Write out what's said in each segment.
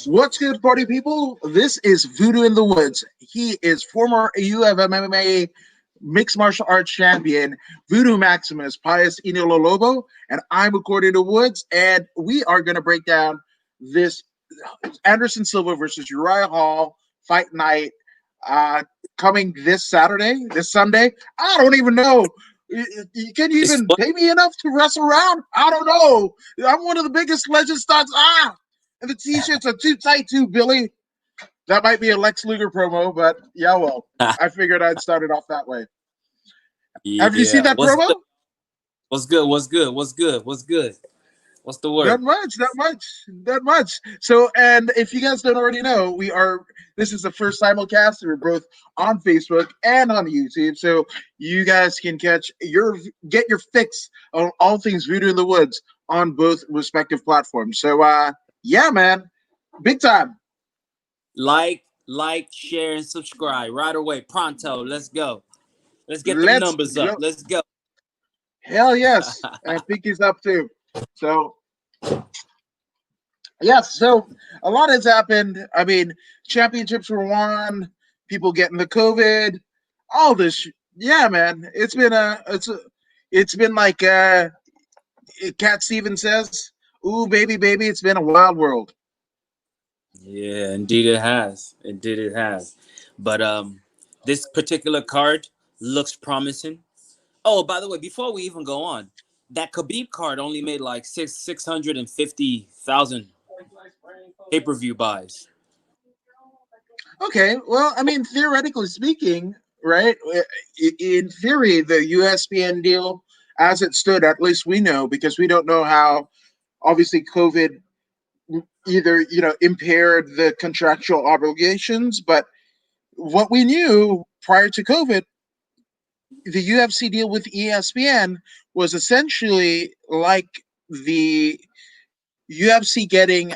What's good, party people? This is Voodoo in the Woods. He is former UFC mixed martial arts champion, Voodoo Maximus Pius Inololobo, and I'm recording the Woods, and we are going to break down this Anderson Silva versus Uriah Hall fight night uh, coming this Saturday, this Sunday. I don't even know. Can you It's even pay me enough to wrestle around? I don't know. I'm one of the biggest legend stars. And the t-shirts are too tight too, Billy. That might be a Lex Luger promo, but yeah, well, I figured I'd start it off that way. Have you seen yeah. that What's promo? good? What's good? What's good? What's good? What's good? What's the Not word? much, not much, not much. So, and if you guys don't already know, we are. This is the first simulcast. We're both on Facebook and on YouTube, so you guys can get your fix on all things Voodoo in the Woods on both respective platforms. So, yeah, man, big time. Share, and subscribe right away. Pronto. Let's go. Let's get them Let's numbers up. go. Let's go. Hell yes, and Pinky's up too. So yes, so a lot has happened. I mean, championships were won, people getting the COVID, all this. Yeah, man, it's been like Cat Stevens says, "Ooh, baby, baby, it's been a wild world." Yeah, indeed it has. Indeed it has. But this particular card looks promising. Oh, by the way, before we even go on, that Khabib card only made like 650,000 pay-per-view buys. Okay, well, I mean, theoretically speaking, right? In theory, the USPN deal, as it stood, at least we know because we don't know how. Obviously, COVID either impaired the contractual obligations, but what we knew prior to COVID, the UFC deal with ESPN was essentially like the UFC getting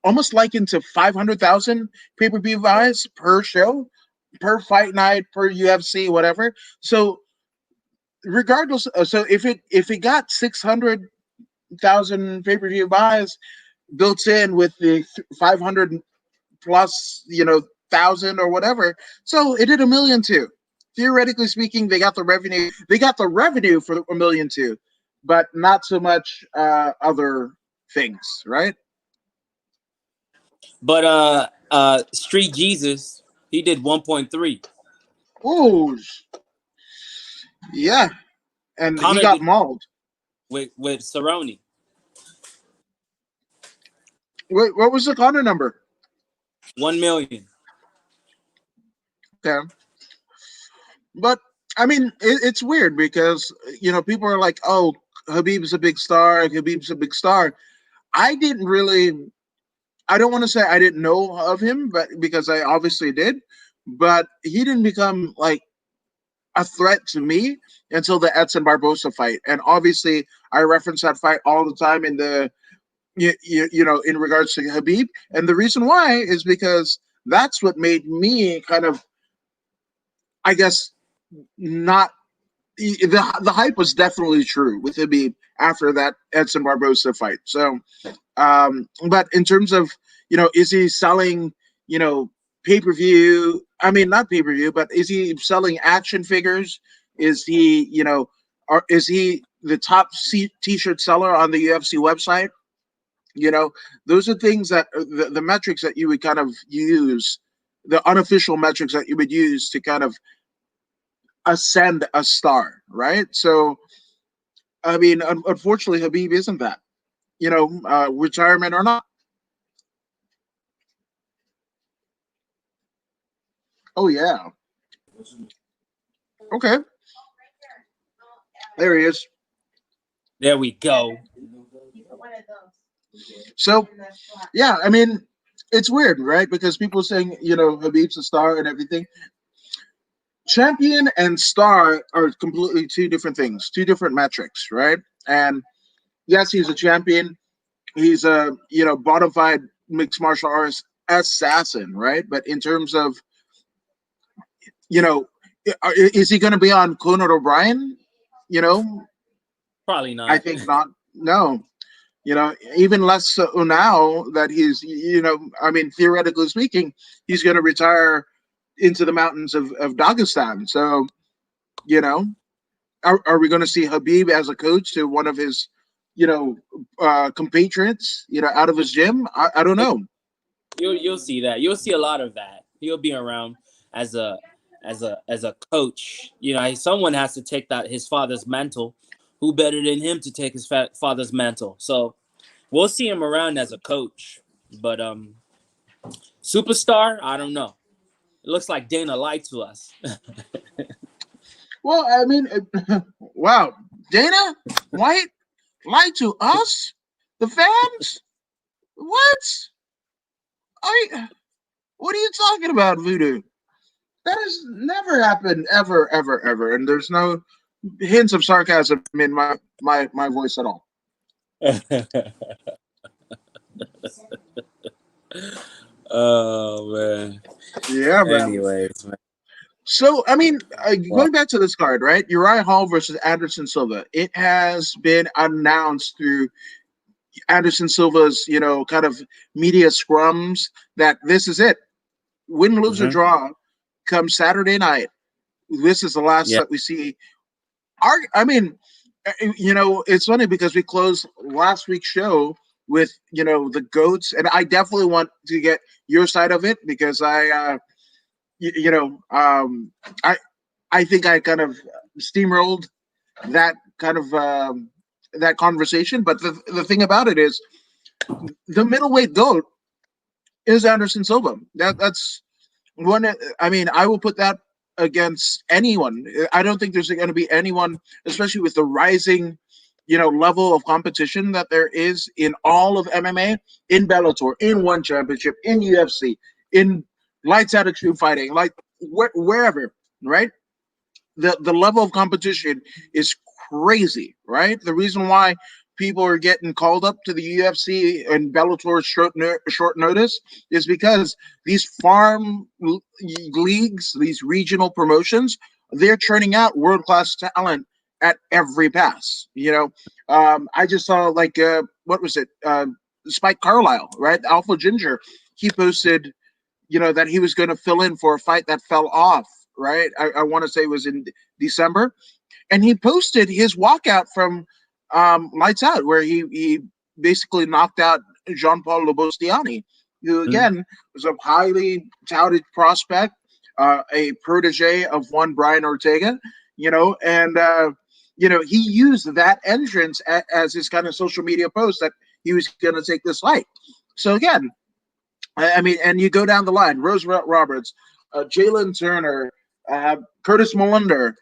almost likened to 500,000 pay-per-view buys per show, per fight night, per UFC, whatever. So regardless, so if it got 600,000 pay-per-view buys built in with the 500 plus, thousand or whatever. So it did a million too. Theoretically speaking, they got the revenue. They got the revenue for a million too, but not so much other things, right? But Street Jesus, he did 1.3. Oh, yeah, and he Connor got did mauled. with Cerrone. Wait, what was the Connor number? 1 million. Okay, but I mean, it's weird because people are like, "Oh, Habib's a big star. Habib's a big star." I didn't really I don't want to say I didn't know of him, but because I obviously did, but he didn't become like a threat to me until the Edson Barbosa fight. And obviously, I reference that fight all the time in the in regards to Habib. And the reason why is because that's what made me kind of, I guess, not the hype was definitely true with Habib after that Edson Barbosa fight. So but in terms of, is he selling, you know, pay per view? I mean, not pay per view, but is he selling action figures? Is he, or is he the top t-shirt seller on the UFC website? You know, those are things that the metrics that you would kind of use, the unofficial metrics that you would use to kind of ascend a star, right? So, I mean, unfortunately, Habib isn't that. Retirement or not. Oh yeah. Okay. There he is. There we go. So yeah, I mean, it's weird, right? Because people saying, Habib's a star and everything. Champion and star are completely two different things, two different metrics, right? And yes, he's a champion. He's a bona fide mixed martial arts assassin, right? But in terms of you know, is he going to be on Conan O'Brien? You know, Probably I not. think not. No, Even less so now that he's, I mean, theoretically speaking, he's going to retire into the mountains of Dagestan. So, you know, are we going to see Habib as a coach to one of his, compatriots, out of his gym? I don't know. You'll see that. You'll see a lot of that. He'll be around as a coach. Someone has to take that his father's mantle. Who better than him to take his father's mantle? So we'll see him around as a coach. But superstar, I don't know. It looks like Dana lied to us. Well, I mean, wow, Dana White lied to us, the fans. What? I. What are you talking about, Voodoo? That has never happened, ever, ever, ever. And there's no hints of sarcasm in my voice at all. Oh man. Yeah, man. Anyways, man. So, I mean, Well, going back to this card, right? Uriah Hall versus Anderson Silva. It has been announced through Anderson Silva's, kind of media scrums that this is it. Win, lose, or hmm draw come Saturday night. This is the last yeah. that we see. I mean, it's funny because we closed last week's show with, the goats, and I definitely want to get your side of it because y- you know, um, I I think I kind of steamrolled that kind of that conversation. But the thing about it is, the middleweight goat is Anderson Silva. That's one. I mean, I will put that against anyone. I don't think there's going to be anyone, especially with the rising, level of competition that there is in all of MMA, in Bellator, in One Championship, in UFC, in lights out extreme fighting, like wherever, right? The level of competition is crazy, right? The reason why people are getting called up to the UFC and Bellator short notice is because these leagues, these regional promotions, they're churning out world class talent at every pass. I just saw like what was it? Spike Carlisle, right? Alpha Ginger. He posted that he was going to fill in for a fight that fell off, right? I want to say it was in December. And he posted his walkout from Lights Out, where he basically knocked out Jean Paul Lobostiani, who, Mhm. again, was a highly touted prospect, a protege of one Brian Ortega, and, he used that entrance as his kind of social media post that he was going to take this fight. So, again, I mean, and you go down the line: Roosevelt Roberts, Jalen Turner, Curtis Molinder,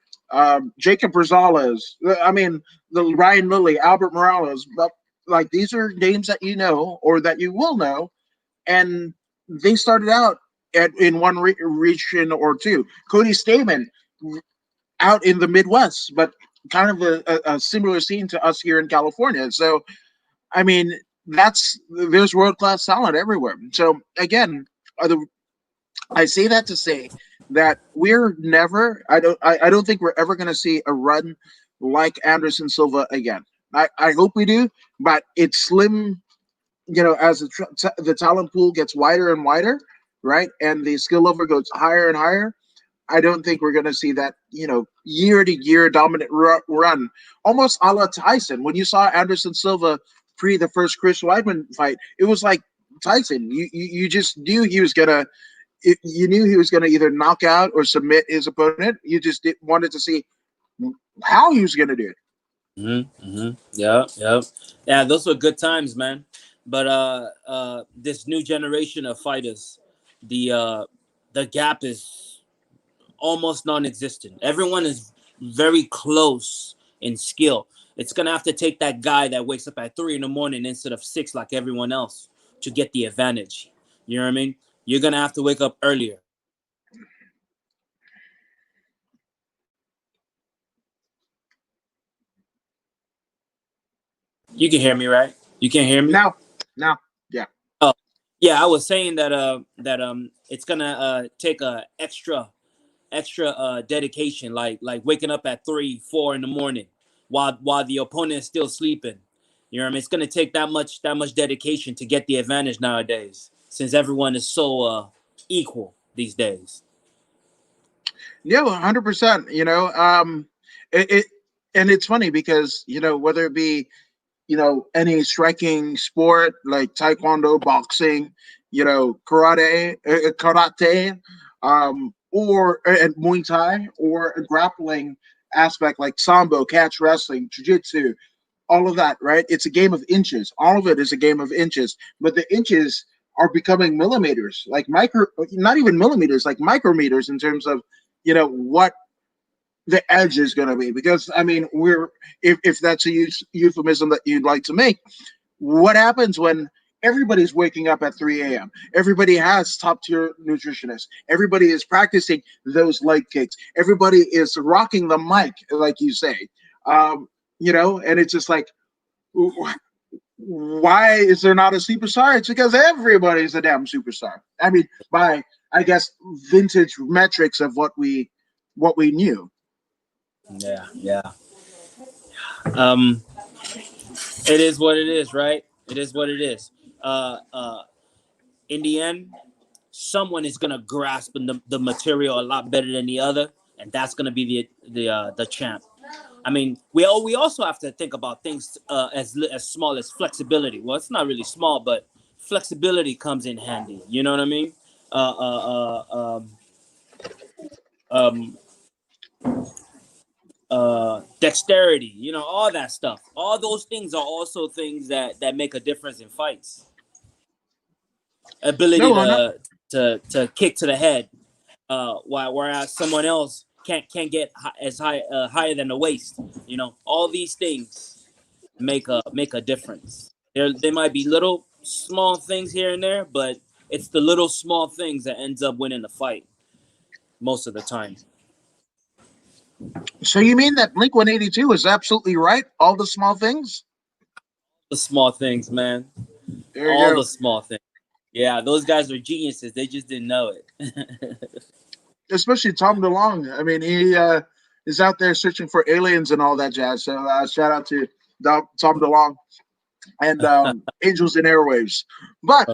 Jacob Rosales. I mean, the Ryan Lilly, Albert Morales. But like these are names that you know or that you will know, and they started out in one region or two. Cody Stamen out in the Midwest, but kind of a similar scene to us here in California. So I mean, there's world class talent everywhere. So again, the I say that to say that we're never. I don't think we're ever going to see a run like Anderson Silva again. I hope we do, but it's slim. As the talent pool gets wider and wider, right, and the skill level goes higher and higher. I don't think we're going to see that, year to year dominant run, almost a la Tyson. When you saw Anderson Silva pre the first Chris Weidman fight, it was like Tyson. You just knew he was gonna you knew he was going to either knock out or submit his opponent. You just wanted to see how he was going to do it. Yeah, yeah, yeah. Those were good times, man. But this new generation of fighters, the uh, the gap is almost non-existent. Everyone is very close in skill. It's gonna have to take that guy that wakes up at 3 in the morning instead of 6 like everyone else to get the advantage. You know what I mean? You're gonna have to wake up earlier. You can hear me, right? You can hear me? Now, now, yeah. Oh, yeah. I was saying that it's gonna take a extra dedication, like waking up at 3, 4 in the morning while the opponent is still sleeping. You know what I mean? It's gonna take that much dedication to get the advantage nowadays, since everyone is so equal these days. Yeah, 100%. It and it's funny because whether it be any striking sport like taekwondo, boxing, karate, or and Muay Thai, or a grappling aspect like sambo, catch wrestling, jiu-jitsu, all of that, right? It's a game of inches. All of it is a game of inches, but the inches are becoming millimeters, like micro, not even millimeters, like micrometers in terms of what the edge is going to be. Because I mean, if that's a euphemism that you'd like to make, what happens when everybody's waking up at 3 a.m.? Everybody has top tier nutritionists. Everybody is practicing those leg kicks. Everybody is rocking the mic, like you say. And it's just like, why is there not a superstar? It's because everybody's a damn superstar. I mean, by I guess vintage metrics of what we knew. Yeah, yeah. Um, it is what it is, right? It is what it is. Uh, uh, in the end, someone is gonna grasp the material a lot better than the other, and that's gonna be the champ. I mean, we also have to think about things as small as flexibility. Well, it's not really small, but flexibility comes in handy. You know what I mean? Uh, uh, uh, um, um, Dexterity. You know, all that stuff. All those things are also things that make a difference in fights. Ability No, no, to kick to the head, whereas someone else can't get as higher than the waist. You know, all these things make a difference. They might be little small things here and there, but it's the little small things that ends up winning the fight most of the time. so you mean that Blink 182 is absolutely right? All the small things? The small things, man. There you All the go. small things. Yeah, those guys are geniuses. They just didn't know it. Especially Tom DeLonge. I mean, he is out there searching for aliens and all that jazz. So shout out to Tom DeLonge and Angels and Airwaves. But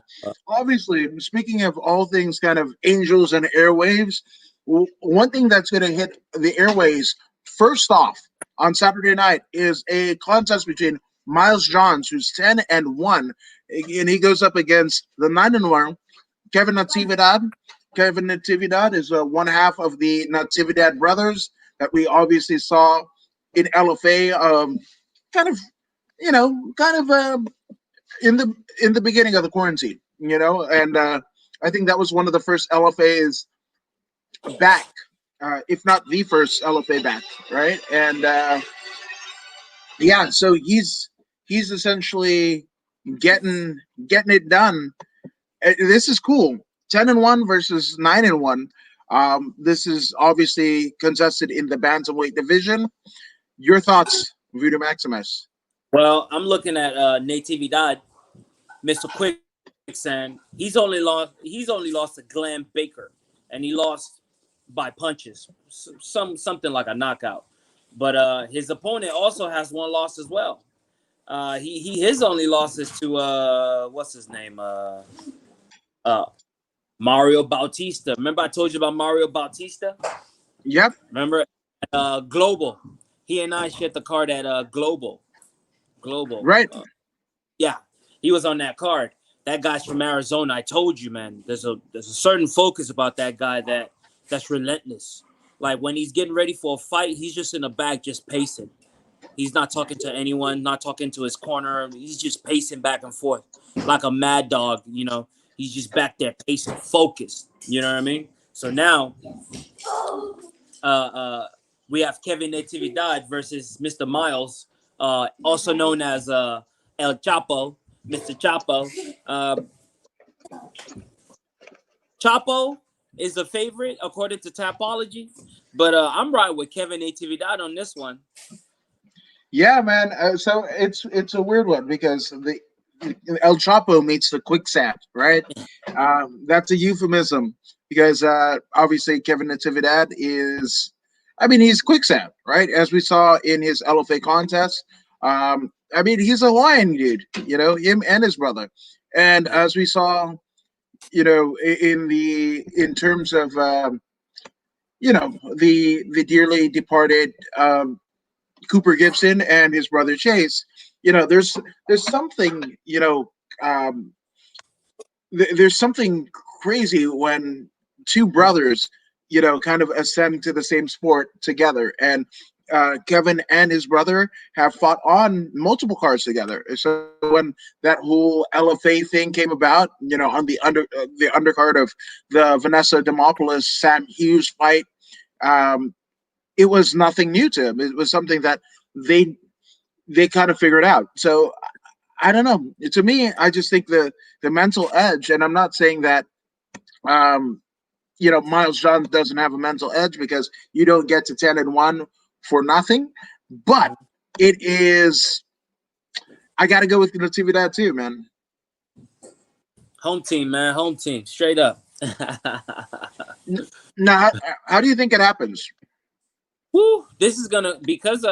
obviously, speaking of all things kind of angels and airwaves, one thing that's going to hit the airways first off on Saturday night is a contest between Miles Johns, who's 10-1, and he goes up against the 9-1 Kevin Natividad. Kevin Natividad is one half of the Natividad brothers that we obviously saw in LFA. Kind of, kind of in the beginning of the quarantine, and I think that was one of the first LFAs back, if not the first LFA back, right? And yeah, so he's essentially getting getting it done. This is cool. 10-1 versus 9-1. This is obviously contested in the bantamweight division. Your thoughts, Voodoo Maximus? Well, I'm looking at Natividad, Mr. Quicksand. He's only lost to Glenn Baker, and he lost by punches, something like a knockout. But his opponent also has one loss as well. His only losses to what's his name, uh Mario Bautista. Remember I told you about Mario Bautista? Yep. Remember Global. He and I shared the card at Global. Global. Right. Yeah, he was on that card. That guy's from Arizona. I told you, man. There's a certain focus about that guy that's relentless. Like when he's getting ready for a fight, he's just in the back, just pacing. He's not talking to anyone, not talking to his corner. He's just pacing back and forth like a mad dog. You know, he's just back there pacing, focused. You know what I mean? So now, uh, uh, we have Kevin Natividad versus Mr. Miles, also known as El Chapo, Mr. Chapo. Uh, Chapo is a favorite according to Tapology, but I'm riding with Kevin Natividad on this one. Yeah, man. So it's a weird one because the El Chapo meets the quicksand, right? That's a euphemism because obviously Kevin Natividad is, I mean, he's quicksand, right? As we saw in his LFA contest. I mean, he's a Hawaiian dude, him and his brother. And Yeah. as we saw, in terms of the dearly departed Cooper Gibson and his brother Chase, there's something um, there's something crazy when two brothers, kind of ascend to the same sport together. And Kevin and his brother have fought on multiple cards together. So when that whole LFA thing came about, on the undercard of the Vanessa Demopoulos Sam Hughes fight, um, it was nothing new to him. It was something that they they kind of figured out. So I don't know. To me, I just think the mental edge, and I'm not saying that um, Miles Johns doesn't have a mental edge because you don't get to 10-1 for nothing. But Mhm. it is. I got to go with Natividad too, man. Home team, man. Home team. Straight up. Now, how do you think it happens? Woo! This is gonna because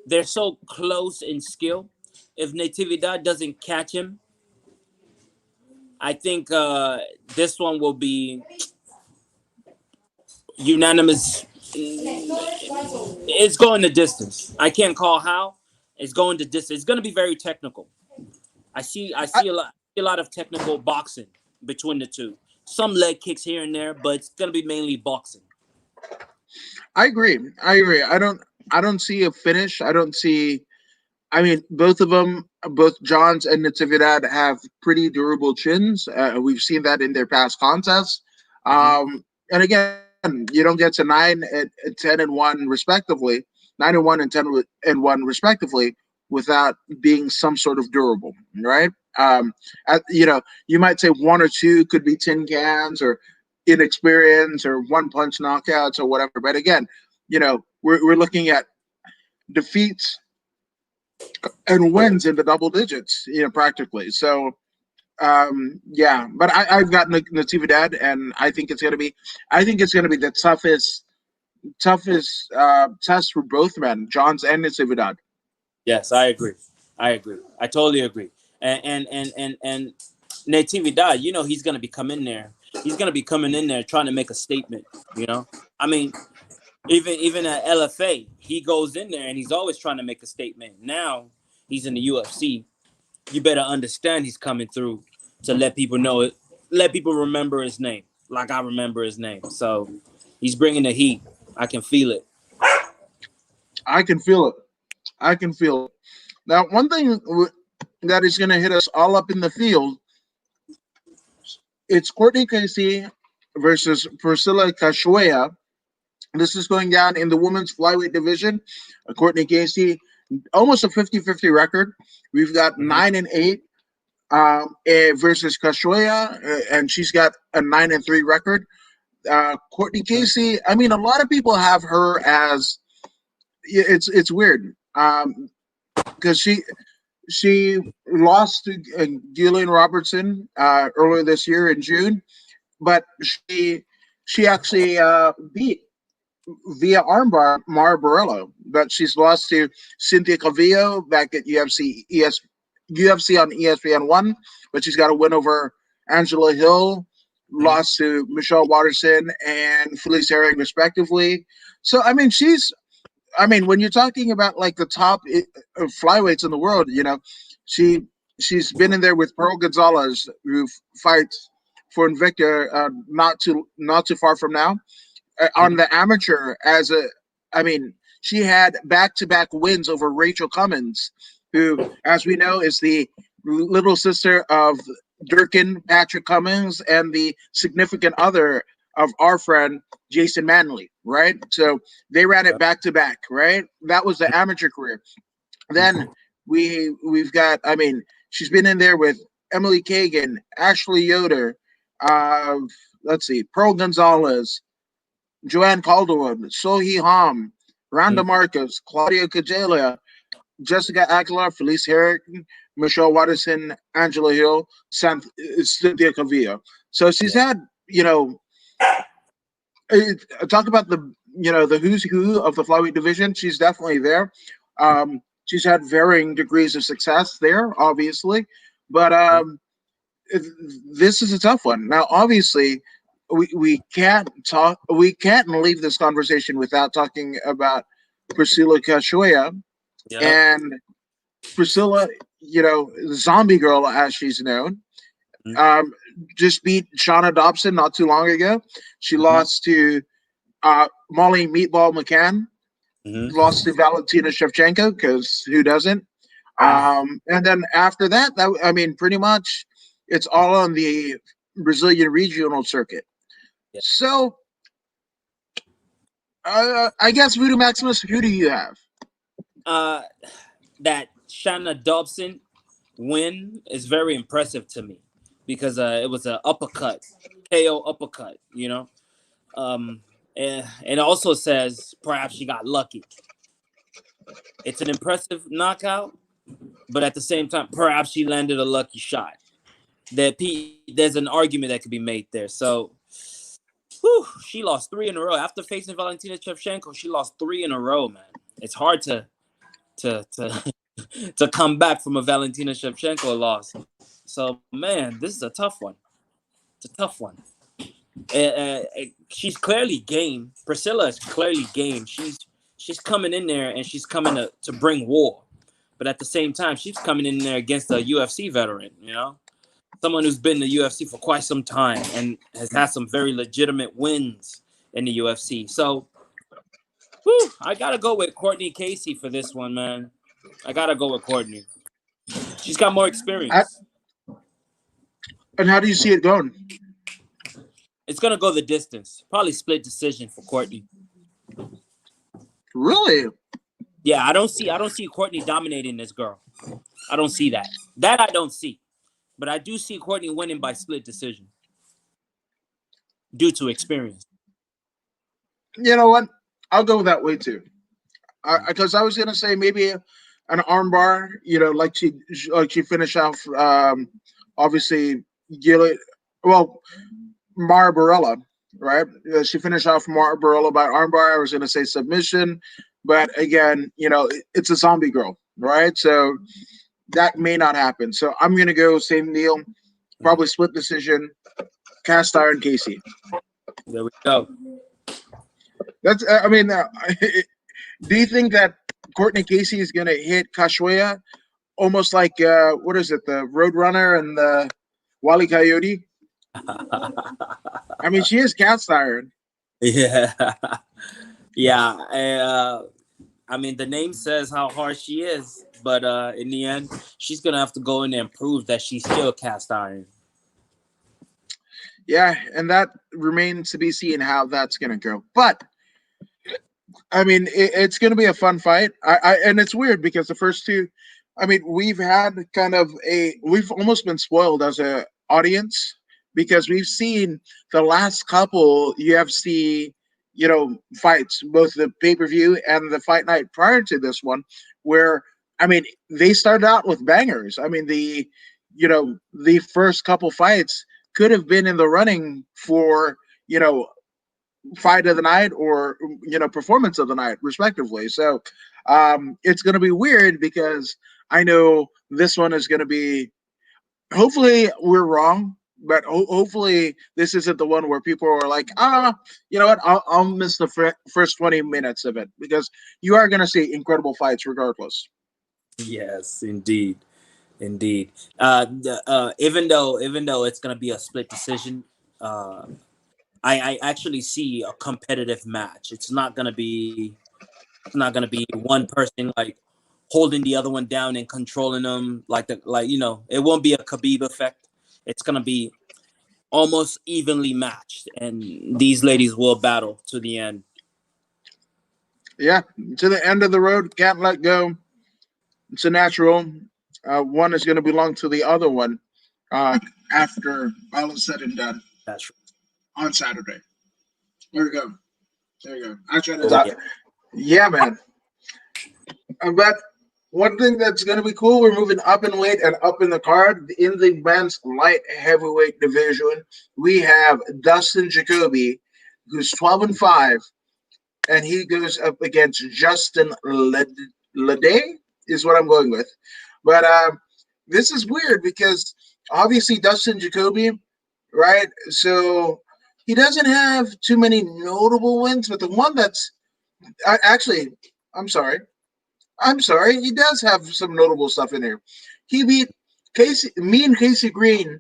they're so close in skill. If Natividad doesn't catch him, I think this one will be unanimous. It's going the distance. I can't call how. It's going the distance. It's going to be very technical. I I, see a lot of technical boxing between the two. Some leg kicks here and there, but it's going to be mainly boxing. I agree. I agree. I don't see a finish. I don't see. I mean, both of them, both Johns and Natividad, have pretty durable chins. We've seen that in their past contests. Mm-hmm. And again, you don't get to 10-1 respectively, 9-1 and 10-1 respectively, without being some sort of durable, right? You might say one or two could be tin cans or inexperience or one punch knockouts or whatever. But again, we're looking at defeats and wins in the double digits, practically. So, yeah, but I've got Natividad, and I think it's gonna be the toughest test for both men, Johns and Natividad. Yes, I agree. I agree. I totally agree. And Natividad, he's going to be coming there. He's going to be coming in there trying to make a statement. I mean, even at LFA, he goes in there and he's always trying to make a statement. Now he's in the UFC. You better understand he's coming through to let people know it, let people remember his name, like I remember his name. So he's bringing the heat. I can feel it. I can feel it. I can feel it. Now, one thing that is going to hit us all up in the field, it's Courtney Casey versus Priscilla Cachoeira. This is going down in the women's flyweight division. Courtney Casey, almost a 50-50 record. We've got Mm-hmm. 9-8 versus Cachoeira, and she's got a 9-3 record. Courtney Casey, I mean, a lot of people have her as it's weird because she lost to Gillian Robertson earlier this year in June, but she actually beat via armbar Mara Borello, but she's lost to Cynthia Calvillo back at UFC on ESPN1, but she's got a win over Angela Hill, lost to Michelle Watterson and Felice Herring respectively. So when you're talking about like the top flyweights in the world, she she's been in there with Pearl Gonzalez, who fights for Invicta not too far from now. On Mm-hmm. the amateur, I mean, she had back-to-back wins over Rachel Cummins, who, as we know, is the little sister of Durkin Patrick Cummins and the significant other of our friend Jason Manley, right? So they ran it back to back, right? That was the amateur career. Then we've got, I mean, she's been in there with Emily Kagan, Ashley Yoder, uh, let's see, Pearl Gonzalez, Joanne Calderwood, Sohee Ham, Randa Marcus, Claudia Cajelia, Jessica Aguilar, Felice Herrick, Michelle Watterson, Angela Hill, Cynthia Calvillo. So she's Yeah. had, talk about the who's who of the flyweight division. She's definitely there. Um, She's had varying degrees of success there, obviously, but this is a tough one. Now, obviously, we can't leave this conversation without talking about Priscilla Cachoeira Yep. and Priscilla. Zombie Girl as she's known. Mhm. Um, just beat Shauna Dobson not too long ago. She Mhm. lost to Molly Meatball McCann. Mhm. Lost to Valentina Shevchenko because who doesn't? Ah. And then after that, I mean, pretty much it's all on the Brazilian regional circuit. Yeah. So I guess Voodoo Maximus, who do you have? Uh, that Shanna Dobson win is very impressive to me because it was an uppercut, KO uppercut. And it also says perhaps she got lucky. It's an impressive knockout, but at the same time, perhaps she landed a lucky shot. There's an argument that could be made there. So, she lost three in a row after facing Valentina Shevchenko. She lost three in a row, man. It's hard to to come back from a Valentina Shevchenko loss. So, man, this is a tough one. It's a tough one. She's clearly game. Priscilla is clearly game. She's coming in there and she's coming to bring war. But at the same time, she's coming in there against a UFC veteran, someone who's been in the UFC for quite some time and has had some very legitimate wins in the UFC. So, I gotta go with Courtney Casey for this one, man. I gotta go with Courtney. She's got more I, experience. and how do you see it going? It's gonna go the distance. Probably split decision for Courtney. Really? Yeah, I don't see Courtney dominating this girl. I don't see that. That I don't see. But I do see Courtney winning by split decision due to experience. You know what? I'll go that way too. Because I was gonna say maybe an armbar. Like she finished off. Obviously, Gillet. Well, Mara Barella, right? She finished off Mara Barella by armbar. I was gonna say submission, but again, it's a zombie girl, right? So that may not happen. So I'm gonna go same deal. Probably split decision. Cast iron Casey. There we go. That's. I mean, do you think that Courtney Casey is gonna hit Cachoeira almost like what is it, the Roadrunner and the Wally Coyote? I mean, she is cast iron. Yeah. Yeah. I mean, the name says how hard she is, but in the end, she's gonna have to go in there and prove that she's still cast iron. Yeah, and that remains to be seen how that's gonna go. But I mean, it's going to be a fun fight. And it's weird because the first two, I mean, we've almost been spoiled as a audience because we've seen the last couple UFC, fights, both the pay per view and the fight night prior to this one, where I mean, they started out with bangers. I mean, the first couple fights could have been in the running for you know fight of the night or performance of the night respectively. So it's going to be weird because I know this one is going to be, hopefully we're wrong, but hopefully this isn't the one where people are like, you know what, I'll miss the first 20 minutes of it, because you are going to see incredible fights regardless. Yes, indeed, indeed. Even though it's gonna be a split decision, uh, I actually see a competitive match. It's not gonna be one person like holding the other one down and controlling them it won't be a Khabib effect. It's gonna be almost evenly matched, and these ladies will battle to the end. Yeah, to the end of the road, can't let go. It's a natural. One is going to belong to the other one uh, after all is said and done That's on Saturday. There we go. There you go. I tried to right. talk. Yeah. Yeah, man. But one thing that's going to be cool, we're moving up in weight and up in the card. In the men's light heavyweight division, we have Dustin Jacoby, who's 12-5, and he goes up against Justin Lede. is what I'm going with. But this is weird because obviously Dustin Jacoby, right? So he doesn't have too many notable wins, but the one that's actually, I'm sorry, he does have some notable stuff in here. He beat me and Casey Green,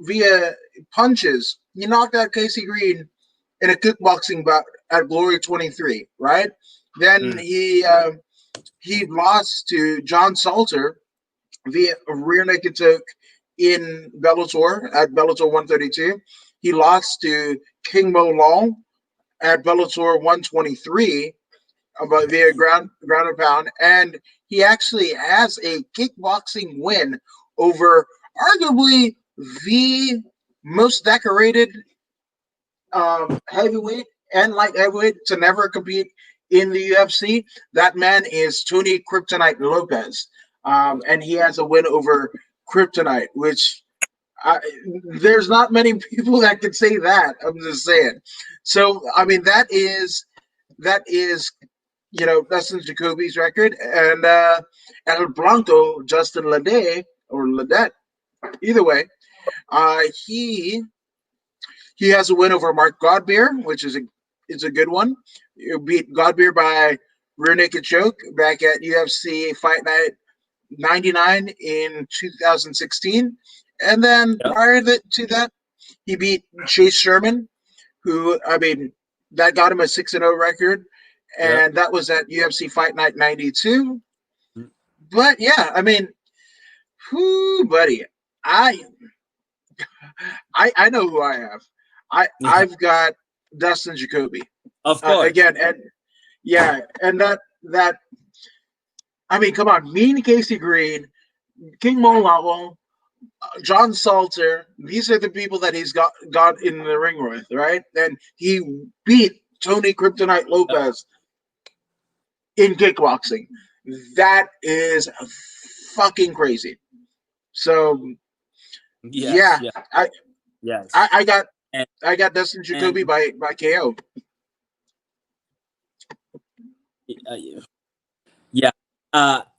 via punches. He knocked out Casey Green in a kickboxing bout at Glory 23, right? Then Mm. he lost to John Salter via a rear naked choke in Bellator at Bellator 132. He lost to King Mo Long at Bellator 123 about via ground and pound, and he actually has a kickboxing win over arguably the most decorated heavyweight and light heavyweight to never compete in the UFC. That man is Tony Kryptonite Lopez, and he has a win over Kryptonite, which I, there's not many people that can say that. I'm just saying. So I mean that is Dustin Jacoby's record, and El Blanco Justin Lede or Ledette. Either way, uh, he he has a win over Mark Godbeer, which is a good one. You beat Godbeer by rear naked choke back at UFC Fight Night 99 in 2016, and then Yep. prior to that, he beat Chase Sherman, who I mean that got him a 6-0 record, Yep. and that was at UFC Fight Night 92. Mm. But yeah, I mean, whoo, buddy, I I know who I have. Yeah. I've got Dustin Jacoby Of course. again, and yeah, and that I mean, come on, Mean Casey Green, King Molawong, John Salter. These are the people that he's got in the ring with, right? And he beat Tony Kryptonite Yep. Lopez in kickboxing. That is fucking crazy. So Yes. yeah, Yeah. I I, Yes. I got And I got Dustin Jacoby and by KO. yeah.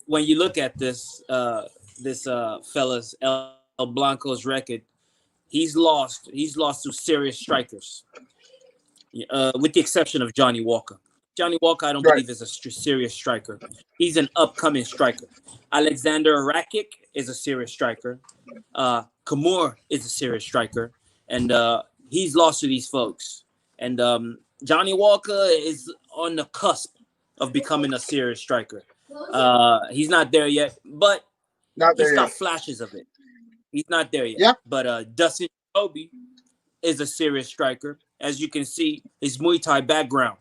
When you look at this fella's El Blanco's record, he's lost to serious strikers, with the exception of Johnny Walker. Johnny Walker, I don't Right. believe is a serious striker. He's an upcoming striker. Alexander Rakic is a serious striker. Kamur is a serious striker, and he's lost to these folks. And Johnny Walker is on the cusp of becoming a serious striker. He's not there yet, but Not he's there got yet. flashes of it. He's not there yet. Yeah. But Dustin Jacoby is a serious striker. As you can see, his Muay Thai background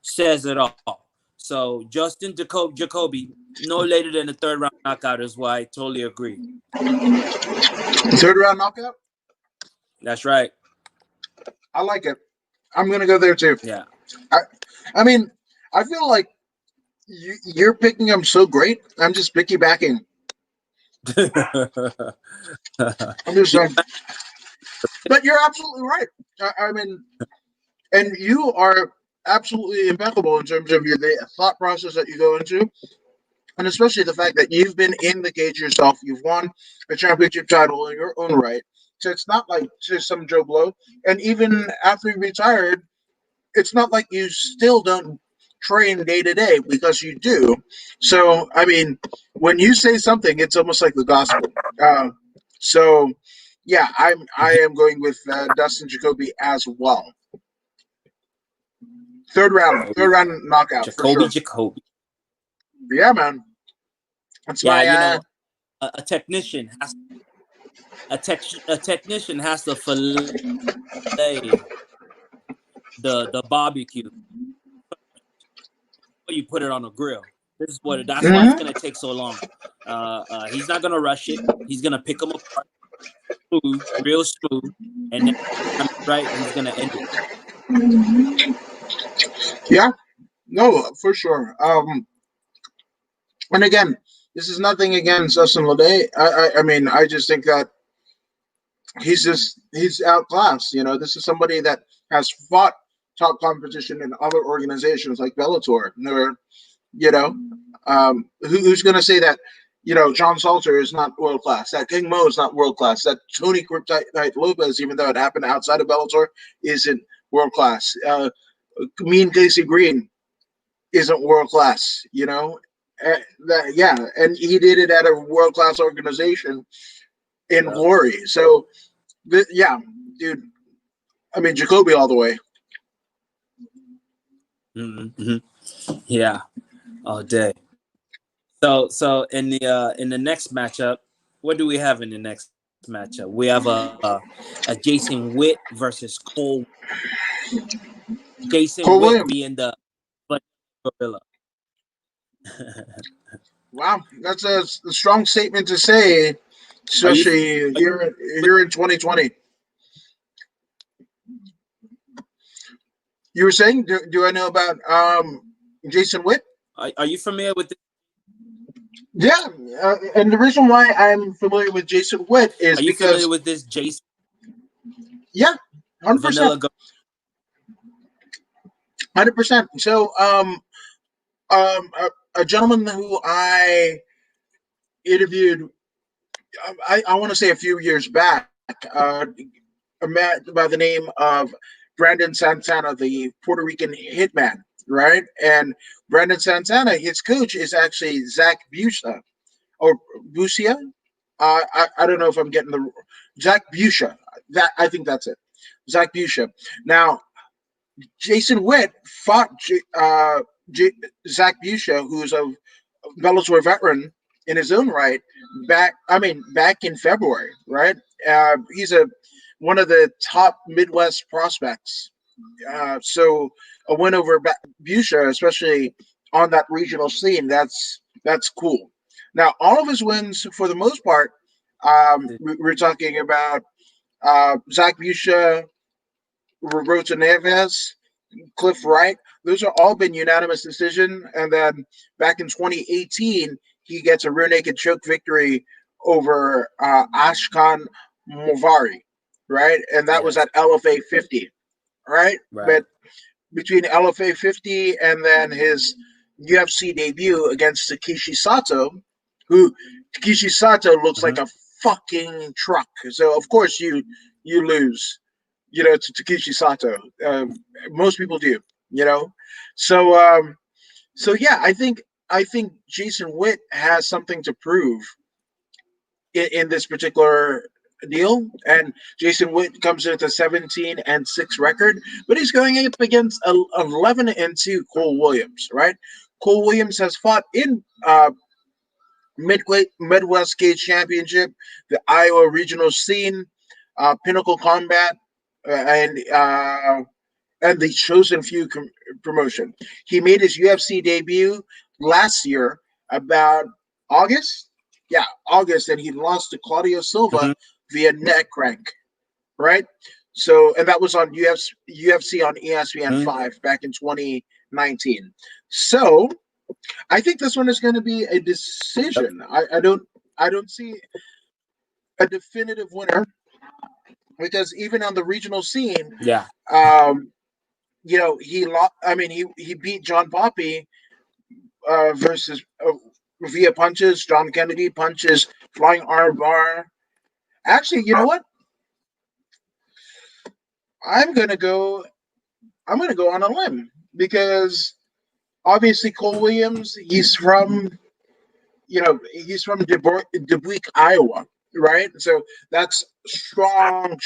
says it all. So Justin Jacoby, no later than the third round knockout is why I totally agree. Third round knockout. That's right. I like it. I'm gonna go there too. Yeah. I I mean, I feel like you're picking them so great. I'm just piggybacking. I'm just Yeah. saying, but you're absolutely right. I mean, and you are absolutely impeccable in terms of the thought process that you go into, and especially the fact that you've been in the cage yourself. You've won a championship title in your own right, so it's not like just some Joe Blow. And even after you retired, it's not like you still don't train day to day because you do. So I mean, when you say something, it's almost like the gospel. So yeah, I am going with Dustin Jacoby as well. Third Jacoby. round knockout for Jacoby sure. Jacoby. Yeah, man, that's Yeah, my you know, a technician has a technician has to fillet the barbecue before you put it on a grill. This is what that's why it's Mhm. gonna take so long. He's not gonna rush it. He's gonna pick them apart smooth, real smooth, and then when the time is right, he's gonna end it. Yeah, no, for sure. And again, this is nothing against Justin Lede. I mean, I just think that he's outclassed. This is somebody that has fought top competition in other organizations like Bellator. Or, you know, Who's going to say that, John Salter is not world class, that King Mo is not world class, that Tony Kryptonite Lopez, even though it happened outside of Bellator, isn't world class. Me and Casey Green isn't world class, yeah, and he did it at a world class organization in Yeah. Glory. So, yeah, dude, I mean, Jacoby all the way. Mm-hmm. Yeah, all day. So in the next matchup, what do we have in the next matchup? We have a Jason Witt versus Cole. Jason Cole Witt Williams. being the gorilla. Wow, that's a strong statement to say, Are you especially are you here in 2020. You were saying, do I know about Jason Witt? are you familiar with this? Yeah, and the reason why I'm familiar with Jason Witt is Are you familiar because, with this Jason yeah, 100%, Vanilla? 100%. So, a gentleman who I interviewed, I want to say a few years back, a man by the name of Brandon Santana, the Puerto Rican hitman, right? And Brandon Santana, his coach is actually Zach Busa or Busia. I don't know if I'm getting the Zach Busha. That I think that's it. Zach Busha. Now, Jason Witt fought J- Zach Busha, who's a Bellator veteran in his own right. Back in February, right? He's a one of the top Midwest prospects. So a win over Busha, especially on that regional scene, that's cool. Now, all of his wins, for the most part, we're talking about Zach Busha, Roberto Neves, Cliff Wright. Those are all been unanimous decision. And then back in 2018, he gets a rear naked choke victory over Ashkan Movari, right? And that was Yes, at LFA 50, right? right. But between LFA 50 and then his UFC debut against Takeshi Sato, who Takeshi Sato looks like Mm-hmm. a fucking truck. So of course you lose, to Takeshi Sato. Most people do, you know. So yeah, I think Jason Witt has something to prove in this particular deal. And Jason Witt comes in with a 17-6 record, but he's going up against 11-2 Cole Williams, right? Cole Williams has fought in Midwest Cage Championship, the Iowa regional scene, Pinnacle Combat, and the Chosen Few promotion. He made his UFC debut last year, about August. Yeah, August, and he lost to Claudio Silva Mm-hmm. via neck crank, right? So, and that was on UFC on ESPN Mm-hmm. 5 back in 2019. So, I think this one is going to be a Yep. decision. I don't see a definitive winner because even on the regional scene, Yeah. um, he lost. I mean, he beat John Poppy versus via punches. John Kennedy punches, flying arm bar. Actually, you know what? I'm gonna go. I'm gonna go on a limb because obviously Cole Williams. He's from Dubuque, Iowa, right? So that's strong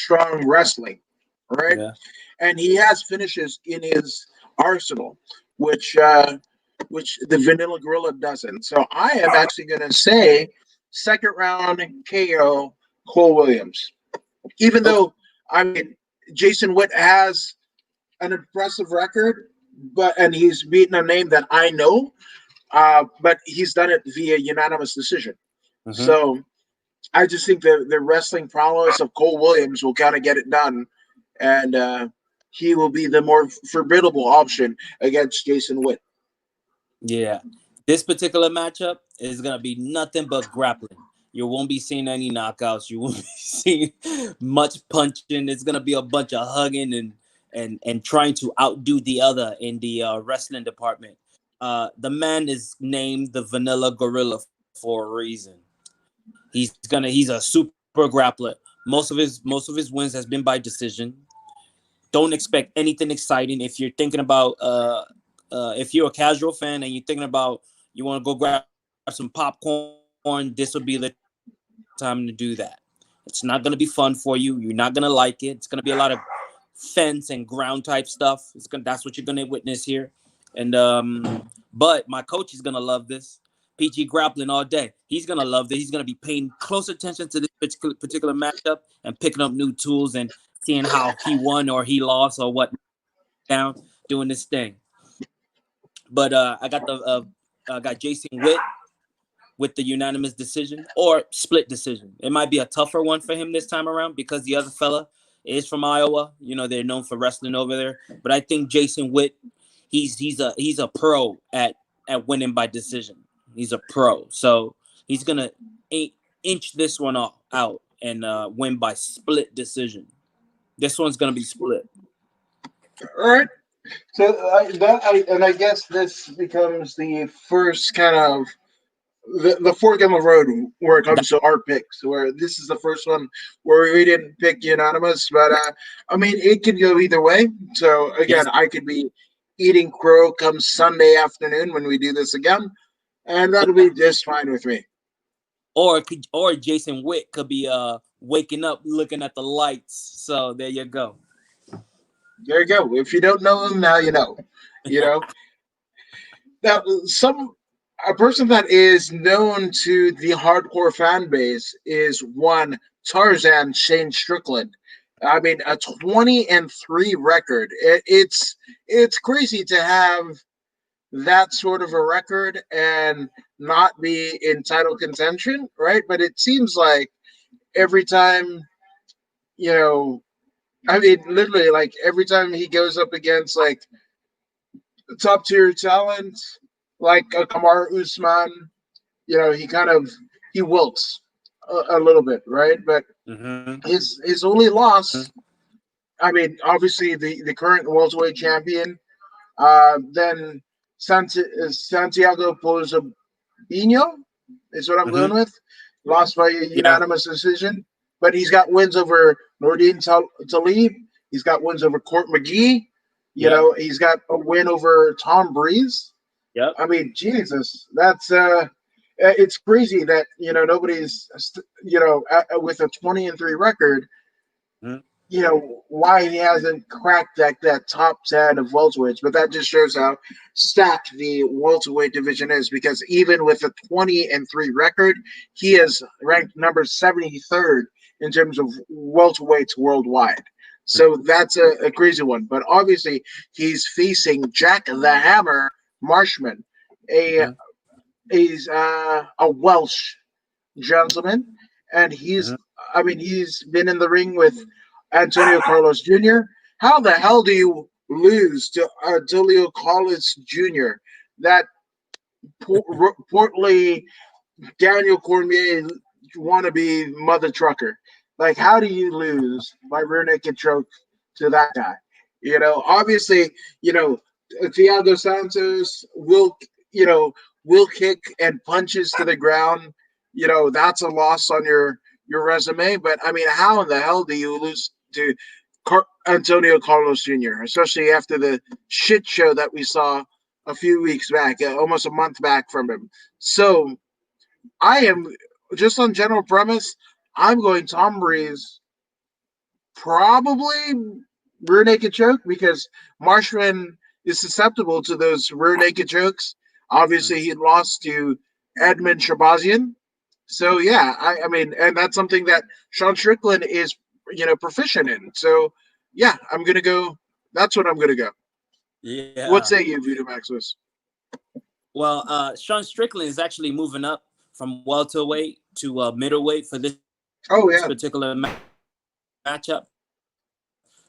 wrestling, right? Yeah. And he has finishes in his arsenal, which which the Vanilla Gorilla doesn't. So I am actually going to say second round KO Cole Williams, even Okay. though I mean Jason Witt has an impressive record, and he's beaten a name that I know, but he's done it via unanimous decision. Mm-hmm. So I just think the wrestling prowess of Cole Williams will kind of get it done, and he will be the more formidable option against Jason Witt. Yeah. This particular matchup is gonna be nothing but grappling. You won't be seeing any knockouts. You won't be seeing much punching. It's gonna be a bunch of hugging and trying to outdo the other in the wrestling department. The man is named the Vanilla Gorilla for a reason. He's a super grappler. Most of his wins has been by decision. Don't expect anything exciting. If you're thinking about if you're a casual fan and you're thinking about you want to go grab some popcorn, this will be the time to do that. It's not going to be fun for you. You're not going to like it. It's going to be a lot of fence and ground type stuff. That's what you're going to witness here. And but my coach is gonna love this. PG grappling all day. He's gonna love this. He's gonna be paying close attention to this particular matchup and picking up new tools and seeing how he won or he lost or what down doing this thing. But I got Jason Witt with the unanimous decision or split decision. It might be a tougher one for him this time around because the other fella is from Iowa. You know, they're known for wrestling over there. But I think Jason Witt, he's a pro at winning by decision. He's a pro. So he's gonna inch this one out and win by split decision. This one's gonna be split. All right. So I guess this becomes the first kind of the fork in the road where it That, comes to our picks. Where this is the first one where we didn't pick unanimous, but I mean it could go either way. So again, yes. I could be eating crow come Sunday afternoon when we do this again, and that'll be just fine with me. Or Jason Witt could be waking up looking at the lights. So there you go. There you go. If you don't know him, now you know. You know. Now, some a person that is known to the hardcore fan base is one Tarzan Shane Strickland. I mean, a 20-3 record. It's crazy to have that sort of a record and not be in title contention, right? But it seems like every time, you know, I mean, literally, like every time he goes up against like top tier talent, like a Kamar Usman, he kind of he wilts a little bit, right? But Mm-hmm. his only loss, I mean, obviously the current welterweight champion, then Santiago Pozobino is what I'm Mm-hmm. going with. Lost by a Yeah. unanimous decision, but he's got wins over Nordin Talib. He's got wins over Court McGee. Yep. He's got a win over Tom Breeze. Yep. I mean, Jesus, that's it's crazy that nobody's with a 20-3 record. Mm-hmm. Why he hasn't cracked that top 10 of welterweights, but that just shows how stacked the welterweight division is. Because even with a 20-3 record, he is ranked number 73rd in terms of welterweights worldwide. So that's a crazy one. But obviously, he's facing Jack the Hammer Marshman, a Mm-hmm. a Welsh gentleman, and Mm-hmm. he's been in the ring with Antonio Carlos Jr. How the hell do you lose to Antonio Carlos Jr., that portly Daniel Cormier wannabe mother trucker? Like, how do you lose by rear naked choke to that guy? Obviously, you know, Thiago Santos you know, will kick and punches to the ground. That's a loss on your resume. But I mean, how in the hell do you lose to Antonio Carlos Jr., especially after the shit show that we saw a few weeks back, almost a month back from him? So I am just on general premise. I'm going Tom Breeze, probably rear naked choke, because Marshman is susceptible to those rear naked chokes. Obviously, he lost to Edmund Shabazian. So yeah, I mean, and that's something that Sean Strickland is proficient in. So yeah, I'm gonna go. That's what I'm gonna go. What Yeah. say you, Vito Maximus? Well, Sean Strickland is actually moving up from welterweight to middleweight for this particular Oh yeah. matchup.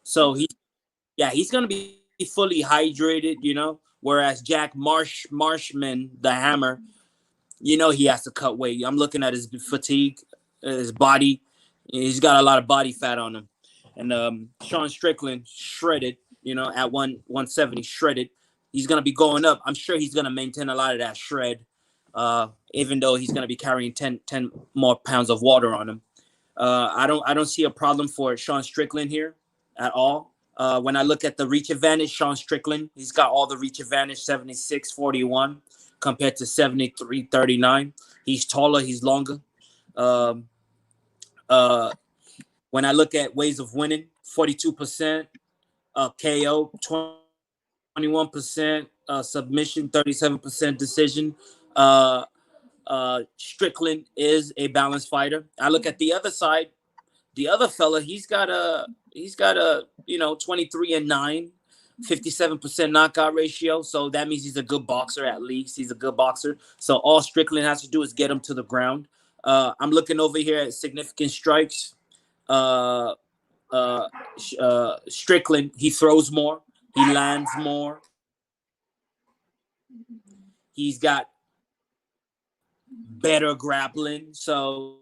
So he's gonna be fully hydrated. Whereas Jack Marshman, the Hammer, he has to cut weight. I'm looking at his fatigue, his body. He's got a lot of body fat on him. And Sean Strickland shredded, at 170, shredded. he's gonna be going up. I'm sure he's gonna maintain a lot of that shred, even though he's gonna be carrying 10 more pounds of water on him. I don't see a problem for Sean Strickland here at all. When I look at the reach advantage, Sean Strickland, he's got all the reach advantage, 76-41 compared to 73-39. He's taller, he's longer. Um, uh, when I look at ways of winning, 42% KO, 21% submission, 37% decision. Uh, Strickland is a balanced fighter. I look at the other side, the other fella, he's got a 23-9, 57% knockout ratio. So that means he's a good boxer. At least he's a good boxer. So all Strickland has to do is get him to the ground. I'm looking over here at significant strikes. Uh, Strickland, he throws more, he lands more. He's got better grappling. So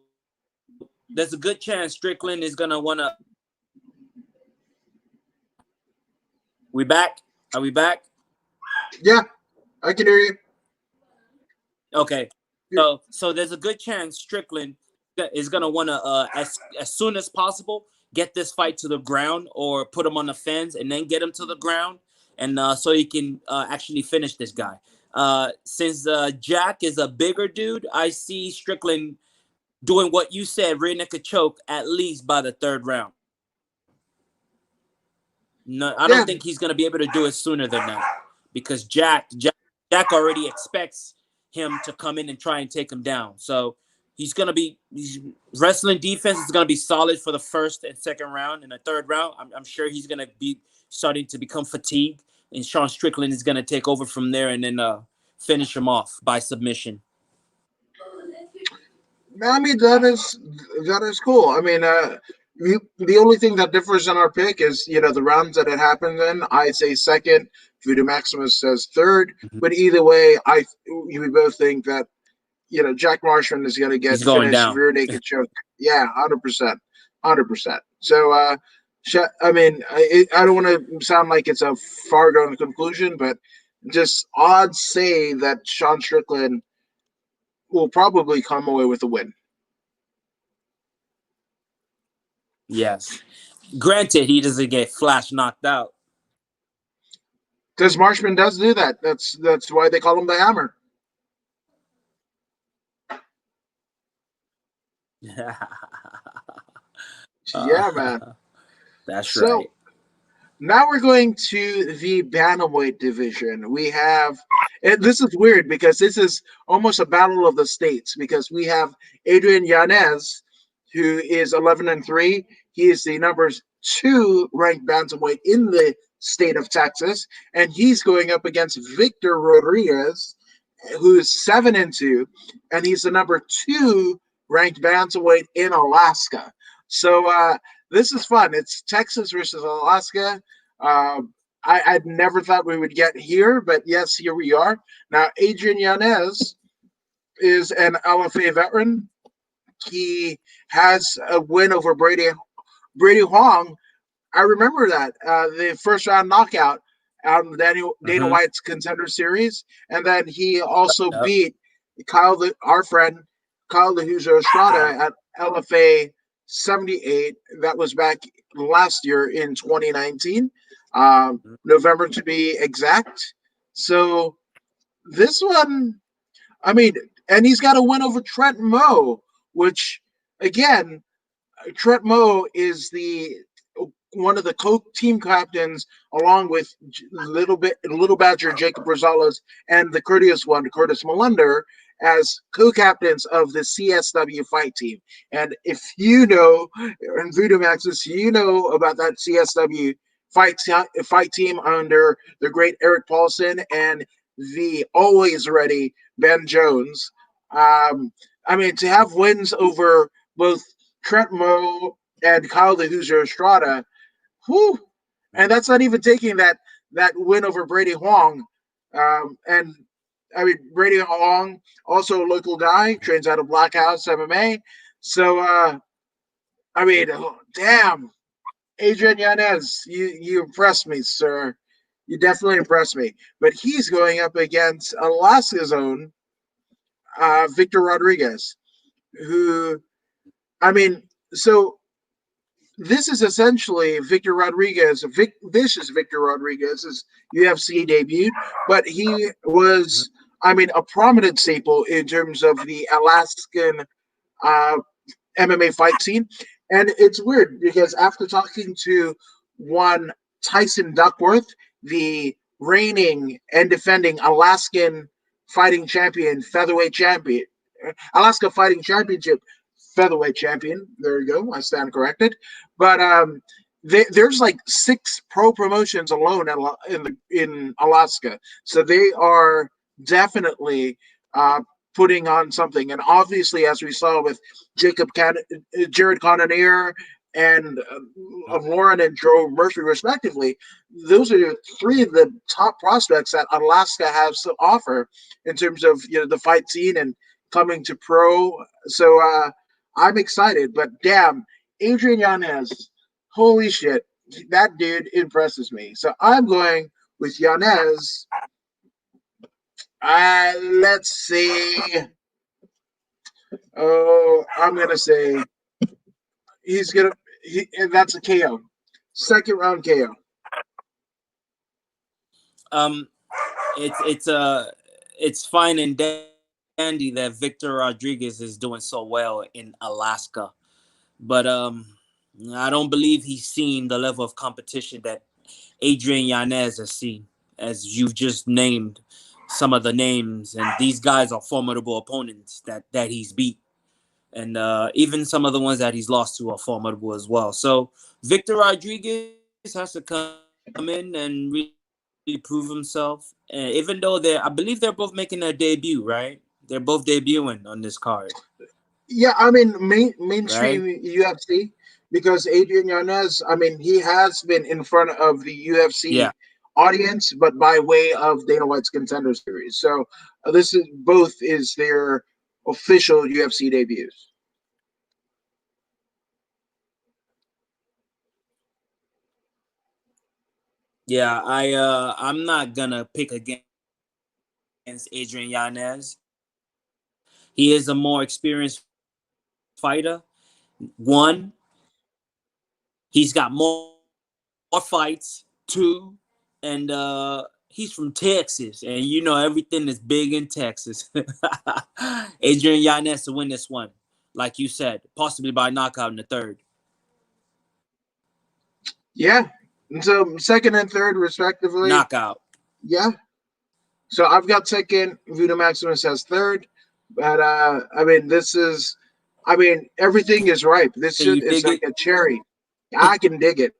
there's a good chance Strickland is gonna wanna. We back? Are we back? Yeah, I can hear you. Okay. So there's a good chance Strickland is gonna want to as soon as possible get this fight to the ground or put him on the fence and then get him to the ground and so he can actually finish this guy. Since Jack is a bigger dude, I see Strickland doing what you said, rear naked choke at least by the third round. No, I Yeah, don't think he's gonna be able to do it sooner than that because Jack already expects him to come in and try and take him down. So he's wrestling defense is gonna be solid for the first and second round. And the third round, I'm sure he's gonna be starting to become fatigued, and Sean Strickland is gonna take over from there and then finish him off by submission. I mean that is cool. I mean, the only thing that differs in our pick is the rounds that it happens in. I say second. Voodoo Maximus says third. Mhm. But either way, we both think that Jack Marshman is going to get He's going finished down. rear naked choke. Yeah, 100%, 100%. So, I mean, I don't want to sound like it's a far going conclusion, but just odds say that Sean Strickland will probably come away with a win. Yes. Granted, he doesn't get flash knocked out. Because Marshman does do that. That's why they call him the Hammer. Yeah, man. That's So right. now we're going to the bantamweight division. We have, and this is weird because this is almost a battle of the states because we have Adrian Yanez, who is 11-3. He is the number two ranked bantamweight in the state of Texas, and he's going up against Victor Rodriguez, who is 7-2, and he's the number two ranked bantamweight in Alaska. So this is fun. It's Texas versus Alaska. I'd never thought we would get here, but yes, here we are. Now, Adrian Yanez is an LFA veteran. He has a win over Brady Huang. I remember that the first round knockout out of Dana Mm-hmm. White's Contender Series, and then he also Yep. beat our friend Kyle the Hoosier Estrada at LFA 78. That was back last year in 2019, November to be exact. So this one, I mean, and he's got a win over Trent Moe, which again, Trent Moe is the one of the co-team captains, along with Little Badger Jacob Rosales and the courteous one Curtis Melander, as co-captains of the CSW fight team. And if you know, in Voodoo Maxis, you know about that CSW fight team under the great Eric Paulson and the always ready Ben Jones. I mean, to have wins over both Trent Moe and Kyle the Hoosier Estrada. Whew. And that's not even taking that win over Brady Huang. And I mean, Brady Huang, also a local guy, trains out of Black House MMA. So I mean, oh, damn, Adrian Yanez, you impressed me, sir. You definitely impressed me. But he's going up against Alaska's own Victor Rodriguez, who, I mean, so this is essentially Victor Rodriguez. This is Victor Rodriguez's UFC debut, but he was, I mean, a prominent staple in terms of the Alaskan uh, MMA fight scene. And it's weird because after talking to one Tyson Duckworth, the reigning and defending Alaskan fighting champion, featherweight champion, Alaska Fighting Championship featherweight champion. There you go. I stand corrected. But there's like 6 pro promotions alone in Alaska, so they are definitely uh, putting on something. And obviously, as we saw with Jared Cannonier and Lauren and Joe Murphy, respectively, those are 3 of the top prospects that Alaska has to offer in terms of the fight scene and coming to pro. So I'm excited, but damn, Adrian Yanez, holy shit, that dude impresses me. So I'm going with Yanez. Let's see. Oh, I'm gonna say he's gonna. And that's a KO, second round KO. Um, it's fine and dandy that Victor Rodriguez is doing so well in Alaska, but I don't believe he's seen the level of competition that Adrian Yanez has seen, as you've just named some of the names, and these guys are formidable opponents that he's beat, and even some of the ones that he's lost to are formidable as well. So Victor Rodriguez has to come in and really prove himself, even though I believe they're both making their debut, right? They're both debuting on this card, Yeah, I mean right? mainstream UFC because Adrian Yanez. I mean he has been in front of the Yeah, UFC audience, but by way of Dana White's Contender Series. So this is both is their official UFC debuts. yeah. I'm not gonna pick against Adrian Yanez. He is a more experienced fighter. One, he's got more fights. Two, and he's from Texas, and he's from Texas, and everything is big in Texas. Adrian Yanez to win this one, like you said, possibly by knockout in the third. Yeah, and so second and third Knockout. respectively. Yeah, so I've got second. Vito Maximus has third. But I mean, this is, I mean, everything is ripe. This Can you shit dig is it? like a cherry. I can dig it.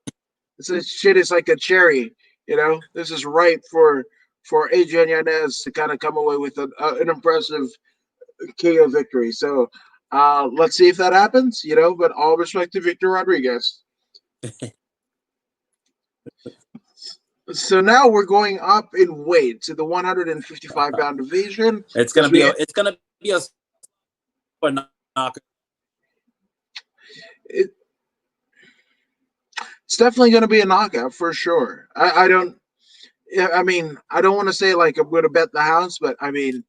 This shit is like a cherry. This is ripe for Adrian Yanez to kind of come away with an impressive KO victory. So let's see if that happens. But all respect to Victor Rodriguez. So now we're going up in weight to the 155-pound division because It's gonna be a super knocker. it, it's definitely going to be a knockout for sure. I don't. Yeah, I mean, I don't want to say like I'm going to bet the house, but I mean,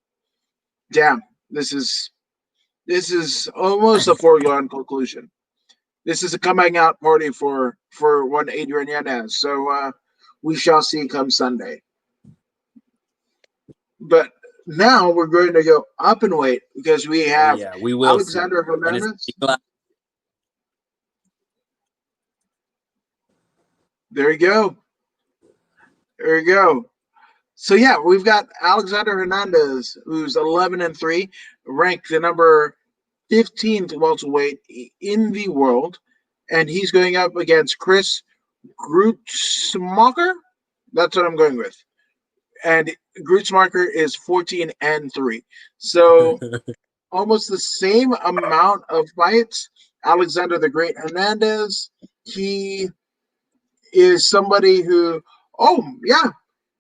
damn, this is almost a foregone conclusion. This is a coming out party for one Adrian Yanez. So we shall see come Sunday. But now we're going to go up in weight because we Oh have yeah, we will see, Alexander and it's Hernandez. gonna There you go. There you go. So yeah, we've got Alexander Hernandez, who's 11-3, ranked the number 15th welterweight in the world, and he's going up against Chris Grutzmacher. That's what I'm going with. And Grutzmacher is 14-3. So almost the same amount of fights. Alexander the Great Hernandez, he is somebody who, oh, yeah,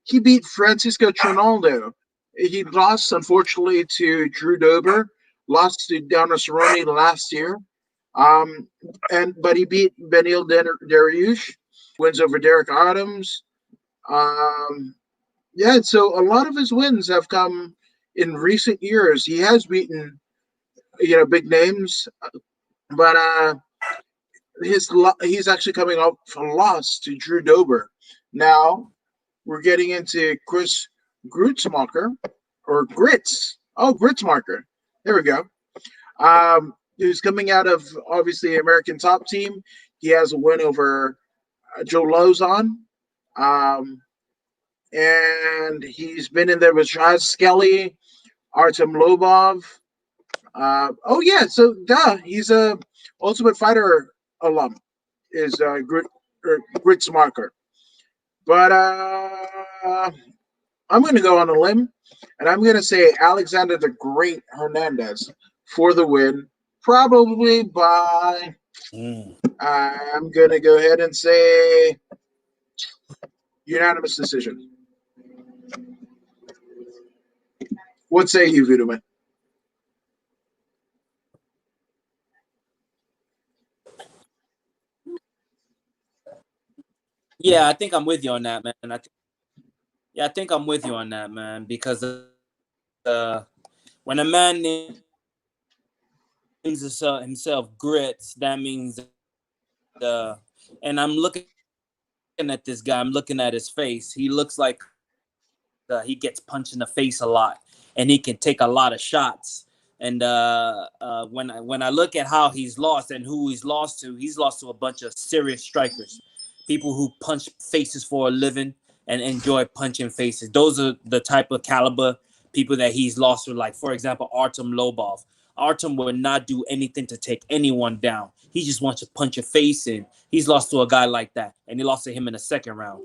he beat Francisco Trinaldo. He lost, unfortunately, to Drew Dober, lost to Donna Cerrone last year. Um, but he beat Dariush, wins over Derek Adams. Um, yeah, so a lot of his wins have come in recent years. He has beaten big names, but he's actually coming off a loss to Drew Dober. Now we're getting into Chris Grutzmacher or Grits. Oh, Gritzmarker. There we go. Who's coming out of obviously American Top Team. He has a win over Joe Lozon. Um, and he's been in there with Chaz Skelly, Artem Lobov. Oh yeah, so he's a Ultimate Fighter alum. Is Gritzmarker. But I'm going to go on a limb, and I'm going to say Alexander the Great Hernandez for the win, probably by. Mm. I'm going to go ahead and say unanimous decision. What say you, Viduman? Yeah, I think I'm with you on that, man. Yeah, I think I'm with you on that, man. Because when a man names himself Grits, that means and I'm looking at this guy. I'm looking at his face. He looks like he gets punched in the face a lot, and he can take a lot of shots. And when I look at how he's lost and who he's lost to a bunch of serious strikers, people who punch faces for a living and enjoy punching faces. Those are the type of caliber people that he's lost to. Like for example, Artem Lobov. Artem would not do anything to take anyone down. He just wants to punch your face in. He's lost to a guy like that, and he lost to him in the second round.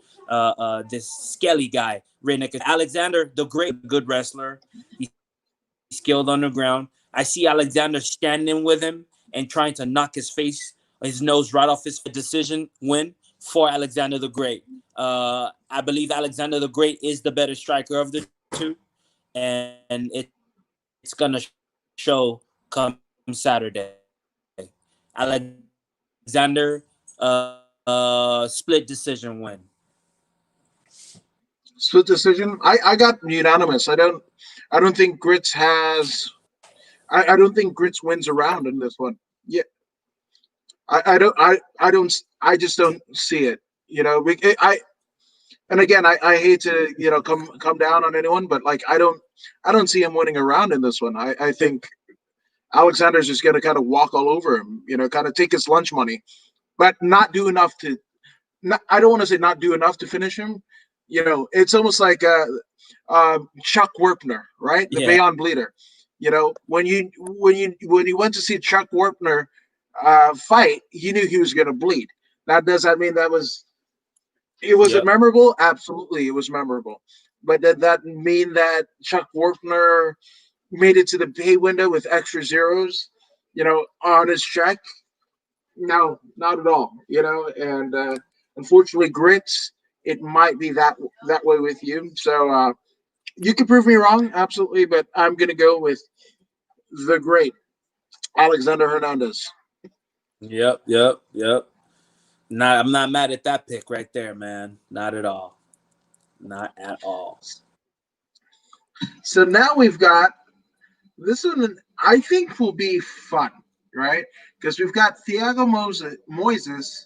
This Skelly guy, Redneck Alexander, the great good wrestler. He's skilled on the ground. I see Alexander standing with him and trying to knock his nose right off his decision win for Alexander the Great. I believe Alexander the Great is the better striker of the two, and it's gonna show come Saturday. Alexander split decision win. Split decision. I got unanimous. I don't think Grits has. I don't think Grits wins around in this one. Yeah, I don't. I just don't see it. And again, I hate to come down on anyone, but like I don't see him winning around in this one. I think Alexander's just going to kind of walk all over him. Kind of take his lunch money, but not do enough to. Not, I don't want to say not do enough to finish him. It's almost like Chuck Werpner, right? The Yeah. Bayonne Bleeder. When you went to see Chuck Werpner fight, you knew he was going to bleed. Now, does that mean was it Yep. memorable? Absolutely, it was memorable. But did that mean that Chuck Werpner made it to the pay window with extra zeros, on his check? No, not at all. And unfortunately, Grits, it might be that way with you. So you can prove me wrong, absolutely, but I'm gonna go with the great Alexander Hernandez. Yep. Yep. Yep. I'm not mad at that pick right there, man. Not at all. Not at all. So now we've got this one. I think will be fun, right? Because we've got Thiago Moises,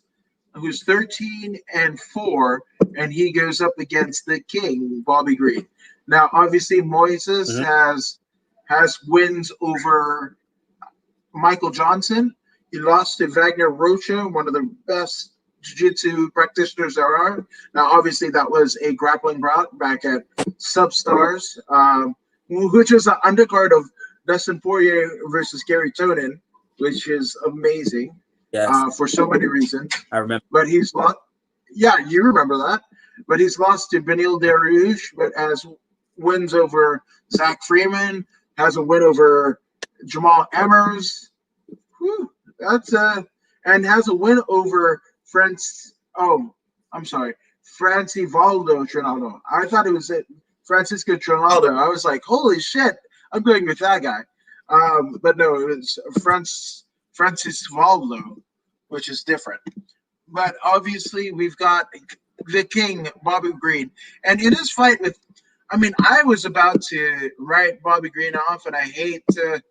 who's 13-4, and he goes up against the king, Bobby Green. Now, obviously, Moises Mm-hmm. has wins over Michael Johnson. He lost to Wagner Rocha, one of the best jiu-jitsu practitioners there are. Now, obviously, that was a grappling bout back at Substars, which was an undercard of Dustin Poirier versus Gary Tonin, which is amazing Yes, for so many reasons. I remember. But he's lost. Yeah, you remember that. But he's lost to Benil Dariush, but has wins over Zach Freeman, has a win over Jamal Emmers. Whew, that's and has a win over France. Oh, I'm sorry, Francivaldo Trinaldo. I thought it was it, Francisco Trinaldo. I was like, holy shit, I'm going with that guy. But no, it was Francis Valdo, which is different. But obviously, we've got the King, Bobby Green, and in his fight with, I mean, I was about to write Bobby Green off, and I hate to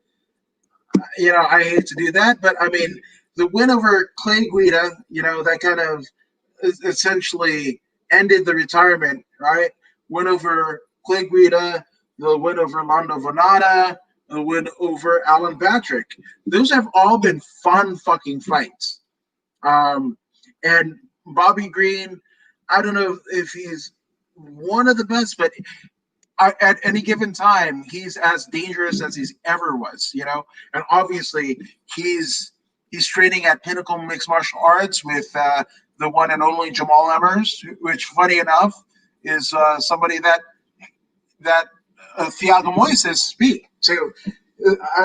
do that, but I mean, the win over Clay Guida, that kind of essentially ended the retirement, right? Win over Clay Guida, the win over Lando Venata, the win over Alan Patrick. Those have all been fun fucking fights. Um, and Bobby Green, I don't know if he's one of the best, but at any given time, he's as dangerous as he's ever was, And obviously, he's he's training at Pinnacle Mixed Martial Arts with the one and only Jamal Emmers, which, funny enough, is somebody that Thiago Moises speak. So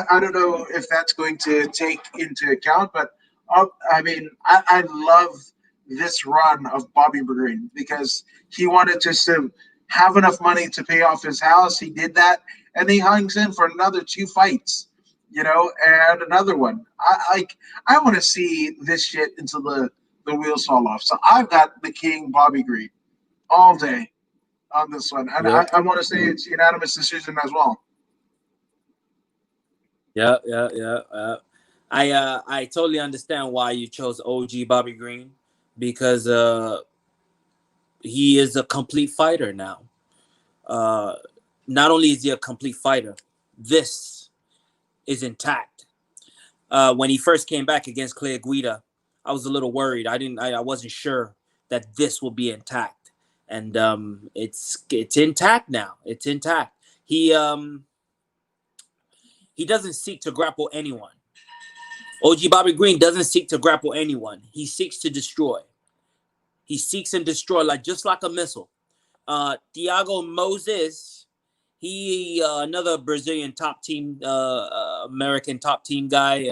I don't know if that's going to take into account, but I mean, I love this run of Bobby Green because he wanted just to have enough money to pay off his house. He did that, and he hangs in for another two fights, and another one. I want to see this shit until the wheels fall off. So I've got the King Bobby Green all day on this one, and I, Yep. I want to say it's unanimous decision as well. Yeah, yeah, yeah. I totally understand why you chose OG Bobby Green because he is a complete fighter now. Uh, Not only is he a complete fighter, this is intact. When he first came back against Clay Guida, I was a little worried. I wasn't sure that this will be intact, and it's intact now. It's intact. He doesn't seek to grapple anyone. OG Bobby Green doesn't seek to grapple anyone. He seeks to destroy. He seeks and destroy like just like a missile. Thiago Moses, he another Brazilian top team, American top team guy.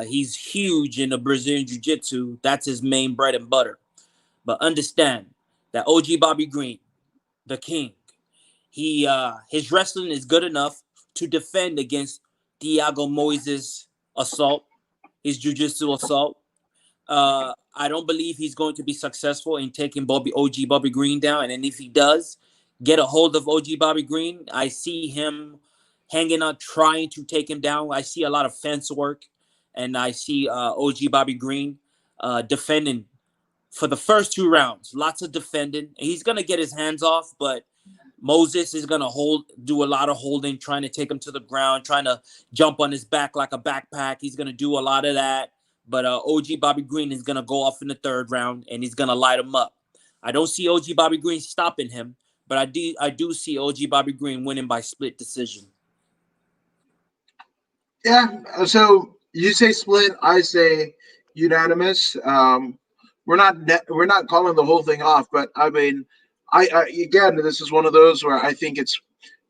He's huge in the Brazilian jiu-jitsu. That's his main bread and butter. But understand that OG Bobby Green, the king, his wrestling is good enough to defend against Thiago Moses' assault, his jiu-jitsu assault. I don't believe he's going to be successful in taking OG Bobby Green down. And if he does get a hold of OG Bobby Green, I see him hanging on, trying to take him down. I see a lot of fence work, and I see OG Bobby Green defending for the first two rounds. Lots of defending. He's gonna get his hands off, but Moses is gonna do a lot of holding, trying to take him to the ground, trying to jump on his back like a backpack. He's gonna do a lot of that. But OG Bobby Green is gonna go off in the third round, and he's gonna light him up. I don't see OG Bobby Green stopping him, but I do see OG Bobby Green winning by split decision. Yeah. So you say split, I say unanimous. We're not calling the whole thing off, but I mean, I again, this is one of those where I think it's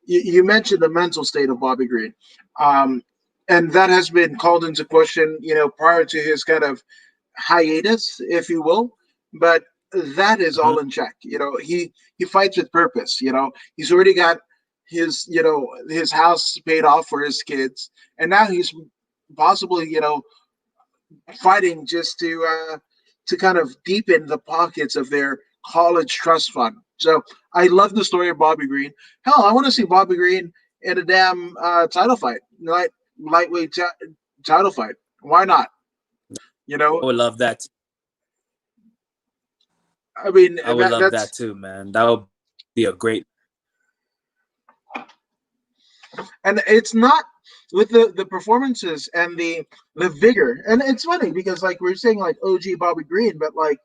you mentioned the mental state of Bobby Green, um, and that has been called into question, prior to his kind of hiatus, if you will. But that is Uh-huh. all in check. He fights with purpose. He's already got his house paid off for his kids, and now he's possibly fighting just to kind of deepen the pockets of their college trust fund. So I love the story of Bobby Green. Hell, I want to see Bobby Green in a damn title fight, lightweight title fight. Why not? You I know, would love that. I mean I would love that that's too, man. That would be a great. and it's not with the performances and the vigor. And it's funny because like we're saying like OG Bobby Green, but like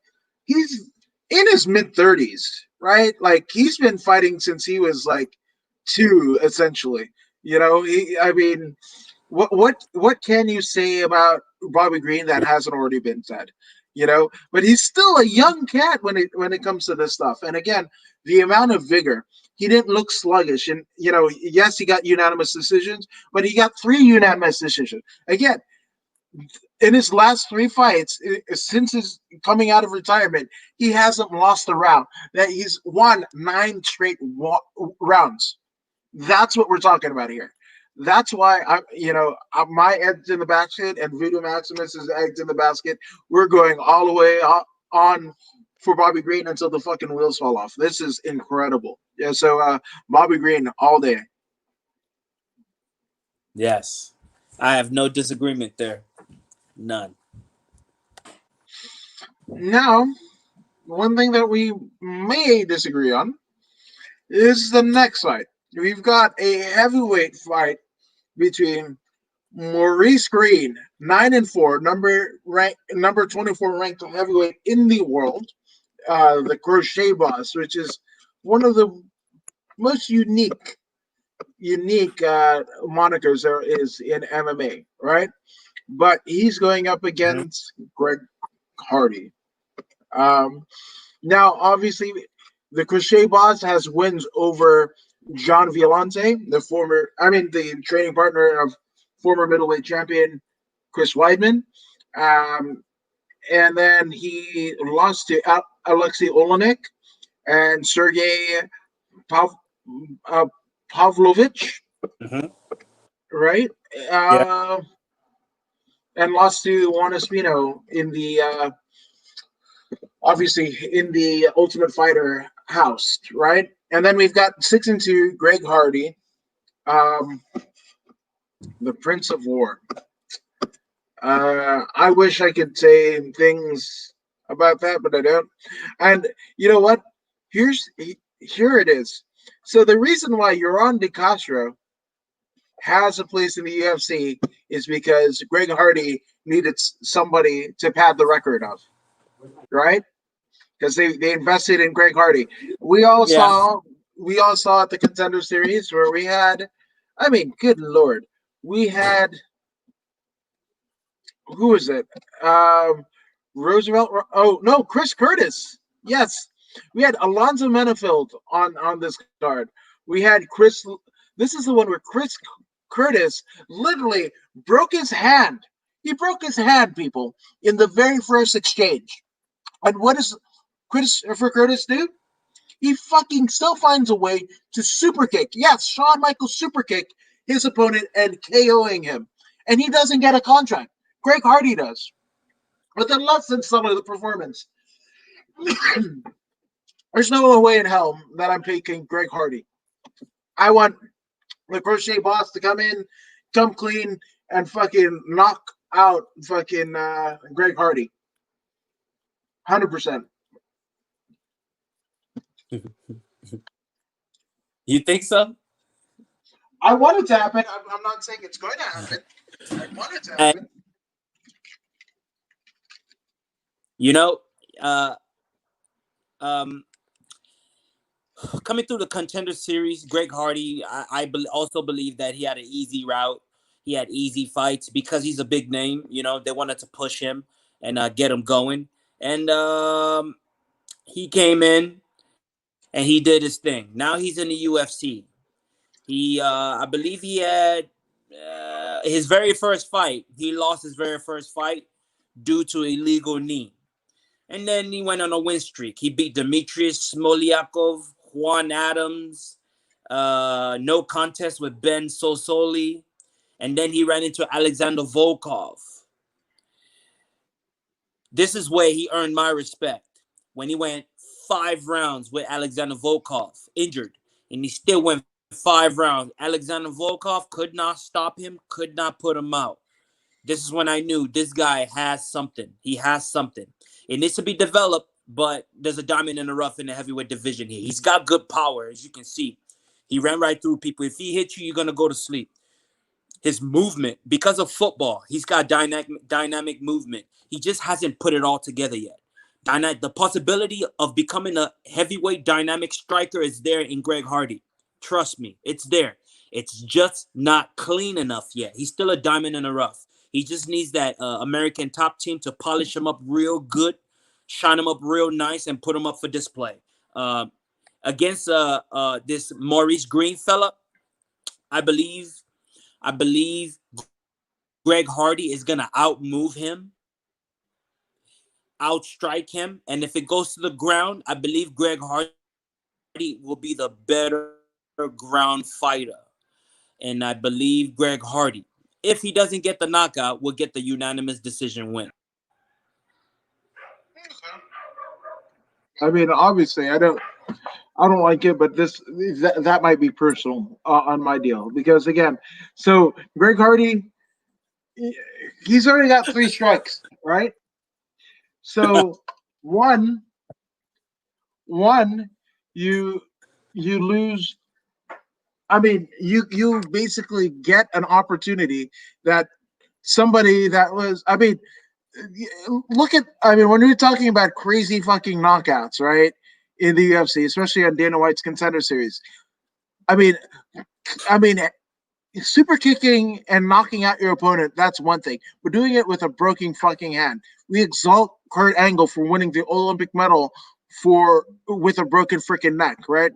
he's in his mid 30s, right? Like he's been fighting since he was like two, essentially. I mean, what can you say about Bobby Green that Yeah. hasn't already been said? But he's still a young cat when it comes to this stuff. And again, the amount of vigor. He didn't look sluggish, and yes, he got unanimous decisions, but he got three unanimous decisions. Again, in his last three fights, since his coming out of retirement, he hasn't lost a round. That he's won nine straight rounds. That's what we're talking about here. That's why my eggs in the basket and Voodoo Maximus's eggs in the basket. We're going all the way on for Bobby Green until the fucking wheels fall off. This is incredible. Yeah, so Bobby Green all day. Yes. I have no disagreement there. None. Now, one thing that we may disagree on is the next fight. We've got a heavyweight fight between Maurice Green, 9-4, number 24 ranked heavyweight in the world, the Crochet Boss, which is one of the most unique monikers there is in MMA, right? But he's going up Mhm. against Greg Hardy. Um, Now, obviously, the Crochet Boss has wins over John Violante, the training partner of former middleweight champion Chris Weidman. Um, and then he lost to Alexei Olenek and Sergey Pav- uh, Pavlovich, Mhm. right? Yeah. Uh, and lost to Juan Espino in the obviously in the Ultimate Fighter house, right? And then we've got 6-2 Greg Hardy, um, the Prince of War. I wish I could say things about that, but I don't. And you know what? Here's Here it is. So the reason why Euron De Castro has a place in the UFC is because Greg Hardy needed somebody to pad the record of, right? Because they invested in Greg Hardy. We all Yeah. saw we all saw at the Contender Series where we had, I mean, good lord, we had who is it? Roosevelt. Oh no, Chris Curtis. Yes, we had Alonzo Menefeld on this card. We had Chris. This is the one where Chris Curtis literally broke his hand. He broke his hand, people, in the very first exchange. And what does Christopher Curtis do? He fucking still finds a way to super kick. Yes, Shawn Michaels super kick his opponent and KOing him. And he doesn't get a contract. Greg Hardy does. But then less than some of the performance. There's no way in hell that I'm picking Greg Hardy. I want the Crochet Boss to come in, come clean, and fucking knock out fucking Greg Hardy. 100%. You think so? I want it to happen. I'm not saying it's going to happen. I want it to And happen. you know, uh, um, coming through the Contender Series, Greg Hardy, also believe that he had an easy route. He had easy fights because he's a big name. You know, they wanted to push him and get him going. And he came in and he did his thing. Now he's in the UFC. I believe he had his very first fight. He lost his very first fight due to a legal knee. And then he went on a win streak. He beat Demetrius Smoliakov, Juan Adams, no contest with Ben Sosoli. And then he ran into Alexander Volkov. This is where he earned my respect when he went 5 rounds with Alexander Volkov, injured. And he still went 5 rounds. Alexander Volkov could not stop him, could not put him out. This is when I knew this guy has something. He has something. It needs to be developed, but there's a diamond in the rough in the heavyweight division here. He's got good power, as you can see. He ran right through people. If he hits you, you're going to go to sleep. His movement, because of football, he's got dynamic movement. He just hasn't put it all together yet. The possibility of becoming a heavyweight dynamic striker is there in Greg Hardy. Trust me, it's there. It's just not clean enough yet. He's still a diamond in the rough. He just needs that American top team to polish him up real good, shine him up real nice, and put him up for display. Uh, Against this Maurice Green fella, I believe Greg Hardy is gonna outmove him, outstrike him, and if it goes to the ground, I believe Greg Hardy will be the better ground fighter. And I believe Greg Hardy, if he doesn't get the knockout, will get the unanimous decision win. Okay. I mean, obviously, I don't like it, but that might be personal on my deal because again, so Greg Hardy, he's already got 3 strikes, right? So one, one, you you lose. I mean, you basically get an opportunity that somebody that was. I mean, look at. I mean, when we're talking about crazy fucking knockouts, right? In the UFC, especially on Dana White's Contender Series. I mean, I mean, super kicking and knocking out your opponent, that's one thing. But doing it with a broken fucking hand. We exalt Kurt Angle for winning the Olympic medal for with a broken freaking neck, right?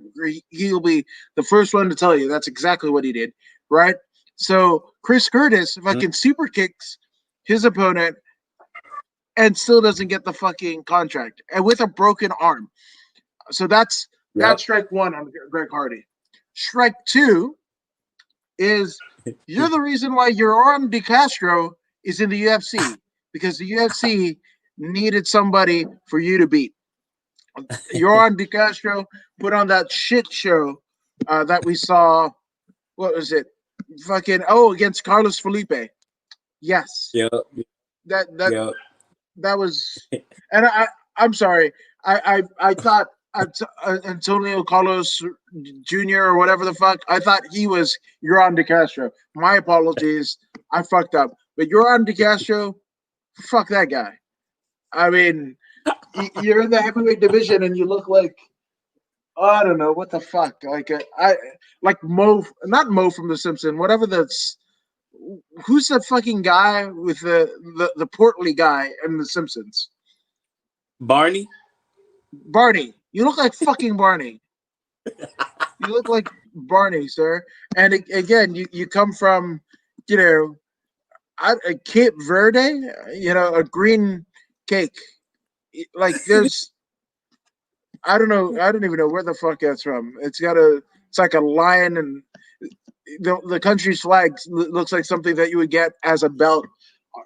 He'll be the first one to tell you that's exactly what he did, right? So Chris Curtis fucking super kicks his opponent and still doesn't get the fucking contract and with a broken arm. So that's Yep. strike one on Greg Hardy. Strike two is you're the reason why Euron De Castro is in the UFC because the UFC needed somebody for you to beat. Euron De Castro put on that shit show that we saw. What was it? Fucking against Carlos Felipe. Yes, Yep. that that Yep. that was. And I'm sorry. I thought Antonio Carlos Jr. or whatever the fuck. I thought he was Euron De Castro. My apologies. I fucked up. But Euron De Castro, fuck that guy. I mean, you're in the heavyweight division and you look like I don't know what the fuck. Like I like Mo, not Mo from The Simpsons. Whatever that's. Who's the fucking guy with the portly guy in The Simpsons? Barney. Barney. You look like fucking Barney. You look like Barney, sir. And again, you come from, you know, Cape Verde, a green cake. Like there's, I don't know, I don't even know where the fuck that's from. It's like a lion, and the country's flag looks like something that you would get as a belt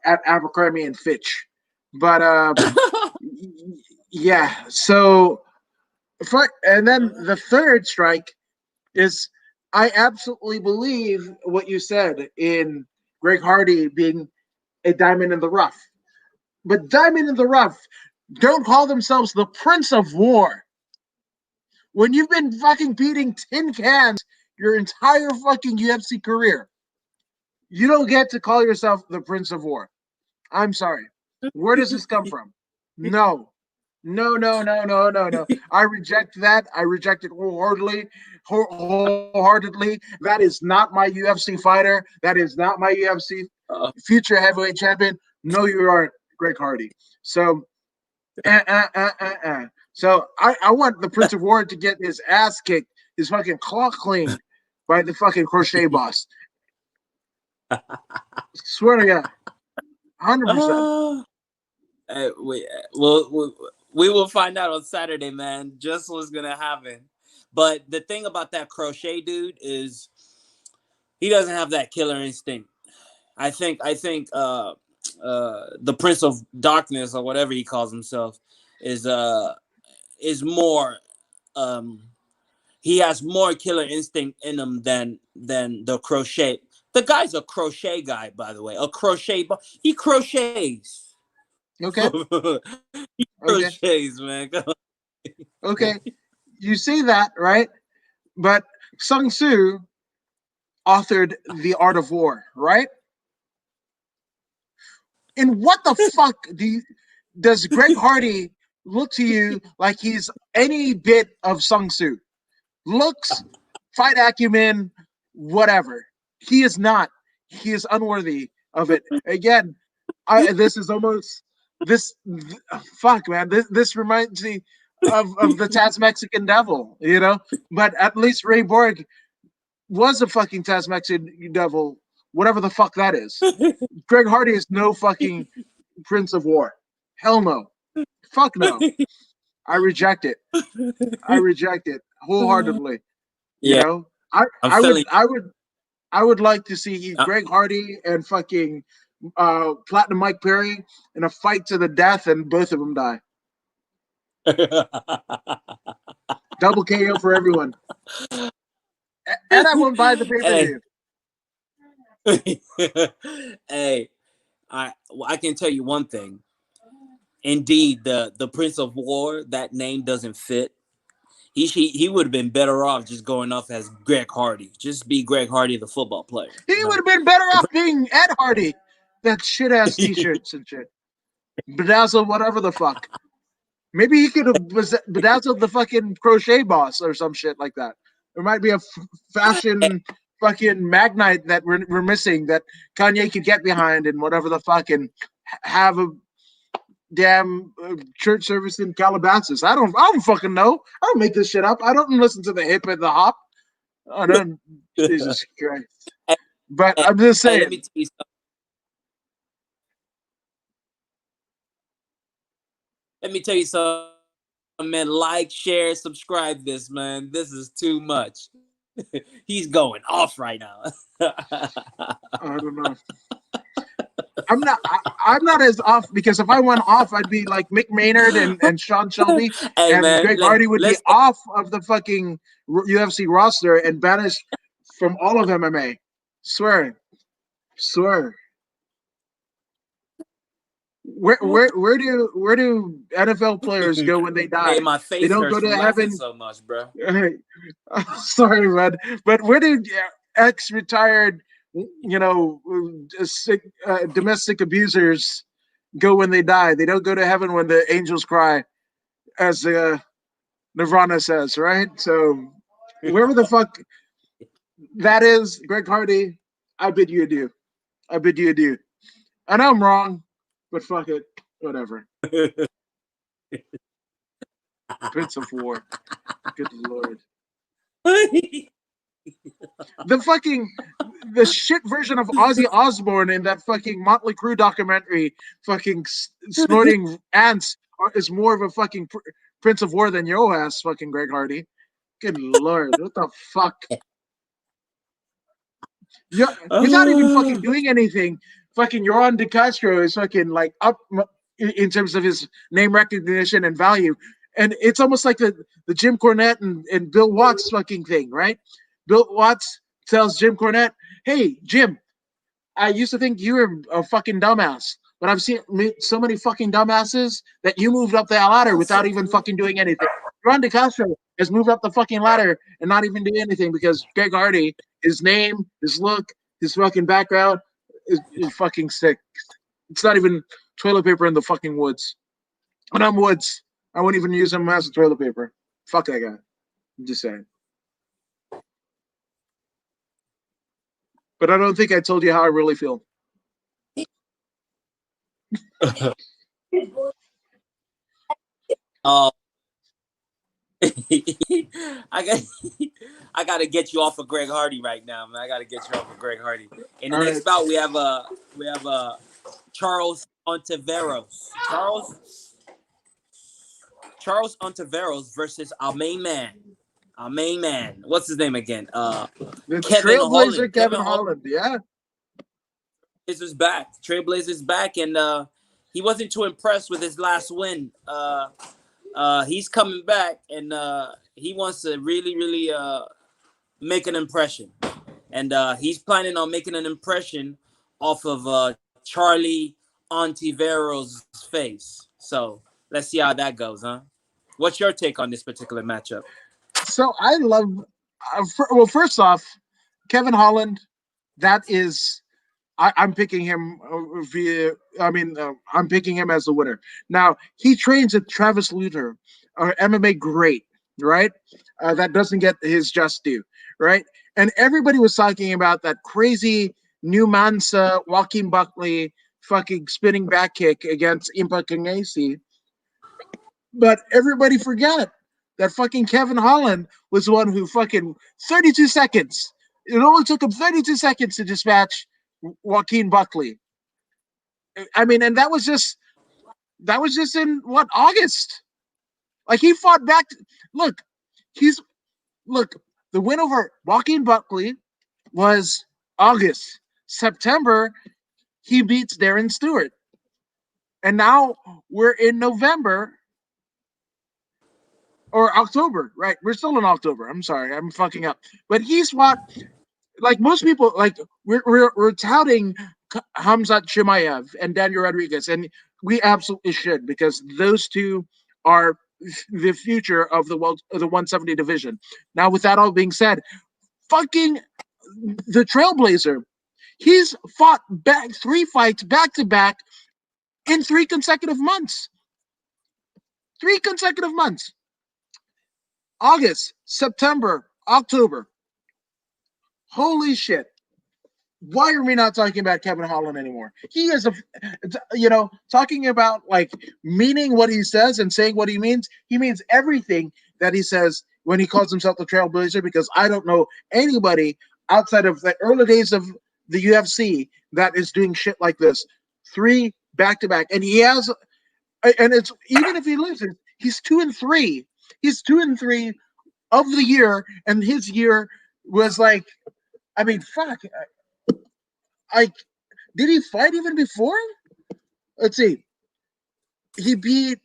at Abercrombie and Fitch. But yeah, so and then the third strike is I absolutely believe what you said in Greg Hardy being a diamond in the rough. But diamond in the rough don't call themselves the Prince of War. When you've been fucking beating tin cans your entire fucking UFC career, you don't get to call yourself the Prince of War. I'm sorry. Where does this come from? No. No, no, no, no, no, no. I reject that. I reject it wholeheartedly. That is not my UFC fighter. That is not my UFC Uh, future heavyweight champion. No, you aren't, Greg Hardy. So, So I want the Prince of War to get his ass kicked, his fucking claw cleaned by the fucking crochet boss. Swear to God, 100%. uh, we will find out on Saturday, man. Just what's gonna happen. But the thing about that crochet dude is he doesn't have that killer instinct. I think the Prince of Darkness or whatever he calls himself is is more um he has more killer instinct in him than the crochet. The guy's a crochet guy, by the way. A crochet, he crochets. Okay, He okay, crochets, man. okay. You see that, right? But Sun Tzu authored The Art of War, right? And what the fuck does Greg Hardy look to you like he's any bit of Sun Tzu? Looks, fight acumen, whatever. He is not. He is unworthy of it. Again, this is almost this. Fuck, man. This reminds me of the Taz Mexican Devil, But at least Ray Borg was a fucking Taz Mexican Devil, whatever the fuck that is. Greg Hardy is no fucking Prince of War. Hell no. Fuck no. I reject it. I reject it wholeheartedly. You Yeah, know, I I'm I would feeling. I would I would like to see Uh, Greg Hardy and fucking Platinum Mike Perry in a fight to the death, and both of them die. Double KO for everyone. And I won't buy the pay per Hey, view. hey, I can tell you one thing. Indeed, the Prince of War, that name doesn't fit. He would have been better off just going off as Greg Hardy. Just be Greg Hardy, the football player. He You would know. have been better The off being Ed Hardy. That shit ass t shirts and shit. Bedazzle, whatever the fuck. Maybe he could have bedazzled the fucking crochet boss or some shit like that. There might be a fashion fucking magnite that we're missing that Kanye could get behind and whatever the fuck and have a damn church service in Calabasas. I don't fucking know. I don't make this shit up. I don't listen to the hip and the hop. I don't. Jesus Christ. hey, But hey, I'm just hey, let me saying. tell you something. Let me tell you something, man. Like, share, subscribe. This man. This is too much. He's going off right now. I don't know. I'm not as off because if I went off, I'd be like Mick Maynard and Sean Shelby, Hey and man, Greg Hardy would be let's off of the fucking UFC roster and banished from all of MMA. Swear, swear. Where do NFL players go when they hey, die? my They face don't hurts go from to laughing heaven. so much, bro. Sorry, man, but where do ex-retired, domestic abusers go when they die? They don't go to heaven when the angels cry, as Nirvana says, right? So, whoever the fuck that is, Greg Hardy, I bid you adieu. I bid you adieu. I know I'm wrong, but fuck it, whatever. Prince of War. Good lord. The shit version of Ozzy Osbourne in that fucking Motley Crue documentary, fucking snorting ants, is more of a fucking Prince of War than your ass, fucking Greg Hardy. Good lord, what the fuck? Yeah, without even fucking doing anything, fucking Yoran De Castro is fucking like up in terms of his name recognition and value. And it's almost like the Jim Cornette and Bill Watts fucking thing, right? Bill Watts tells Jim Cornette, "Hey, Jim, I used to think you were a fucking dumbass, but I've seen so many fucking dumbasses that you moved up the ladder without even fucking doing anything. Ron DeCastro has moved up the fucking ladder and not even doing anything because Greg Hardy, his name, his look, his fucking background is fucking sick. It's not even toilet paper in the fucking woods. And I'm woods. I wouldn't even use him as a toilet paper. Fuck that guy. I'm just saying. But I don't think I told you how I really feel. uh, I got I got to get you off of Greg Hardy right now, man. I got to get you off of Greg Hardy. In the All right. next bout, we have Charles Ontiveros. Charles Ontiveros versus our main man. Our main man. What's his name again? The Kevin Trailblazer Holland. Kevin Kevin Holland Holland. Yeah. is back. Trailblazers back, and he wasn't too impressed with his last win. He's coming back, and he wants to really, really make an impression. And he's planning on making an impression off of Charlie Ontiveros' face. So let's see how that goes, huh? What's your take on this particular matchup? So I love. Well, first off, Kevin Holland. That is, I'm picking him via. I mean, I'm picking him as the winner. Now he trains at Travis Luter, MMA great, right? That doesn't get his just due, right? And everybody was talking about that crazy new Mansa Joaquin Buckley fucking spinning back kick against Impa Kangesi, but everybody forgot that fucking Kevin Holland was the one who fucking 32 seconds. It only took him 32 seconds to dispatch Joaquin Buckley. I mean, and that was just in what, August? Like he fought back. Look, he's look. The win over Joaquin Buckley was August. September, he beats Darren Stewart, and now we're in November, or October, right? We're still in October. I'm sorry, I'm fucking up. But he's fought like most people. Like we're touting Hamzat Chimaev and Daniel Rodriguez, and we absolutely should because those two are the future of the world, of the 170 division. Now, with that all being said, fucking the Trailblazer, he's fought back 3 fights back to back in 3 consecutive months. 3 consecutive months. August, September, October. Holy shit. Why are we not talking about Kevin Holland anymore? He is talking about like meaning what he says and saying what he means. He means everything that he says when he calls himself the Trailblazer because I don't know anybody outside of the early days of the UFC that is doing shit like this. 3 back to back. And he has, and it's even if he loses, he's 2-3. He's 2-3 of the year, and his year was like, I mean, fuck. I did he fight even before? Let's see. He beat.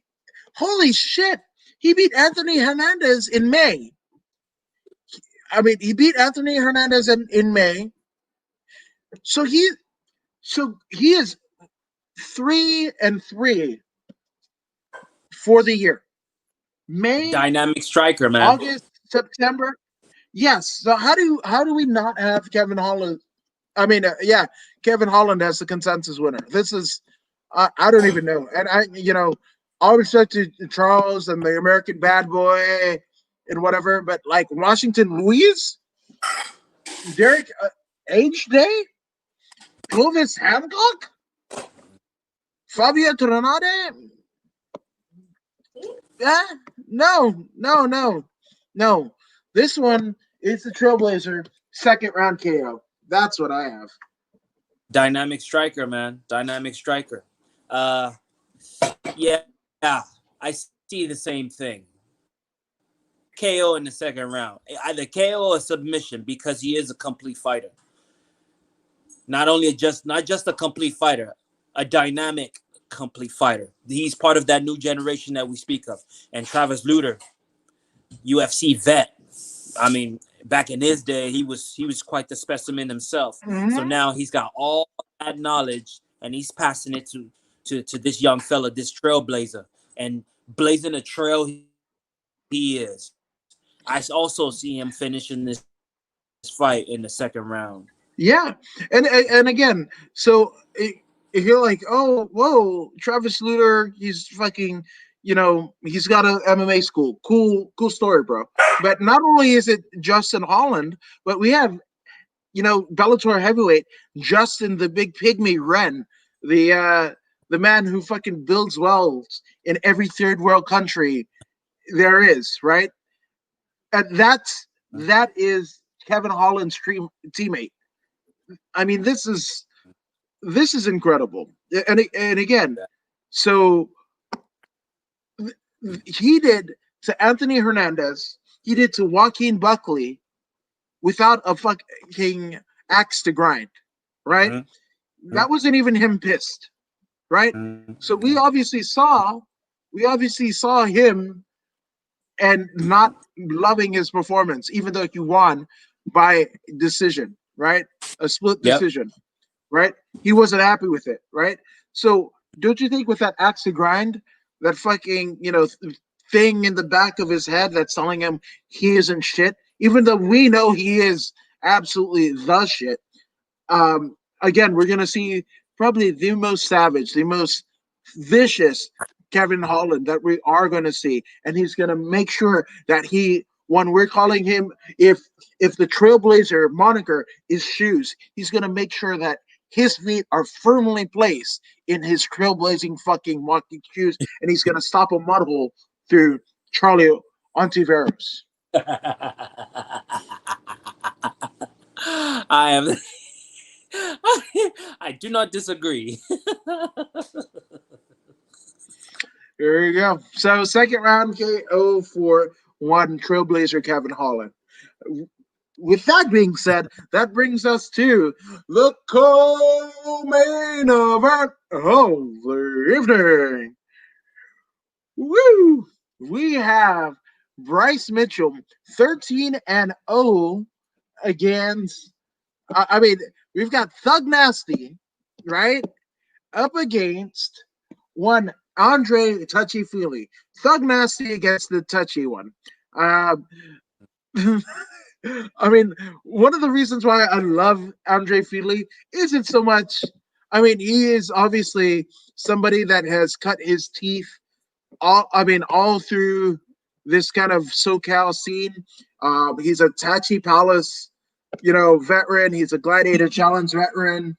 Holy shit! He beat Anthony Hernandez in May. I mean, he beat Anthony Hernandez in May. So he is 3-3 for the year. May, Dynamic striker, man. August, September. Yes. So how do we not have Kevin Holland? I mean, yeah, Kevin Holland as the consensus winner. This is, I don't even know. And all respect to Charles and the American Bad Boy and whatever, but like Washington Luis, Derek H. Day, Clovis Hancock, Fabio Tronade. Yeah, no, no, no, no. This one is the Trailblazer second round KO. That's what I have. Dynamic striker, man. Dynamic striker. Uh, yeah, I see the same thing. KO in the second round, either KO or submission, because he is a complete fighter. Not just a complete fighter, a dynamic complete fighter. He's part of that new generation that we speak of. And Travis Lutter, UFC vet. I mean, back in his day, he was quite the specimen himself. So Mm-hmm. now he's got all that knowledge and he's passing it to this young fella, this trailblazer, and blazing a trail he is. I also see him finishing this fight in the second round. Yeah, and again, so if you're like, oh, whoa, Travis Lutter, he's fucking, he's got a MMA school. Cool story, bro. But not only is it Justin Holland, but we have, Bellator heavyweight Justin the Big Pygmy Ren, the man who fucking builds wells in every third world country there is, right? And that is Kevin Holland's teammate. I mean, this is incredible. And again, so he did to Anthony Hernandez, he did to Joaquin Buckley without a fucking axe to grind, right? Mm-hmm. That wasn't even him pissed, right? So we obviously saw him and not loving his performance, even though he won by decision, right? A split Yep. decision, right? He wasn't happy with it, right? So don't you think with that axe to grind, that fucking thing in the back of his head that's telling him he isn't shit, even though we know he is absolutely the shit. Again, we're gonna see probably the most savage, the most vicious Kevin Holland that we are gonna see, and he's gonna make sure that when we're calling him, if the Trailblazer moniker is shoes, he's gonna make sure that his feet are firmly placed in his trailblazing fucking walking shoes, and he's gonna stop a mud hole through Charlie Ontiveros. I am. I do not disagree. There you go. So second round KO for one Trailblazer Kevin Holland. With that being said, that brings us to the co-main event of the evening. Woo! We have Bryce Mitchell, 13-0 against. I mean, we've got Thug Nasty, right, up against one Andre Touchy Feely. Thug Nasty against the Touchy one. Um, I mean, one of the reasons why I love Andre Feely isn't so much. I mean, he is obviously somebody that has cut his teeth all through this kind of SoCal scene. He's a Tachi Palace, veteran. He's a Gladiator Challenge veteran.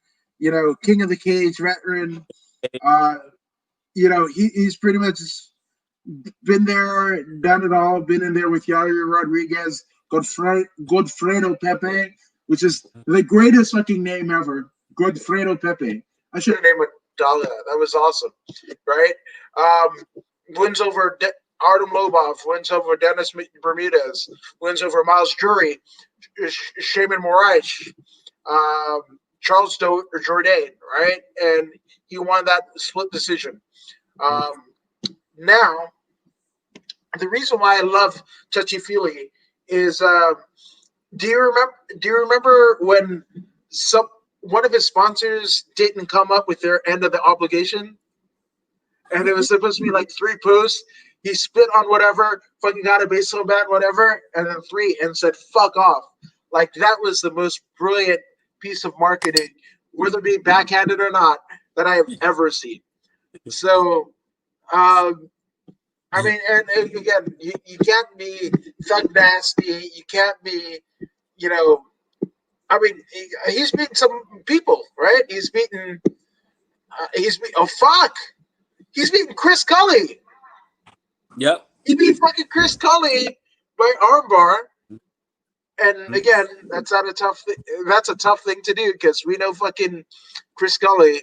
King of the Cage veteran. Uh, he's pretty much been there, done it all. Been in there with Yair Rodriguez, Godfredo Pepe, which is the greatest fucking name ever. Godfredo Pepe. I should have named a dog that. That was awesome, right? Um, wins over Artem Lobov, wins over Dennis Bermudez, wins over Miles Jury, Shaman Moraes, Charles Jourdain, right? And he won that split decision. Um, now, the reason why I love Touchy Feely is do you remember when some one of his sponsors didn't come up with their end of the obligation, and it was supposed to be like three posts. He spit on whatever, fucking got a baseball bat, whatever, and then three, and said "fuck off." Like that was the most brilliant piece of marketing, whether it be backhanded or not, that I have ever seen. So, um, I mean, and again, you can't be thug nasty. You can't be, you know. I mean, he's beaten some people, right? He's beaten. Oh fuck! He's beaten Chris Cully. Yep. He beat fucking Chris Cully by armbar. And again, that's not a tough. That's a tough thing to do because we know fucking Chris Cully.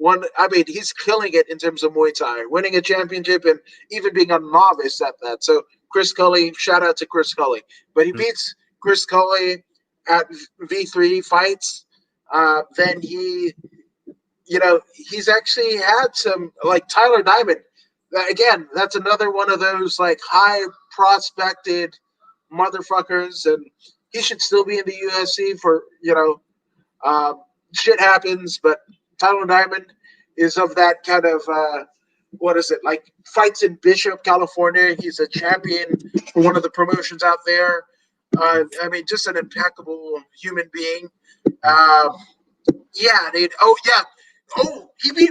I mean, he's killing it in terms of Muay Thai, winning a championship and even being a novice at that. So Chris Cully, shout out to Chris Cully. But he beats Chris Cully at V3 fights. Then he's actually had some like Tyler Diamond. Again, that's another one of those like high prospected motherfuckers, and he should still be in the UFC for shit happens. But Tyler Diamond is of that kind of what is it like? Fights in Bishop, California. He's a champion for one of the promotions out there. I mean, just an impeccable human being. Um, yeah, dude. Oh yeah. Oh, he beat.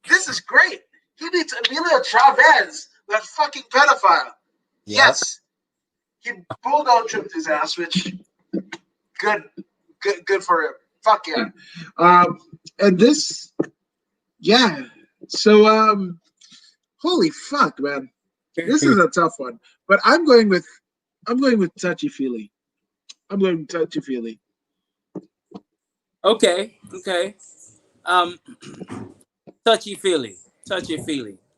This is great. He beats Emilio Chavez, that fucking pedophile. Yep. Yes, he bulldog tripped his ass, which good, good for him. Fuck yeah. Um, and this, yeah. So, holy fuck, man, this is a tough one. But I'm going with Touchy Feely. I'm going with Touchy Feely. Okay. Okay. Um, touchy feely.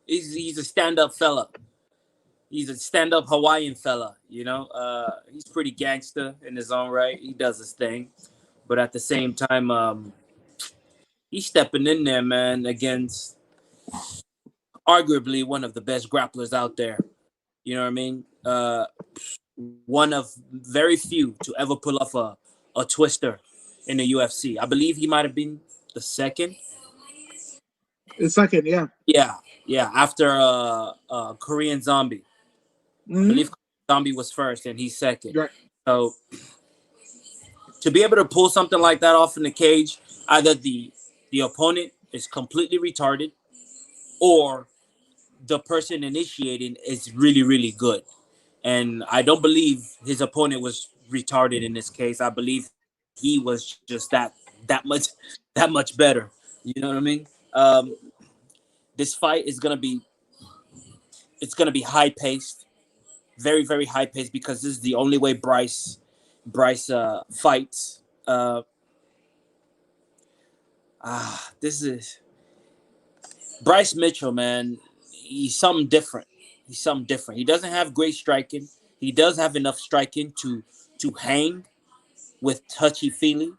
He's a stand up fella. He's a stand up Hawaiian fella. He's pretty gangster in his own right. He does his thing, but at the same time, he's stepping in there, man, against arguably one of the best grapplers out there. You know what I mean? One of very few to ever pull off a twister in the UFC. I believe he might have been the second. The second, yeah. Yeah, yeah. After Korean Zombie, I Mm-hmm. believe Zombie was first and he's second. Right. So to be able to pull something like that off in the cage, either the opponent is completely retarded or the person initiating is really really good. And I don't believe his opponent was retarded in this case. I believe he was just that much better. You know what I mean? This fight is gonna be high paced, very very high paced because this is the only way Bryce fights. This is Bryce Mitchell, man. He's something different. He's something different. He doesn't have great striking. He does have enough striking to hang with touchy feely,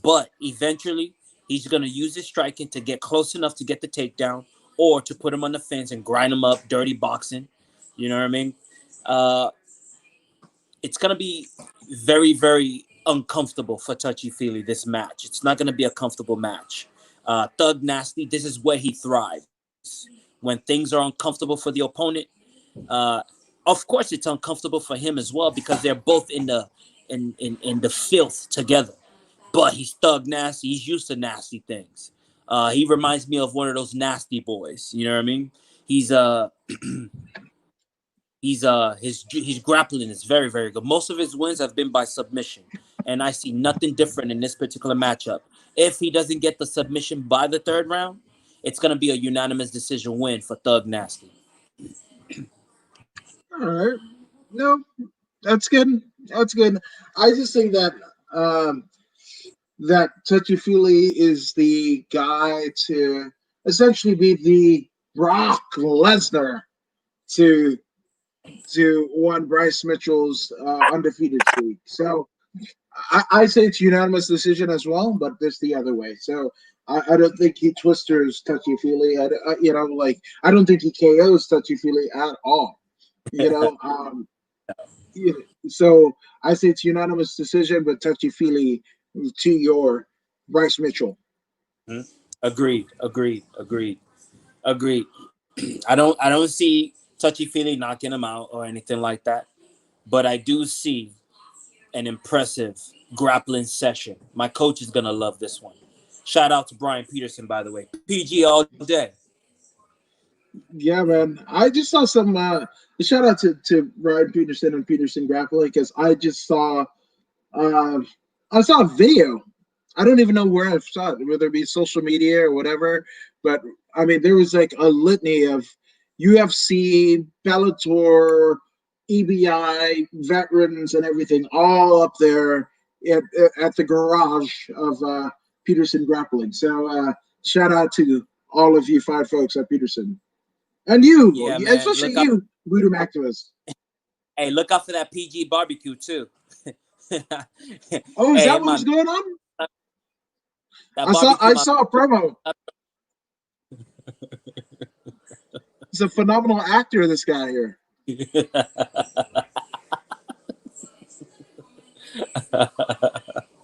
but eventually he's gonna use his striking to get close enough to get the takedown or to put him on the fence and grind him up, dirty boxing. You know what I mean? Uh, it's gonna be very, very uncomfortable for Touchy Feely this match. It's not gonna be a comfortable match. Thug Nasty, this is where he thrives. When things are uncomfortable for the opponent, uh, of course it's uncomfortable for him as well because they're both in the filth together. But he's Thug Nasty. He's used to nasty things. He reminds me of one of those nasty boys. You know what I mean? He's his grappling is very, very good. Most of his wins have been by submission, and I see nothing different in this particular matchup. If he doesn't get the submission by the third round, it's gonna be a unanimous decision win for Thug Nasty. All right. No, that's good. That's good. I just think that um, that Touchy Feely is the guy to essentially be the Brock Lesnar to one Bryce Mitchell's undefeated streak. So I say it's unanimous decision as well, but this the other way. So I don't think he twisters Touchy Feely. I don't think he KOs Touchy Feely at all. You know, yeah, so I say it's unanimous decision, but Touchy Feely to your Bryce Mitchell. Mhm. Agreed. Agreed. Agreed. Agreed. I don't see Touchy Feely knocking him out or anything like that, but I do see an impressive grappling session. My coach is gonna love this one. Shout out to Brian Peterson, by the way. PG all day. Yeah, man. I just saw some shout out to Ryan Peterson and Peterson Grappling because uh I saw a video. I don't even know where I saw it, whether it be social media or whatever. But I mean, there was like a litany of UFC, Bellator, EBI veterans and everything all up there at, at the garage of Peterson Grappling. So shout out to all of you five folks at Peterson. And you, Yeah, man. especially you, Voodoo activist. Hey, look out for that PG barbecue too. Oh, is Hey, that what was man, going on? that I saw barbecue, I my saw a promo. He's a phenomenal actor, this guy here.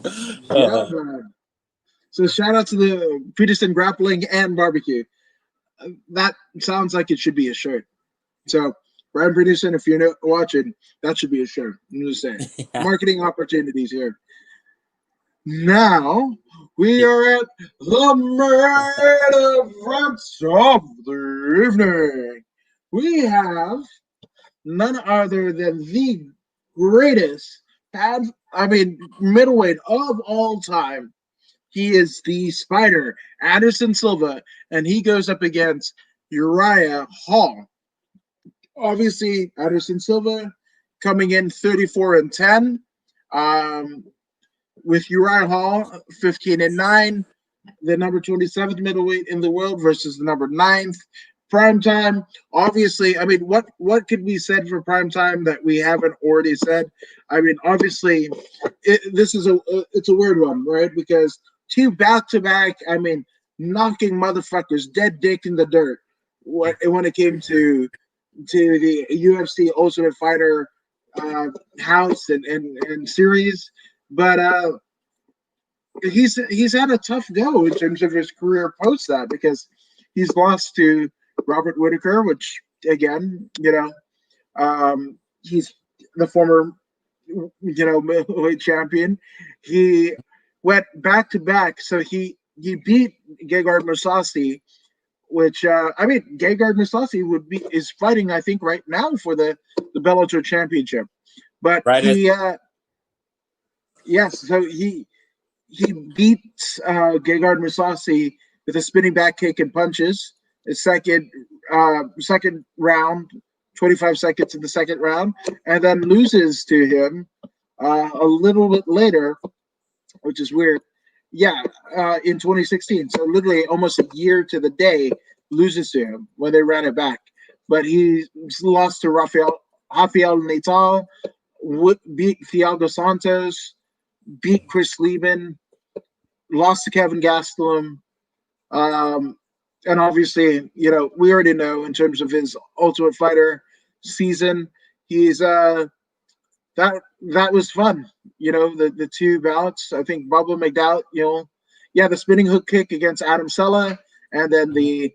Yeah, man. So shout out to the Peterson Grappling and Barbecue. That sounds like it should be a shirt. So Brian Peterson, if you're not watching, that should be a shirt. I'm just saying. Marketing opportunities here. Now we are at the main events of the evening. We have none other than the greatest middleweight of all time. He is the Spider, Anderson Silva, and he goes up against Uriah Hall. Obviously, Anderson Silva coming in 34-10. Um, with Uriah Hall 15-9, the number 27th middleweight in the world versus the number 9th. Prime time, obviously. I mean, what could be said for prime time that we haven't already said? I mean, obviously, this is it's a weird one, right? Because two back to back. I mean, knocking motherfuckers dead dick in the dirt. When it came to the UFC Ultimate Fighter house and series, but he's had a tough go in terms of his career post that because he's lost to Robert Whitaker, which again, he's the former middleweight champion. He went back to back, so he beat Gegard Mousasi, which Gegard Mousasi is fighting, I think, right now for the Bellator championship. But right as yes, so he beat Gegard Mousasi with a spinning back kick and punches. The second round, 25 seconds in the second round, and then loses to him a little bit later, which is weird. Yeah, in 2016. So literally almost a year to the day, loses to him when they ran it back. But he lost to Rafael Natal, beat Thiago Santos, beat Chris Lieben, lost to Kevin Gastelum. Um, and obviously, we already know in terms of his Ultimate Fighter season, He's that was fun. The two bouts. I think Bubba McDowell. Yeah, the spinning hook kick against Adam Sella, and then Mhm. the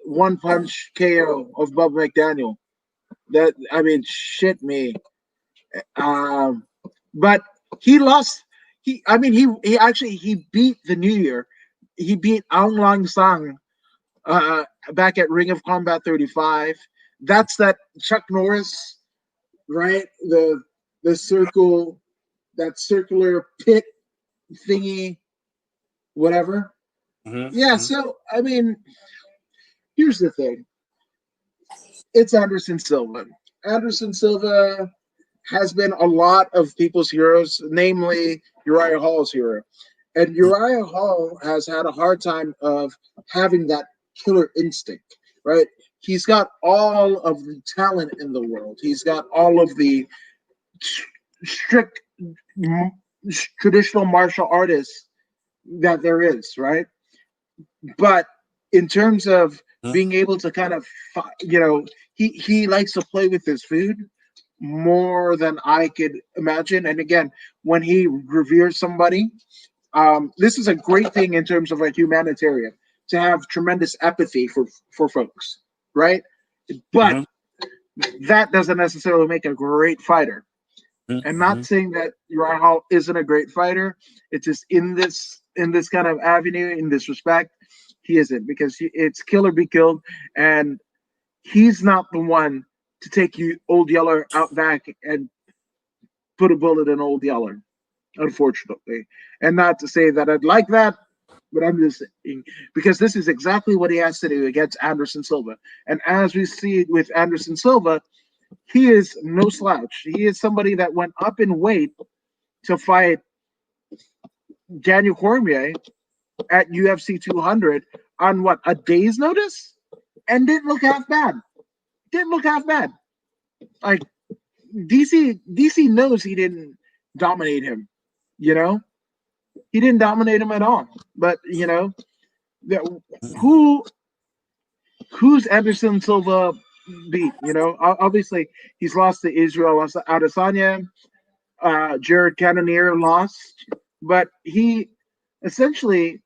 one punch KO of Bubba McDaniel. That I mean, shit me. Um, but he lost. He actually he beat the New Year. He beat Aung Lang Sang uh, back at Ring of Combat 35. That's that Chuck Norris, right? The circle, that circular pit thingy, whatever. Mhm. Yeah. Mhm. So I mean, here's the thing. It's Anderson Silva. Anderson Silva has been a lot of people's heroes, namely Uriah Hall's hero. And Uriah Hall has had a hard time of having that killer instinct, right? He's got all of the talent in the world. He's got all of the strict traditional martial artists that there is, right? But in terms of Mhm. being able to kind of, he likes to play with his food more than I could imagine. And again, when he reveres somebody, this is a great thing in terms of a humanitarian to have tremendous empathy for folks, right? But Mhm. that doesn't necessarily make a great fighter. And not Mhm. saying that Uriah Hall isn't a great fighter. It's just in this kind of avenue, in this respect, he isn't because it's kill or be killed, and he's not the one to take you Old Yeller out back and put a bullet in Old Yeller, unfortunately. And not to say that I'd like that, but I'm just saying because this is exactly what he has to do against Anderson Silva. And as we see with Anderson Silva, he is no slouch. He is somebody that went up in weight to fight Daniel Cormier at UFC 200 on what, a day's notice, and didn't look half bad. Didn't look half bad. Like DC knows he didn't dominate him. You know, he didn't dominate him at all. But who who's Anderson Silva beat? Obviously he's lost to Israel Adesanya. Jared Cannonier lost, but he essentially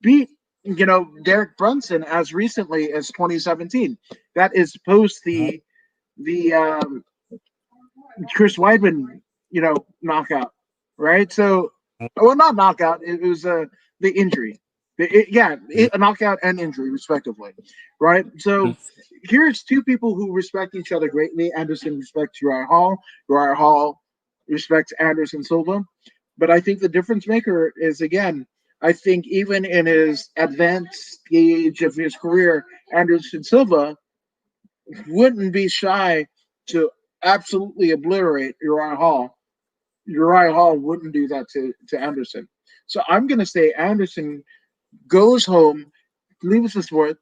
beat Derek Brunson as recently as 2017. That is post Mhm. the Chris Weidman knockout, right? So, well, not knockout. It was the injury. A knockout and injury, respectively, right? So here's two people who respect each other greatly. Anderson respects Uriah Hall. Uriah Hall respects Anderson Silva. But I think the difference maker is again. I think even in his advanced stage of his career, Anderson Silva wouldn't be shy to absolutely obliterate Uriah Hall. Uriah Hall wouldn't do that to Anderson. So I'm going to say Anderson goes home, leaves the sport,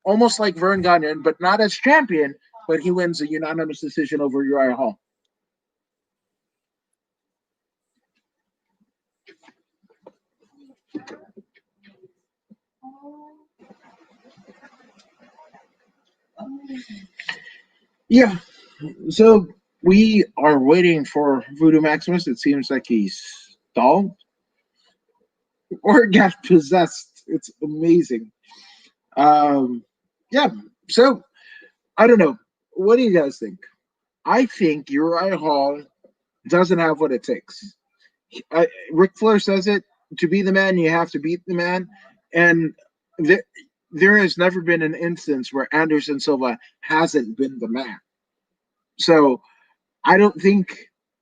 almost like Vern Gagne, but not as champion, but he wins a unanimous decision over Uriah Hall. Yeah. So we are waiting for Voodoo Maximus. It seems like he's stalled or got possessed. It's amazing. Um, yeah. So I don't know. What do you guys think? I think Uriah Hall doesn't have what it takes. Ric Flair says it: to be the man, you have to beat the man. And there, there has never been an instance where Anderson Silva hasn't been the man. So I don't think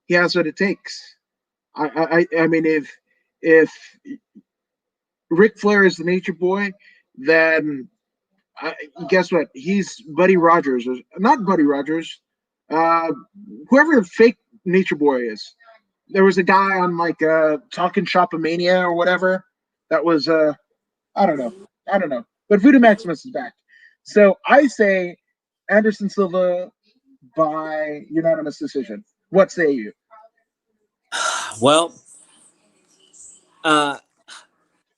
he has what it takes. I mean, if Ric Flair is the Nature Boy, then I, guess what? He's Buddy Rogers, or not Buddy Rogers. Uh, Whoever the fake Nature Boy is. There was a guy on like Talking Shopomania or whatever. That was I don't know. I don't know. But Voodoo Maximus is back. So I say Anderson Silva by unanimous decision. What say you? Well, uh,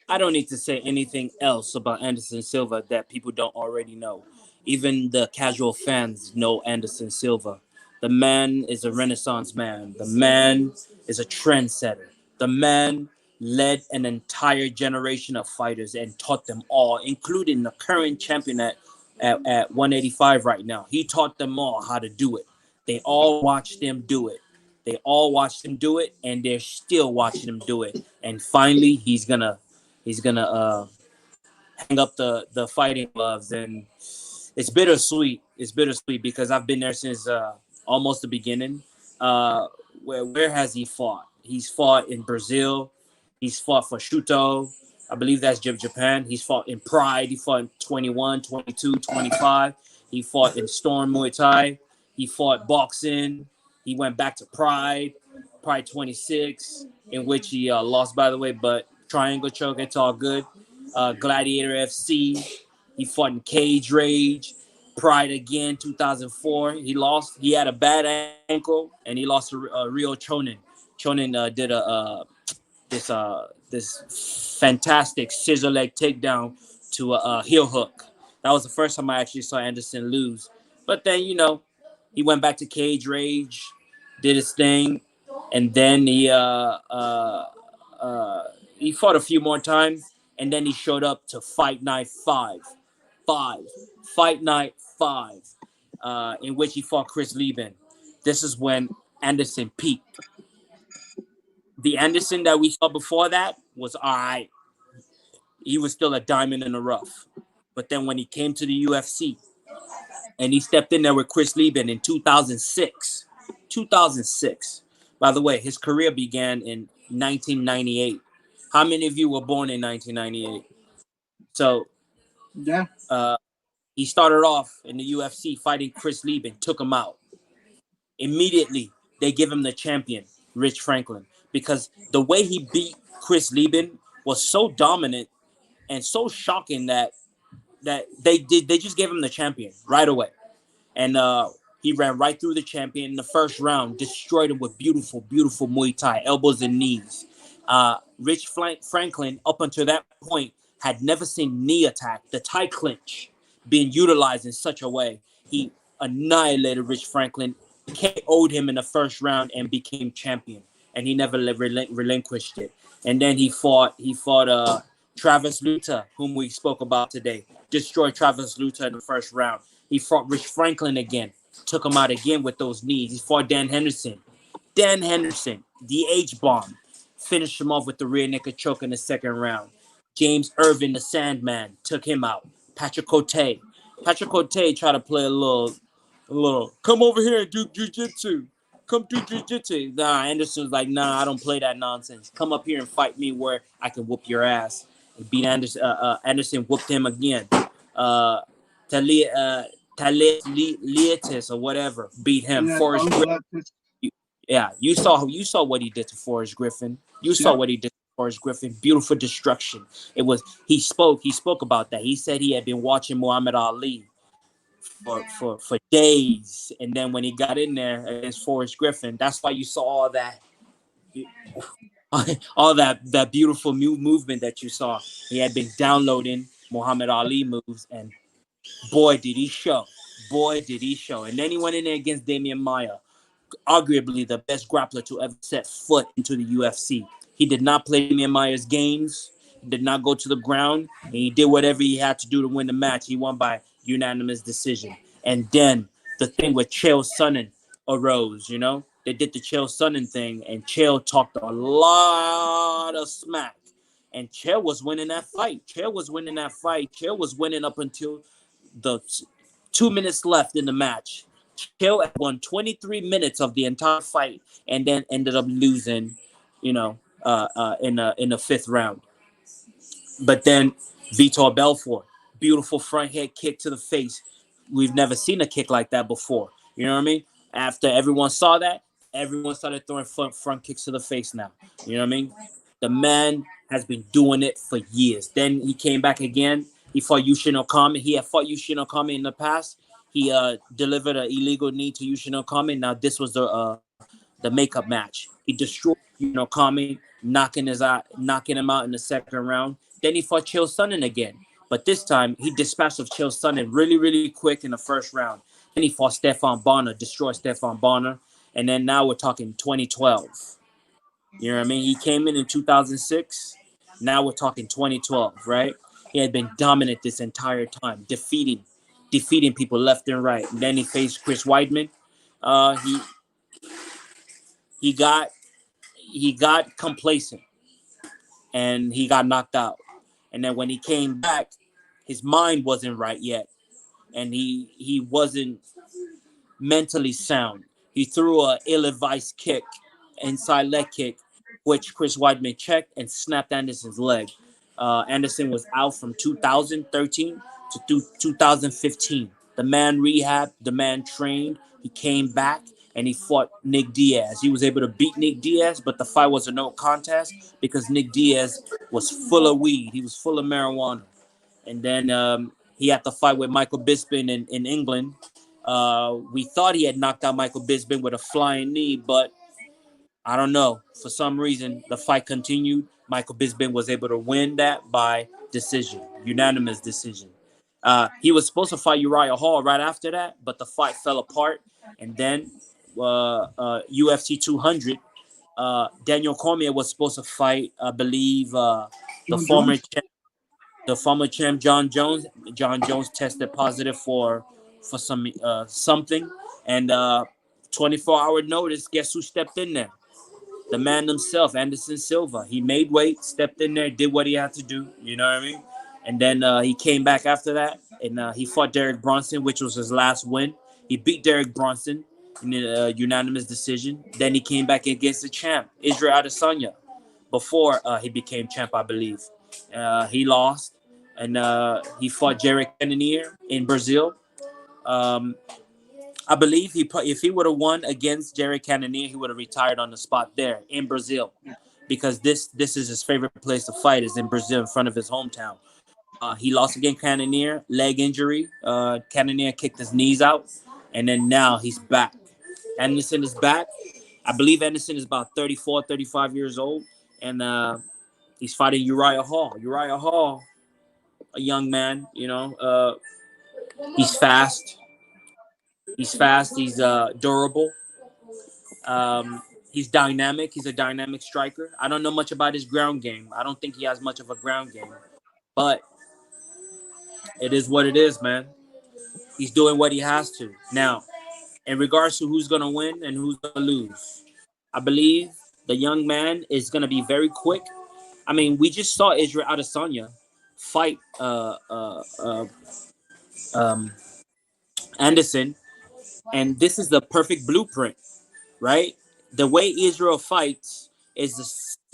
I don't need to say anything else about Anderson Silva that people don't already know. Even the casual fans know Anderson Silva. The man is a renaissance man. The man is a trendsetter. The man led an entire generation of fighters and taught them all, including the current champion at 185 right now. He taught them all how to do it. They all watched him do it. They all watched him do it, and they're still watching him do it. And finally, he's gonna hang up the fighting gloves, and it's bittersweet. It's bittersweet because I've been there since almost the beginning. Uh, where has he fought? He's fought in Brazil. He's fought for Shuto. I believe that's Japan. He's fought in Pride. He fought in 21, 22, 25. He fought in Storm Muay Thai. He fought boxing. He went back to Pride 26, in which he lost, by the way, but Triangle Choke, it's all good. Gladiator FC. He fought in Cage Rage. Pride again, 2004. He lost. He had a bad ankle, and he lost to Rio Chonin. Chonin did this fantastic scissor leg takedown to a heel hook. That was the first time I actually saw Anderson lose. But then he went back to Cage Rage, did his thing, and then he fought a few more times, and then he showed up to Fight Night 5, Fight Night 5, in which he fought Chris Lieben. This is when Anderson peaked. The Anderson that we saw before that was all right. He was still a diamond in the rough. But then when he came to the UFC and he stepped in there with Chris Lieben in 2006. By the way, his career began in 1998. How many of you were born in 1998? So Yeah. he started off in the UFC fighting Chris Lieben, took him out. Immediately, they give him the champion, Rich Franklin, because the way he beat Chris Lieben was so dominant and so shocking that they just gave him the champion right away. And he ran right through the champion in the first round, destroyed him with beautiful, beautiful Muay Thai, elbows and knees. Rich Franklin, up until that point, had never seen knee attack, the Thai clinch, being utilized in such a way. He annihilated Rich Franklin, KO'd him in the first round, and became champion. And he never relinquished it. And then he fought Travis Luta, whom we spoke about today. Destroyed Travis Luta in the first round. He fought Rich Franklin again, took him out again with those knees. He fought Dan Henderson. Dan Henderson, the H-bomb, finished him off with the rear naked choke in the second round. James Irvin, the Sandman, took him out. Patrick Cote. Patrick Cote tried to play a little, come over here and do jiu-jitsu. Come do jiu-jitsu. Nah, Anderson's like, nah, I don't play that nonsense. Come up here and fight me where I can whoop your ass. He beat Anderson. Anderson whooped him again. Talia Lietis or whatever beat him. Yeah. Forrest Griffin. Yeah, you saw what he did to Forrest Griffin. You saw Yeah. what he did to Forrest Griffin. Beautiful destruction. It was he spoke about that. He said he had been watching Muhammad Ali for days, and then when he got in there against Forrest Griffin, that's why you saw all that all that beautiful movement that you saw. He had been downloading Muhammad Ali moves, and boy did he show. Boy did he show. And then he went in there against Damian Maya, arguably the best grappler to ever set foot into the UFC. He did not play Damian Maya's games. He did not go to the ground, and he did whatever he had to do to win the match. He won by unanimous decision. And then the thing with Chael Sonnen arose, They did the Chael Sonnen thing, and Chael talked a lot of smack. And Chael was winning that fight. Chael was winning up until the 2 minutes left in the match. Chael had won 23 minutes of the entire fight, and then ended up losing, in the fifth round. But then Vitor Belfort, beautiful front head kick to the face. We've never seen a kick like that before. You know what I mean? After everyone saw that, everyone started throwing front kicks to the face now. You know what I mean? The man has been doing it for years. Then he came back again. He fought Yushin Okami. He had fought Yushin Okami in the past. He delivered an illegal knee to Yushin Okami. Now this was the makeup match. He destroyed Okami, knocking him out in the second round. Then he fought Chael Sonnen again. But this time, he dispatched of Chael Sonnen really, really quick in the first round. Then he fought Stefan Bonner, destroyed Stefan Bonner, and then now we're talking 2012. You know what I mean? He came in 2006. Now we're talking 2012, right? He had been dominant this entire time, defeating people left and right. And then he faced Chris Weidman. Uh, he he got he got complacent and he got knocked out. And then when he came back, his mind wasn't right yet, and he wasn't mentally sound. He threw a ill-advised kick, inside leg kick, which Chris Weidman checked and snapped Anderson's leg. Anderson was out from 2013 to 2015. The man rehabbed, the man trained. He came back and he fought Nick Diaz. He was able to beat Nick Diaz, but the fight was a no contest because Nick Diaz was full of weed. He was full of marijuana. And then he had to fight with Michael Bisping in England. We thought he had knocked out Michael Bisping with a flying knee, but I don't know. For some reason, the fight continued. Michael Bisping was able to win that by decision, unanimous decision. He was supposed to fight Uriah Hall right after that, but the fight fell apart. And then UFC 200, Daniel Cormier was supposed to fight, I believe, the John former Jones. champ, the former champ John Jones. John Jones tested positive for some something, and 24-hour notice. Guess who stepped in there? The man himself, Anderson Silva. He made weight, stepped in there, did what he had to do. You know what I mean? And then he came back after that, and he fought Derek Bronson, which was his last win. He beat Derek Bronson in a unanimous decision. Then he came back against the champ, Israel Adesanya, before he became champ, I believe. He lost, and he fought Jared Cannonier in Brazil. Um, I believe if he would have won against Jared Cannonier, he would have retired on the spot there in Brazil, because this is his favorite place to fight, is in Brazil, in front of his hometown. He lost against Cannonier, leg injury. Cannonier kicked his knees out, and then now he's back. Anderson is back. I believe Anderson is about 34, 35 years old, and he's fighting Uriah Hall. Uriah Hall, a young man, he's fast. He's fast. He's durable. He's dynamic. He's a dynamic striker. I don't know much about his ground game. I don't think he has much of a ground game, but it is what it is, man. He's doing what he has to. Now, in regards to who's going to win and who's going to lose, I believe the young man is going to be very quick. I mean, we just saw Israel Adesanya fight um, Anderson, and this is the perfect blueprint, right? The way Israel fights is the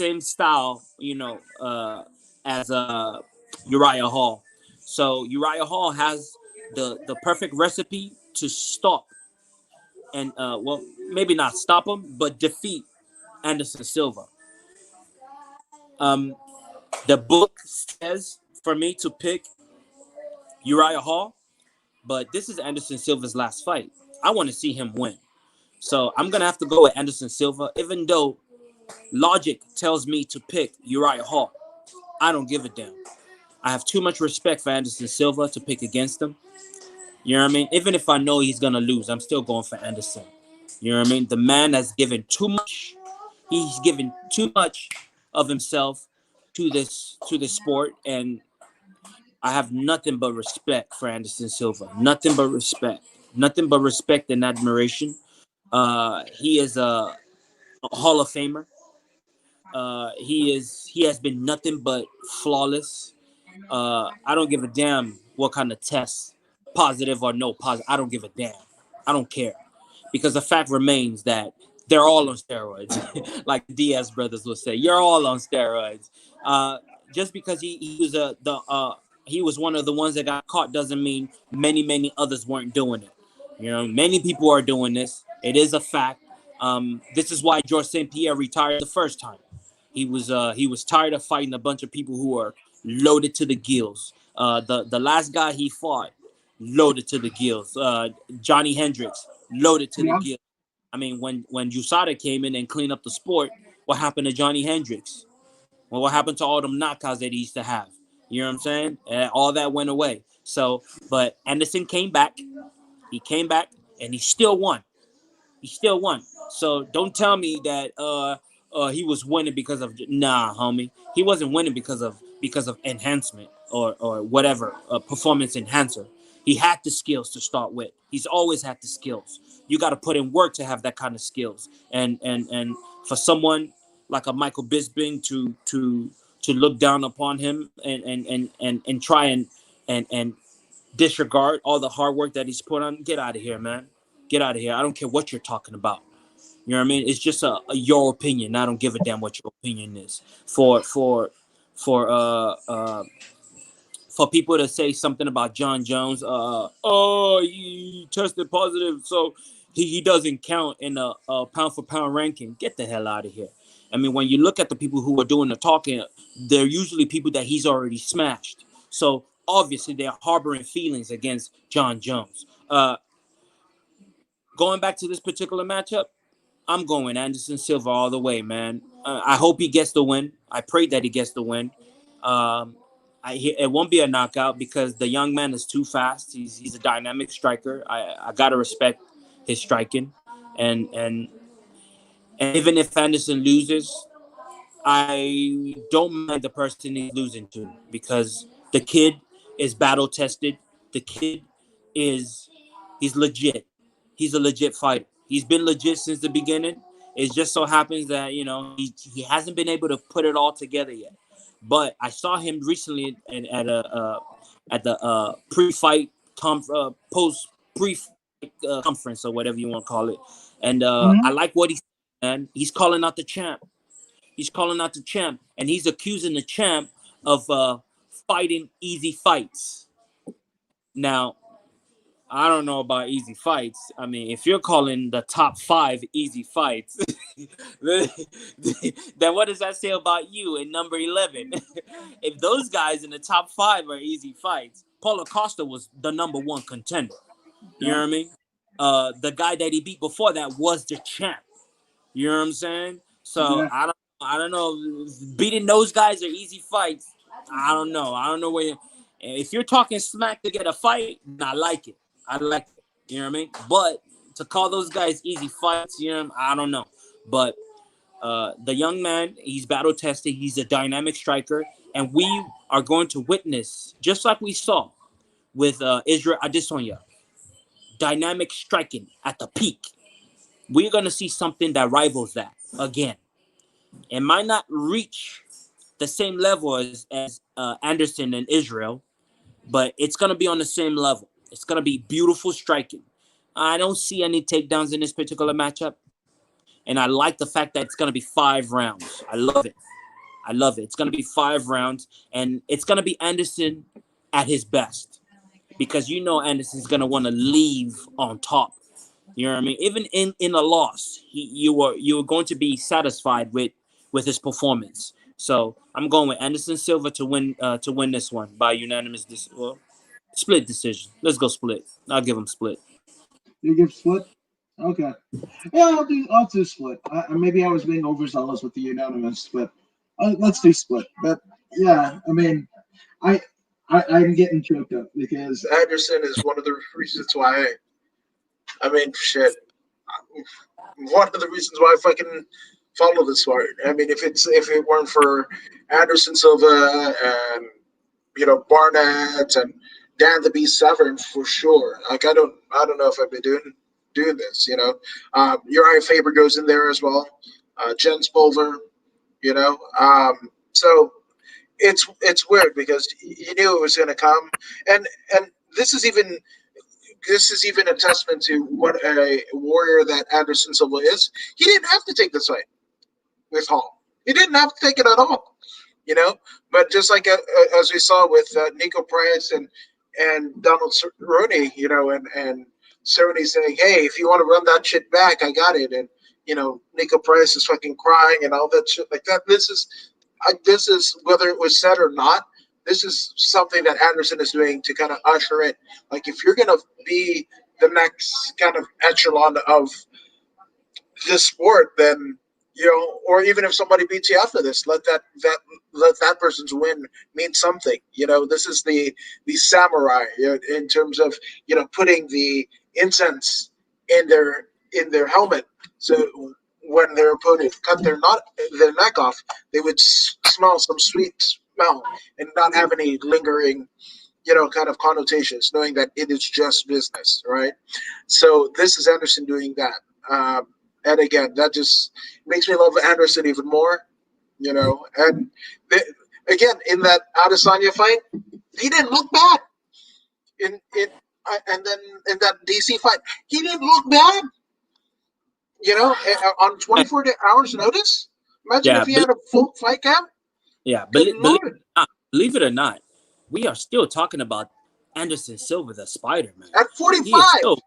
same style, as Uriah Hall. So Uriah Hall has the perfect recipe to stop and well, maybe not stop him, but defeat Anderson Silva. Um, the book says for me to pick Uriah Hall, but this is Anderson Silva's last fight. I want to see him win. So I'm gonna have to go with Anderson Silva, even though logic tells me to pick Uriah Hall. I don't give a damn. I have too much respect for Anderson Silva to pick against him. You know what I mean? Even if I know he's gonna lose, I'm still going for Anderson. You know what I mean? The man has given too much. He's given too much of himself to this sport, and I have nothing but respect for Anderson Silva. Nothing but respect. Nothing but respect and admiration. He is a Hall of Famer. He has been nothing but flawless. I don't give a damn what kind of test, positive or no positive. I don't give a damn. I don't care, because the fact remains that they're all on steroids, like the Diaz brothers would say. You're all on steroids. Uh, just because he was one of the ones that got caught doesn't mean many others weren't doing it. Many people are doing this. It is a fact. This is why George St. Pierre retired the first time. He was tired of fighting a bunch of people who are loaded to the gills. The last guy he fought, loaded to the gills. Johnny Hendricks, loaded to the Yeah. gills. I mean, when USADA came in and cleaned up the sport, what happened to Johnny Hendricks? Well, what happened to all them knockouts that he used to have? You know what I'm saying? All that went away. So, but Anderson came back. He came back and he still won. He still won. So don't tell me that he was winning because of nah, homie. He wasn't winning because of enhancement or whatever performance enhancer. He had the skills to start with. He's always had the skills. You got to put in work to have that kind of skills. And for someone like a Michael Bisping to look down upon him and try and disregard all the hard work that he's put on, get out of here, man. Get out of here. I don't care what you're talking about. You know what I mean? It's just your opinion. I don't give a damn what your opinion is. For for people to say something about John Jones, oh, he tested positive, so he doesn't count in a pound for pound ranking. Get the hell out of here. I mean, when you look at the people who are doing the talking, they're usually people that he's already smashed. So obviously they're harboring feelings against John Jones. Going back to this particular matchup, I'm going Anderson Silva all the way, man. I hope he gets the win. I pray that he gets the win. Um, it won't be a knockout because the young man is too fast. He's a dynamic striker. I gotta respect his striking, and and and even if Anderson loses, I don't mind the person he's losing to because the kid is battle tested. The kid is he's legit. He's a legit fighter. He's been legit since the beginning. It just so happens that he hasn't been able to put it all together yet. But I saw him recently at the pre-fight post pre-fight conference or whatever you want to call it, and I Mhm. like what he's and he's calling out the champ. He's calling out the champ, and he's accusing the champ of fighting easy fights. Now, I don't know about easy fights. I mean, if you're calling the top five easy fights, then what does that say about you in number 11? If those guys in the top five are easy fights, Paulo Costa was the number one contender. You know Yeah. what I mean? The guy that he beat before that was the champ. You know what I'm saying? So Yeah. I don't know. Beating those guys are easy fights. I don't know. I don't know where. If you're talking smack to get a fight, then I like it. I like it. You know what I mean? But to call those guys easy fights, I don't know. But the young man, he's battle tested. He's a dynamic striker, and we are going to witness, just like we saw with Israel Adesanya, dynamic striking at the peak. We're going to see something that rivals that again. It might not reach the same level as Anderson and Israel, but it's going to be on the same level. It's going to be beautiful striking. I don't see any takedowns in this particular matchup, and I like the fact that it's going to be 5 rounds. I love it. I love it. It's going to be 5 rounds, and it's going to be Anderson at his best because Anderson's going to want to leave on top. You know what I mean? Even in a loss, you were going to be satisfied with his performance. So I'm going with Anderson Silva to win this one by unanimous split decision. Let's go split. I'll give him split. You give split? Okay. Yeah, I'll do split. Maybe I was being overzealous with the unanimous, but let's do split. But yeah, I mean, I, I'm getting choked up because Anderson is one of the reasons why. I mean, shit. One of the reasons why I fucking follow this sport. I mean, if it weren't for Anderson Silva and Barnett and Dan the Beast Severn for sure. Like I don't know if I'd be doing this. Uriah Faber goes in there as well. Jens Bolver. So it's weird because you knew it was going to come, and this is even this is even a testament to what a warrior that Anderson Silva is. He didn't have to take this fight with Hall. He didn't have to take it at all. you know. But just like as we saw with Nico Price and Donald Cerrone, and Cerrone saying, "Hey, if you want to run that shit back, I got it." And Nico Price is fucking crying and all that shit like that. This is whether it was said or not. This is something that Anderson is doing to kind of usher in. Like if you're gonna be the next kind of echelon of this sport, then or even if somebody beats you after this, let that person's win mean something. This is the samurai in terms of putting the incense in their helmet. So when their opponent cut their neck off, they would smell some sweet smell and not have any lingering, kind of connotations, knowing that it is just business, right? So this is Anderson doing that. And again, that just makes me love Anderson even more, And the, again, in that Adesanya fight, he didn't look bad. And then in that DC fight, he didn't look bad. On And, 24 hours notice. Imagine if yeah, he had a full fight camp. yeah, Good believe lord! it or not, believe it or not, we are still talking about Anderson Silva, the Spider Man. At He is 45, still,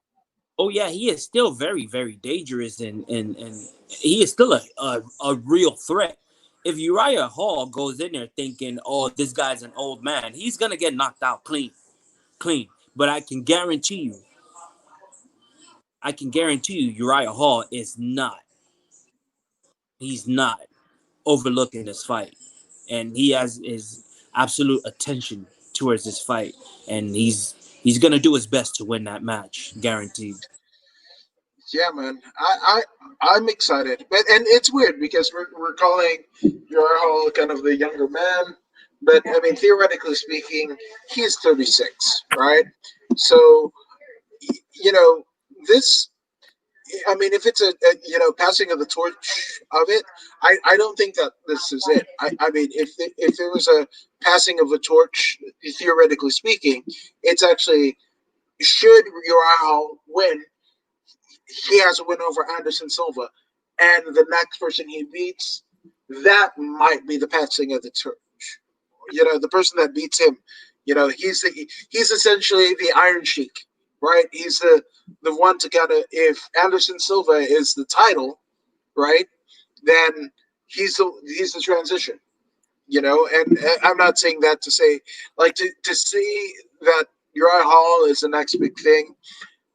oh yeah, he is still very, very dangerous, and he is still a real threat. If Uriah Hall goes in there thinking, "Oh, this guy's an old man," he's gonna get knocked out clean, clean. But I can guarantee you, Uriah Hall is not. He's not overlooking this fight, and he has his absolute attention towards this fight, and he's gonna do his best to win that match, guaranteed. yeah, man. I'm excited, but and it's weird because we're calling Yarhol kind of the younger man, but I mean theoretically speaking, he's 36, right? So you know this. I mean, if it's a passing of the torch of it, I don't think that this is it. I mean, if there was a passing of a torch, theoretically speaking, it's actually should Uriah win, he has a win over Anderson Silva, and the next person he beats, that might be the passing of the torch. The person that beats him, he's essentially the Iron Sheik, right? He's the one to kind of if Anderson Silva is the title, right? Then he's the transition. And I'm not saying that to say like to see that Uriah Hall is the next big thing.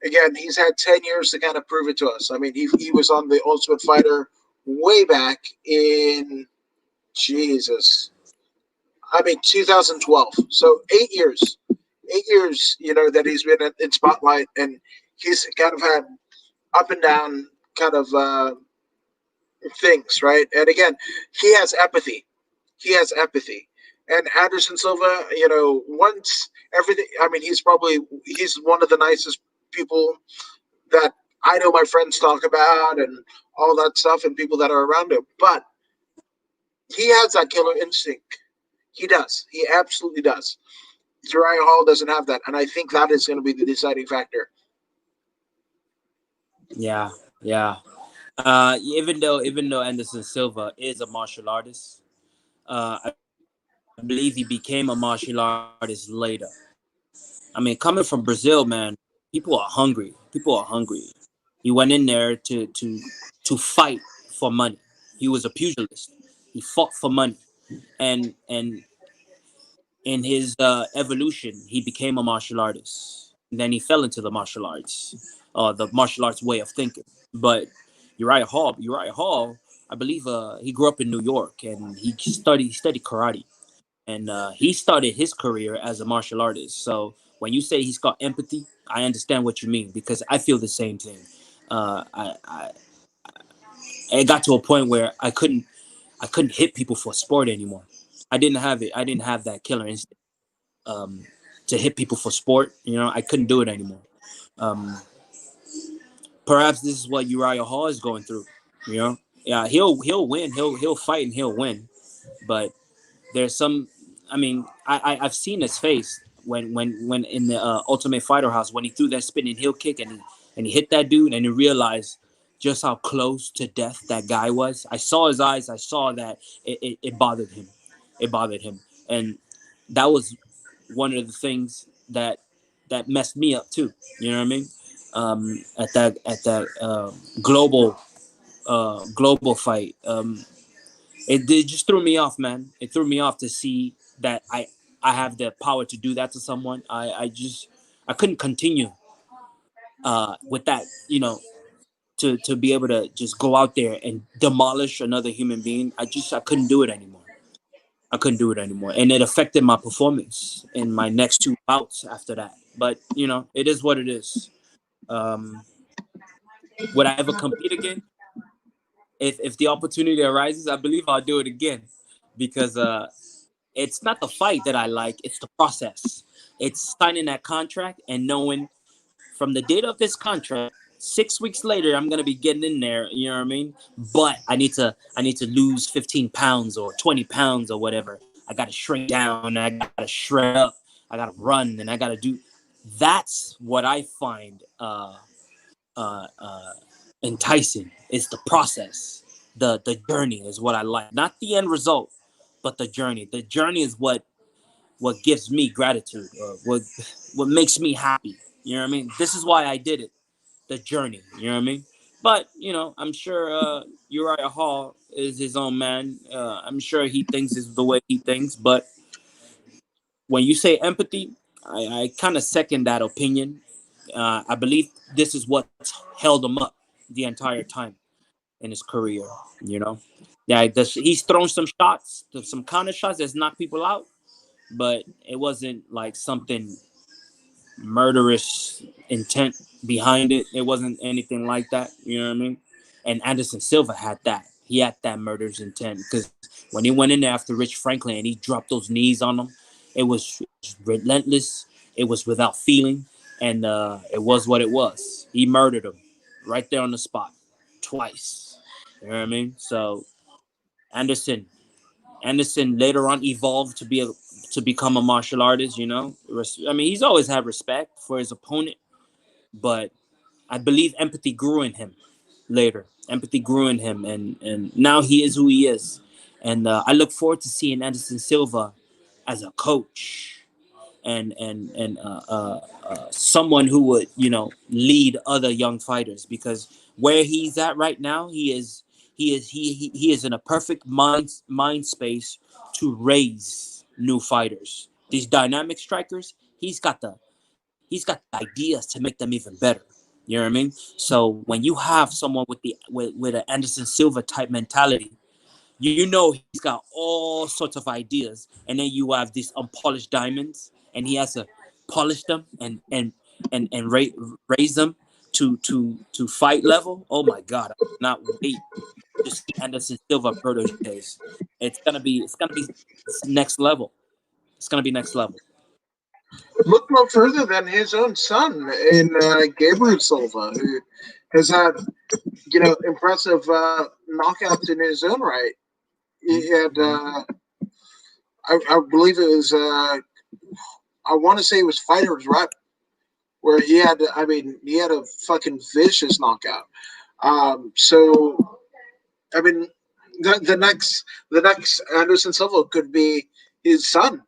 Again, he's had 10 years to kind of prove it to us. I mean, he was on the Ultimate Fighter way back in Jesus. I mean, 2012. So 8 years, 8 years. That he's been in spotlight, and he's kind of had up and down kind of things, right? And again, he has empathy. He has empathy. And Anderson Silva, once everything. I mean, he's one of the nicest people that I know my friends talk about and all that stuff and people that are around him. But he has that killer instinct. He does. He absolutely does. Uriah Hall doesn't have that, and I think that is going to be the deciding factor. Yeah, yeah. Even though Anderson Silva is a martial artist, I believe he became a martial artist later. I mean, coming from Brazil, man, people are hungry. People are hungry. He went in there to fight for money. He was a pugilist. He fought for money, and in his evolution, he became a martial artist. And then he fell into the martial arts, the martial arts way of thinking. But Uriah Hall, I believe he grew up in New York and he studied karate, and he started his career as a martial artist. So when you say he's got empathy, I understand what you mean because I feel the same thing. I it got to a point where I couldn't hit people for sport anymore. I didn't have it. I didn't have that killer instinct um, to hit people for sport. I couldn't do it anymore. Um, Perhaps this is what Uriah Hall is going through. Yeah, he'll win. He'll fight and he'll win. But there's some. I mean, I've seen his face when in the Ultimate Fighter House when he threw that spinning heel kick and he hit that dude and he realized just how close to death that guy was. I saw his eyes. I saw that it bothered him. It bothered him, and that was one of the things that messed me up too. You know what I mean? At that global fight, it just threw me off, man. It threw me off to see that I have the power to do that to someone. I couldn't continue with that. To be able to just go out there and demolish another human being. I couldn't do it anymore. I couldn't do it anymore, and it affected my performance in my next two bouts after that. But it is what it is. Um, would I ever compete again? If the opportunity arises, I believe I'll do it again, because it's not the fight that I like; it's the process. It's signing that contract and knowing from the date of this contract, 6 weeks later, I'm gonna be getting in there. You know what I mean? But I need to lose 15 pounds or 20 pounds or whatever. I gotta shrink down. I gotta shred up. I gotta run and I gotta do. That's what I find uh, uh, enticing. It's the process. The journey is what I like, not the end result, but the journey. The journey is what gives me gratitude, or what makes me happy. You know what I mean? This is why I did it. The journey. You know what I mean? But I'm sure Uriah Hall is his own man. I'm sure he thinks is the way he thinks. But when you say empathy, I kind of second that opinion. I believe this is what's held him up the entire time in his career. You know, yeah, he's thrown some shots, some counter shots that's knocked people out, but it wasn't like something murderous intent behind it. It wasn't anything like that. You know what I mean? And Anderson Silva had that. He had that murderous intent, because when he went in there after Rich Franklin and he dropped those knees on him, it was relentless. It was without feeling, and it was what it was. He murdered him right there on the spot, twice. You know what I mean? So Anderson, Anderson later on evolved to become a martial artist. I mean, he's always had respect for his opponent, but I believe empathy grew in him later. Empathy grew in him, and now he is who he is. And I look forward to seeing Anderson Silva as a coach, and someone who would lead other young fighters, because where he's at right now, he is in a perfect mind space to raise new fighters. These dynamic strikers, he's got the ideas to make them even better. You know what I mean? So when you have someone with an Anderson Silva type mentality, you know he's got all sorts of ideas, and then you have these unpolished diamonds, and he has to polish them and raise them to fight level. Oh my God, I cannot wait to see Anderson Silva proteges. It's gonna be next level. It's gonna be next level. Look no further than his own son in Gabriel Silva, who has had impressive knockouts in his own right. He had, I believe it was, I want to say it was Fighters Rep, where he had, I mean, he had a fucking vicious knockout. So I mean, the next Anderson Silva could be his son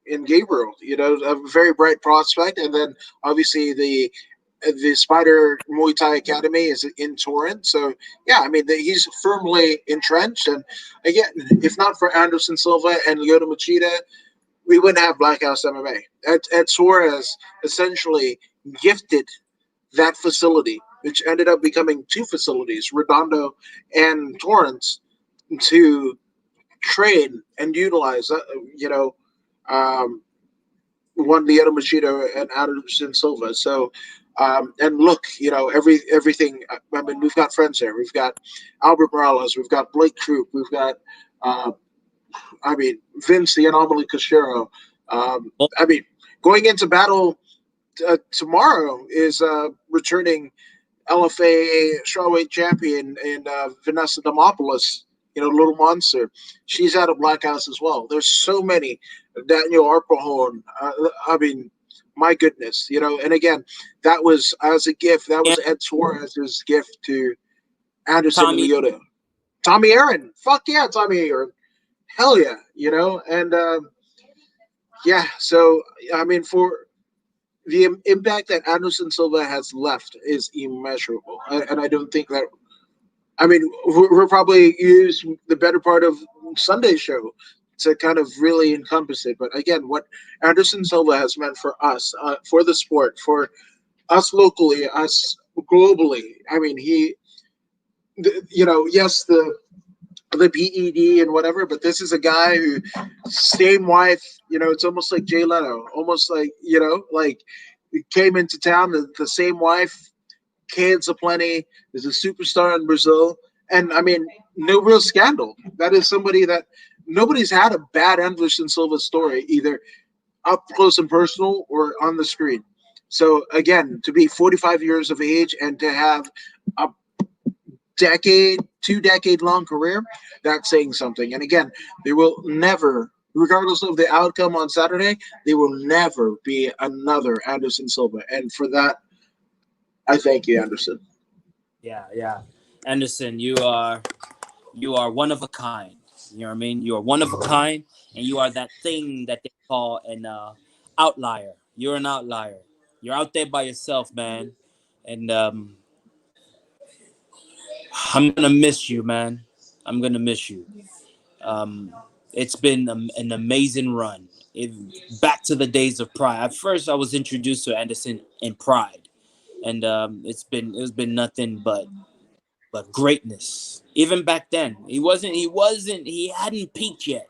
in Gabriel. A very bright prospect, and then obviously the Spider Muay Thai Academy is in Torrance. So yeah, I mean he's firmly entrenched. And again, if not for Anderson Silva and Lyoto Machida, we wouldn't have Black House MMA. Ed Suarez essentially gifted that facility, which ended up becoming two facilities, Redondo and Torrance, to train and utilize, um, one Lyoto Machida and Anderson Silva. So, and look, everything. I mean, we've got friends there. We've got Albert Morales. We've got Blake Troop. We've got, uh, I mean, Vince the Anomaly Cachero. Oh, I mean, going into battle tomorrow is returning LFA strawweight champion and Vanessa Demopoulos, Little Monster. She's out of Black House as well. There's so many. Daniel Arpahorn. I mean, my goodness, And again, that was as a gift. That yeah, was Ed Suarez's gift to Anderson and Tommy. Lyoto. Tommy Aaron. Fuck yeah, Tommy Aaron. Hell yeah, And yeah, so I mean, for the impact that Anderson Silva has left is immeasurable, and I don't think that. I mean, we'll probably use the better part of Sunday's show to kind of really encompass it. But again, what Anderson Silva has meant for us, for the sport, for us locally, us globally. I mean, yes, the PED and whatever, but this is a guy who, same wife, it's almost like Jay Leno, almost like, like came into town, the same wife. kids aplenty. Is a superstar in Brazil, and I mean, no real scandal. That is somebody that nobody's had a bad Anderson Silva story, either up close and personal or on the screen. So again, to be 45 years of age and to have a decade, 2 decade long career, that's saying something. And again, they will never, regardless of the outcome on Saturday, they will never be another Anderson Silva. And for that, I thank you, Anderson. Yeah, yeah. Anderson, you are one of a kind. You know what I mean? You are one of a kind, and you are that thing that they call an outlier. You're an outlier. You're out there by yourself, man. And I'm gonna miss you, man. I'm gonna miss you. Um, it's been an amazing run. Back to the days of Pride. At first, I was introduced to Anderson in Pride, and it's been nothing but greatness. Even back then, he hadn't peaked yet.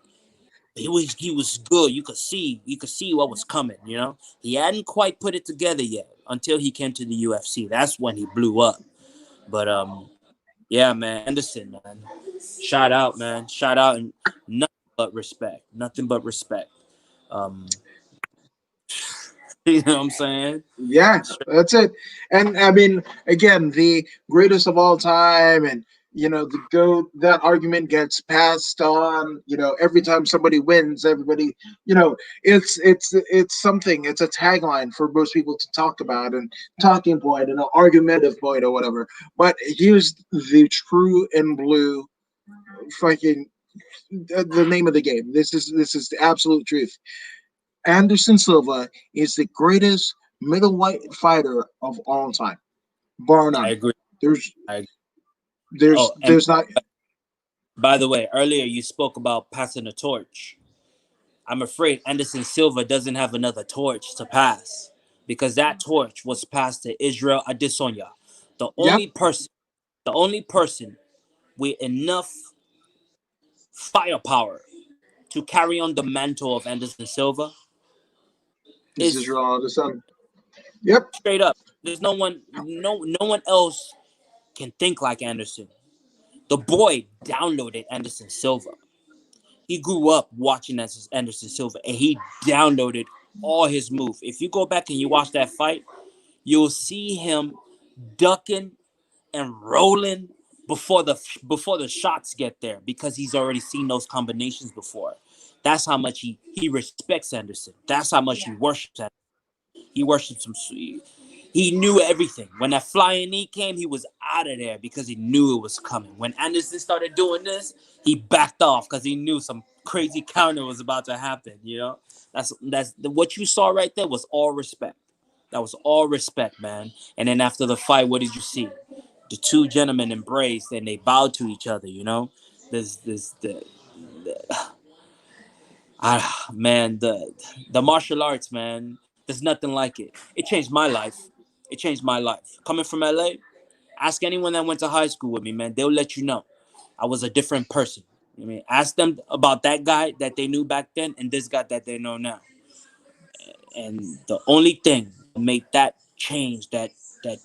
He was good. You could see what was coming. He hadn't quite put it together yet until he came to the UFC. That's when he blew up. But yeah, man, Anderson, man, shout out, man, shout out, and nothing but respect, nothing but respect. Um, you know what I'm saying? Yeah, that's it. And I mean, again, the greatest of all time, and the go that argument gets passed on. Every time somebody wins, everybody, it's something. It's a tagline for most people to talk about and talking point and an argumentative point or whatever. But here's the true and blue fucking the name of the game. This is the absolute truth. Anderson Silva is the greatest middleweight fighter of all time, bar I none. agree. There's I agree. there's Oh, and there's not. by the way, earlier you spoke about passing the torch. I'm afraid Anderson Silva doesn't have another torch to pass because that torch was passed to Israel Adesanya, the Yep, only person, the only person with enough firepower to carry on the mantle of Anderson Silva this is is Ronaldo son. Yep, straight up. There's no one else can think like Anderson. The boy downloaded Anderson Silva. He grew up watching Anderson Silva, and he downloaded all his moves. If you go back and you watch that fight, you'll see him ducking and rolling before the shots get there because he's already seen those combinations before. That's how much he respects Anderson. That's how much he worships Anderson. He worships him. He knew everything. When that flying knee came, he was out of there because he knew it was coming. When Anderson started doing this, he backed off because he knew some crazy counter was about to happen. That's what you saw right there was all respect. That was all respect, man. And then after the fight, what did you see? The two gentlemen embraced and they bowed to each other. There's man, the martial arts, man. There's nothing like it. It changed my life. It changed my life. Coming from LA, ask anyone that went to high school with me, man. They'll let you know I was a different person. Ask them about that guy that they knew back then and this guy that they know now. And the only thing that made that change, that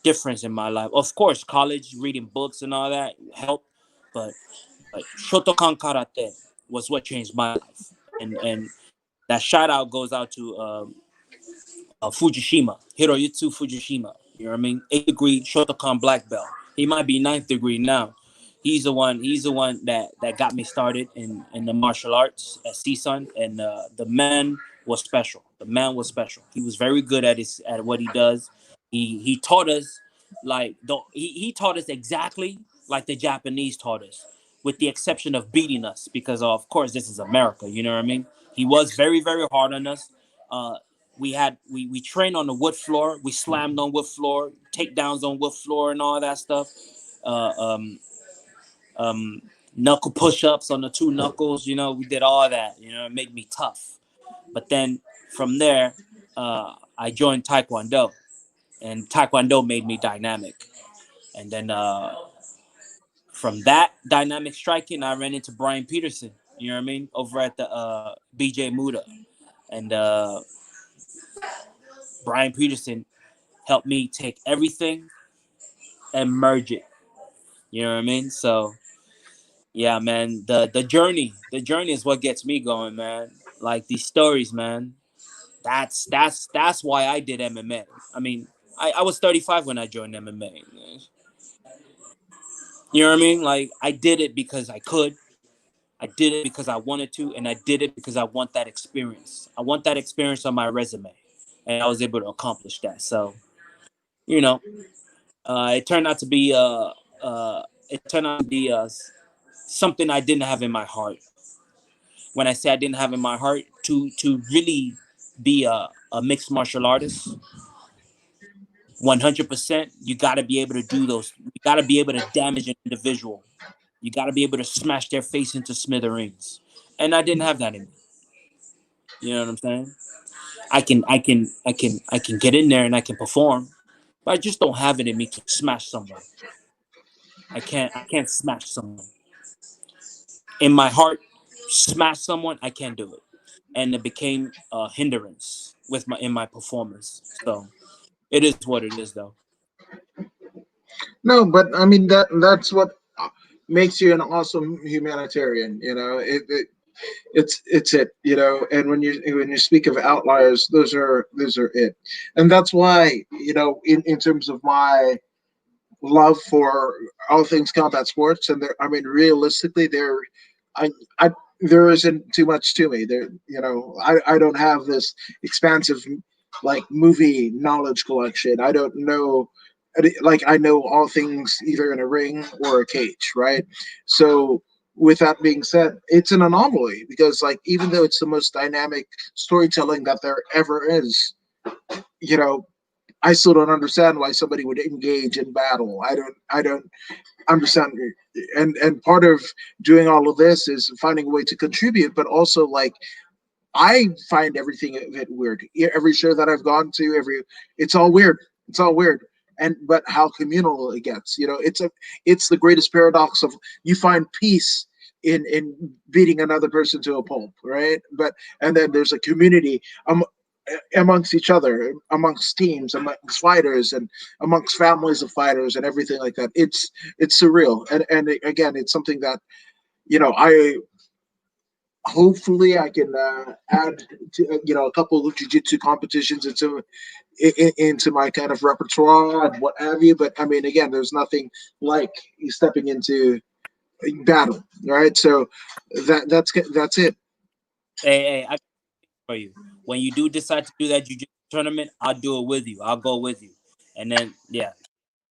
difference in my life, of course, college, reading books and all that helped, but Shotokan Karate was what changed my life. And that shout out goes out to Fujishima, Hiroyutsu Fujishima. You know what I mean? 8th degree Shotokan black belt. He might be ninth degree now. He's the one. He's the one that got me started in the martial arts at CSUN, and the man was special. The man was special. He was very good at what he does. He taught us he taught us exactly like the Japanese taught us, with the exception of beating us because of course this is America. You know what I mean? He was very very hard on us. Uh, we trained on the wood floor. We slammed on wood floor, takedowns on wood floor, and all that stuff. Uh, um, um, Knuckle push-ups on the two knuckles. We did all that. It made me tough. But then from there, I joined Taekwondo, and Taekwondo made me dynamic. And then from that dynamic striking, I ran into Brian Peterson. You know what I mean? Over at the BJ Muda, and Brian Peterson helped me take everything and merge it. You know what I mean? So yeah, man, the journey is what gets me going, man. Like these stories, man. That's why I did MMA. I mean, I was 35 when I joined MMA. You know what I mean? Like I did it because I could. I did it because I wanted to, and I did it because I want that experience. I want that experience on my resume, and I was able to accomplish that. So, you know, it turned out to be it turned out to be something I didn't have in my heart. When I say I didn't have in my heart to really be a mixed martial artist, 100%, you got to be able to do those. You got to be able to damage an individual. You got to be able to smash their face into smithereens. And I didn't have that in me. You know what I'm saying? I can get in there and I can perform, but I just don't have it in me to smash someone. I can't smash someone. In my heart, smash someone, I can't do it. And it became a hindrance with my in my performance. So it is what it is though. No, but I mean that's what makes you an awesome humanitarian. It's it. And when you speak of outliers, those are it, and that's why in terms of my love for all things combat sports, and I mean, realistically, I, I, there isn't too much to me. I don't have this expansive like movie knowledge collection. I don't know, like I know all things either in a ring or a cage, right? So. With that being said, it's an anomaly because, like, even though it's the most dynamic storytelling that there ever is, you know, I still don't understand why somebody would engage in battle. I don't understand. And part of doing all of this is finding a way to contribute, but also like I find everything a bit weird. Every show that I've gone to, it's all weird. It's all weird. And but how communal it gets. It's the greatest paradox of you find peace in beating another person to a pulp, right? But and then there's a community amongst each other, amongst teams, amongst fighters, and amongst families of fighters, and everything like that. It's surreal, and again, it's something that I hopefully I can add to, a couple of jiu-jitsu competitions into my kind of repertoire and what have you. But I mean, again, there's nothing like stepping into battle, right? So that's it. Hey, I for you. When you do decide to do that jiu-jitsu tournament, I'll do it with you. I'll go with you. And then yeah,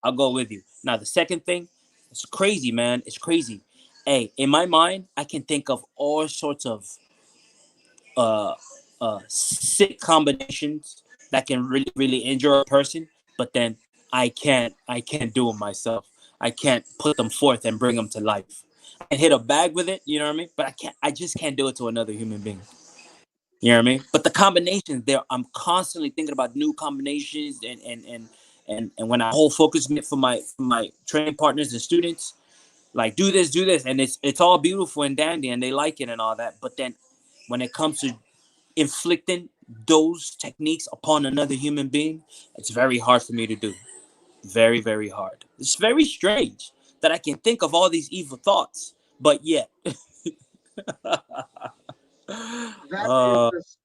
I'll go with you. Now the second thing, it's crazy, man. It's crazy. Hey, in my mind, I can think of all sorts of uh sick combinations that can really really injure a person, but then I can't do it myself. I can't put them forth and bring them to life. I can hit a bag with it, you know what I mean? But I just can't do it to another human being. You know what I mean? But the combinations there, I'm constantly thinking about new combinations, and when I hold focus for my training partners and students, like do this, and it's all beautiful and dandy, and they like it and all that. But then when it comes to inflicting those techniques upon another human being, it's very hard for me to do. Very very hard. It's very strange that I can think of all these evil thoughts, but yet, That is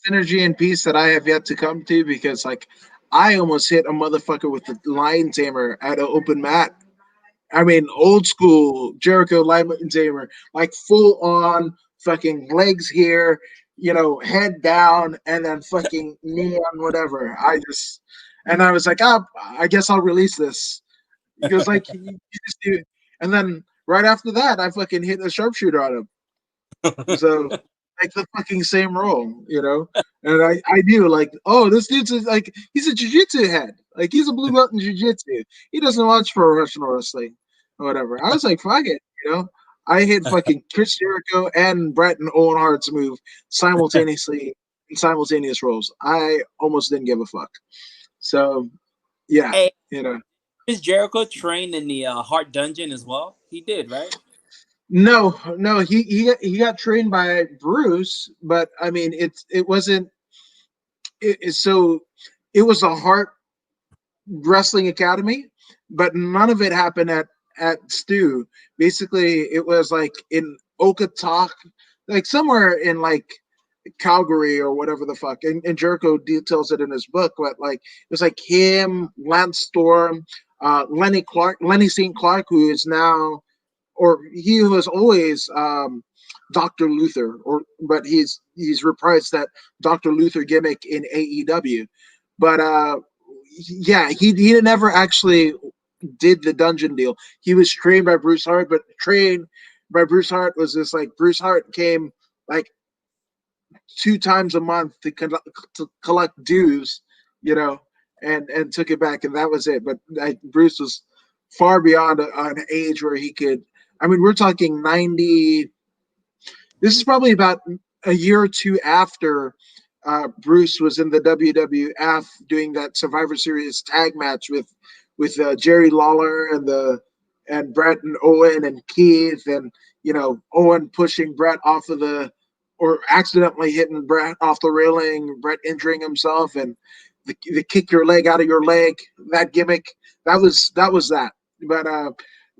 the synergy and peace that I have yet to come to because, like, I almost hit a motherfucker with the lion tamer at an open mat. I mean, old school Jericho lion tamer, like full on fucking legs here, head down, and then fucking knee on whatever. And I was like, I guess I'll release this because, like, you just do. And then right after that, I fucking hit a sharpshooter on him. So like the fucking same role. And I knew like, oh, this dude's like he's a jujitsu head. Like he's a blue belt in jujitsu. He doesn't watch professional wrestling or whatever. I was like, fuck it. I hit fucking Chris Jericho and Brett and Owen Hart's move simultaneously in simultaneous roles. I almost didn't give a fuck. So yeah, hey, you know. is Jericho trained in the Heart Dungeon as well? He did, right? No, no, he got trained by Bruce, but I mean it wasn't so it was a heart wrestling academy, but none of it happened at Stu. Basically, it was like in Okotok, like somewhere in like Calgary or whatever the fuck. And Jericho details it in his book, but like it was like him, Lance Storm, Lenny St. Clark, who is now, or he was always Dr. Luther, or but he's reprised that Dr. Luther gimmick in AEW. But yeah, he never actually did the dungeon deal. He was trained by Bruce Hart, but trained by Bruce Hart was this like Bruce Hart came like 2 times a month to collect dues, you know, and took it back, and that was it. But Bruce was far beyond an age where he could. I mean, we're talking 90. This is probably about a year or two after Bruce was in the WWF doing that Survivor Series tag match with Jerry Lawler and Brett and Owen and Keith, and Owen pushing Brett off of the, or accidentally hitting Brett off the railing, Brett injuring himself, and the kick your leg out of your leg, that gimmick. That was that. But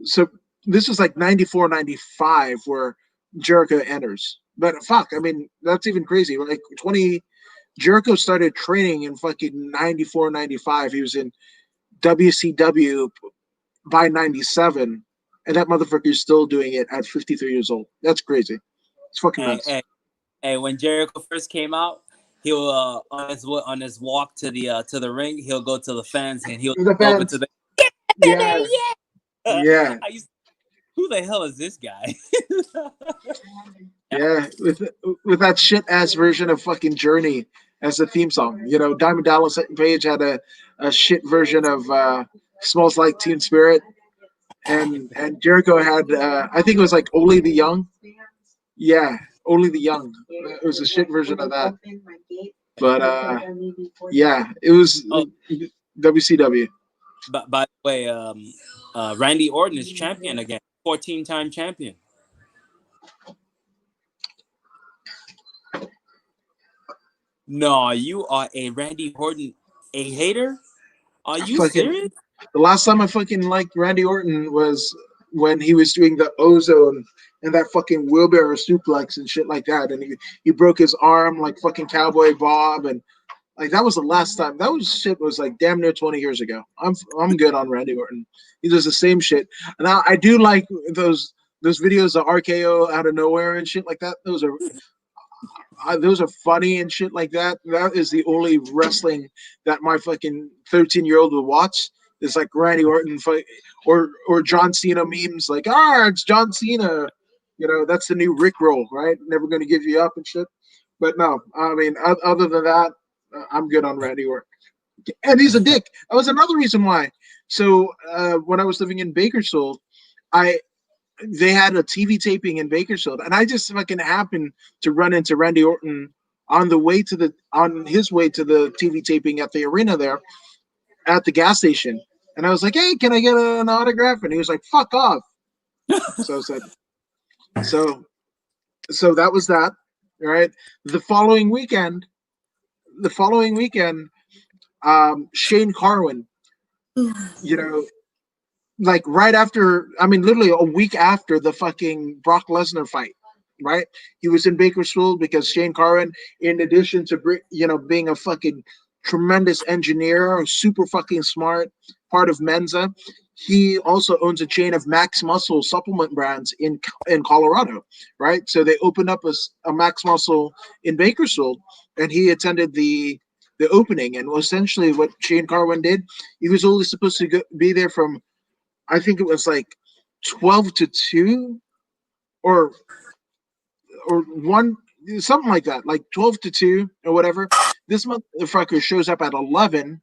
so this was like 94, 95 where Jericho enters. But fuck, I mean, that's even crazy. Like 20, Jericho started training in fucking 94, 95. He was in WCW by 97. And that motherfucker's still doing it at 53 years old. That's crazy. It's fucking Hey, nuts. hey, hey, when Jericho first came out, he'll on his walk to the ring, he'll go to the fans and he'll The go over to fans, the yeah, yeah, I used who the hell is this guy? yeah. With that shit ass version of fucking Journey as a theme song. Diamond Dallas Page had a shit version of Smells Like Teen Spirit, and Jericho had I think it was like Only the Young. Yeah, Only the Young. It was a shit version of that. But yeah, it was Oh, WCW. but by the way, Randy Orton is champion again, 14-time champion. No, you are a Randy Orton a hater? Are you Fucking serious? the last time I fucking liked Randy Orton was when he was doing the ozone and that fucking wheelbarrow suplex and shit like that, and he broke his arm like fucking Cowboy Bob, and like that was the last time. That was shit was like damn near 20 years ago. I'm good on Randy Orton. He does the same shit, and I do like those videos of RKO out of nowhere and shit like that. Those are funny and shit like that. That is the only wrestling that my fucking 13-year-old will watch. It's like Randy Orton fight or John Cena memes like, it's John Cena. That's the new Rick roll, right? Never gonna give you up and shit. But no, I mean, other than that, I'm good on Randy Orton. And he's a dick. That was another reason why. So when I was living in Bakersfield, I they had a TV taping in Bakersfield, and I just fucking happened to run into Randy Orton on his way to the TV taping at the arena there at the gas station, and I was like, "Hey, can I get an autograph?" And he was like, "Fuck off." So I said, "So, so that was that." Right. The following weekend, the following weekend, Shane Carwin, you know, like right after, I mean, literally a week after the fucking Brock Lesnar fight, right? He was in Bakersfield because Shane Carwin, in addition to being a fucking tremendous engineer, super fucking smart, part of Mensa, he also owns a chain of Max Muscle supplement brands in Colorado, right? So they opened up a Max Muscle in Bakersfield, and he attended the opening. And essentially, what Shane Carwin did, he was only supposed to be there from, I think it was like 12 to 2 or one, something like that, like 12 to 2 or whatever. This motherfucker shows up at 11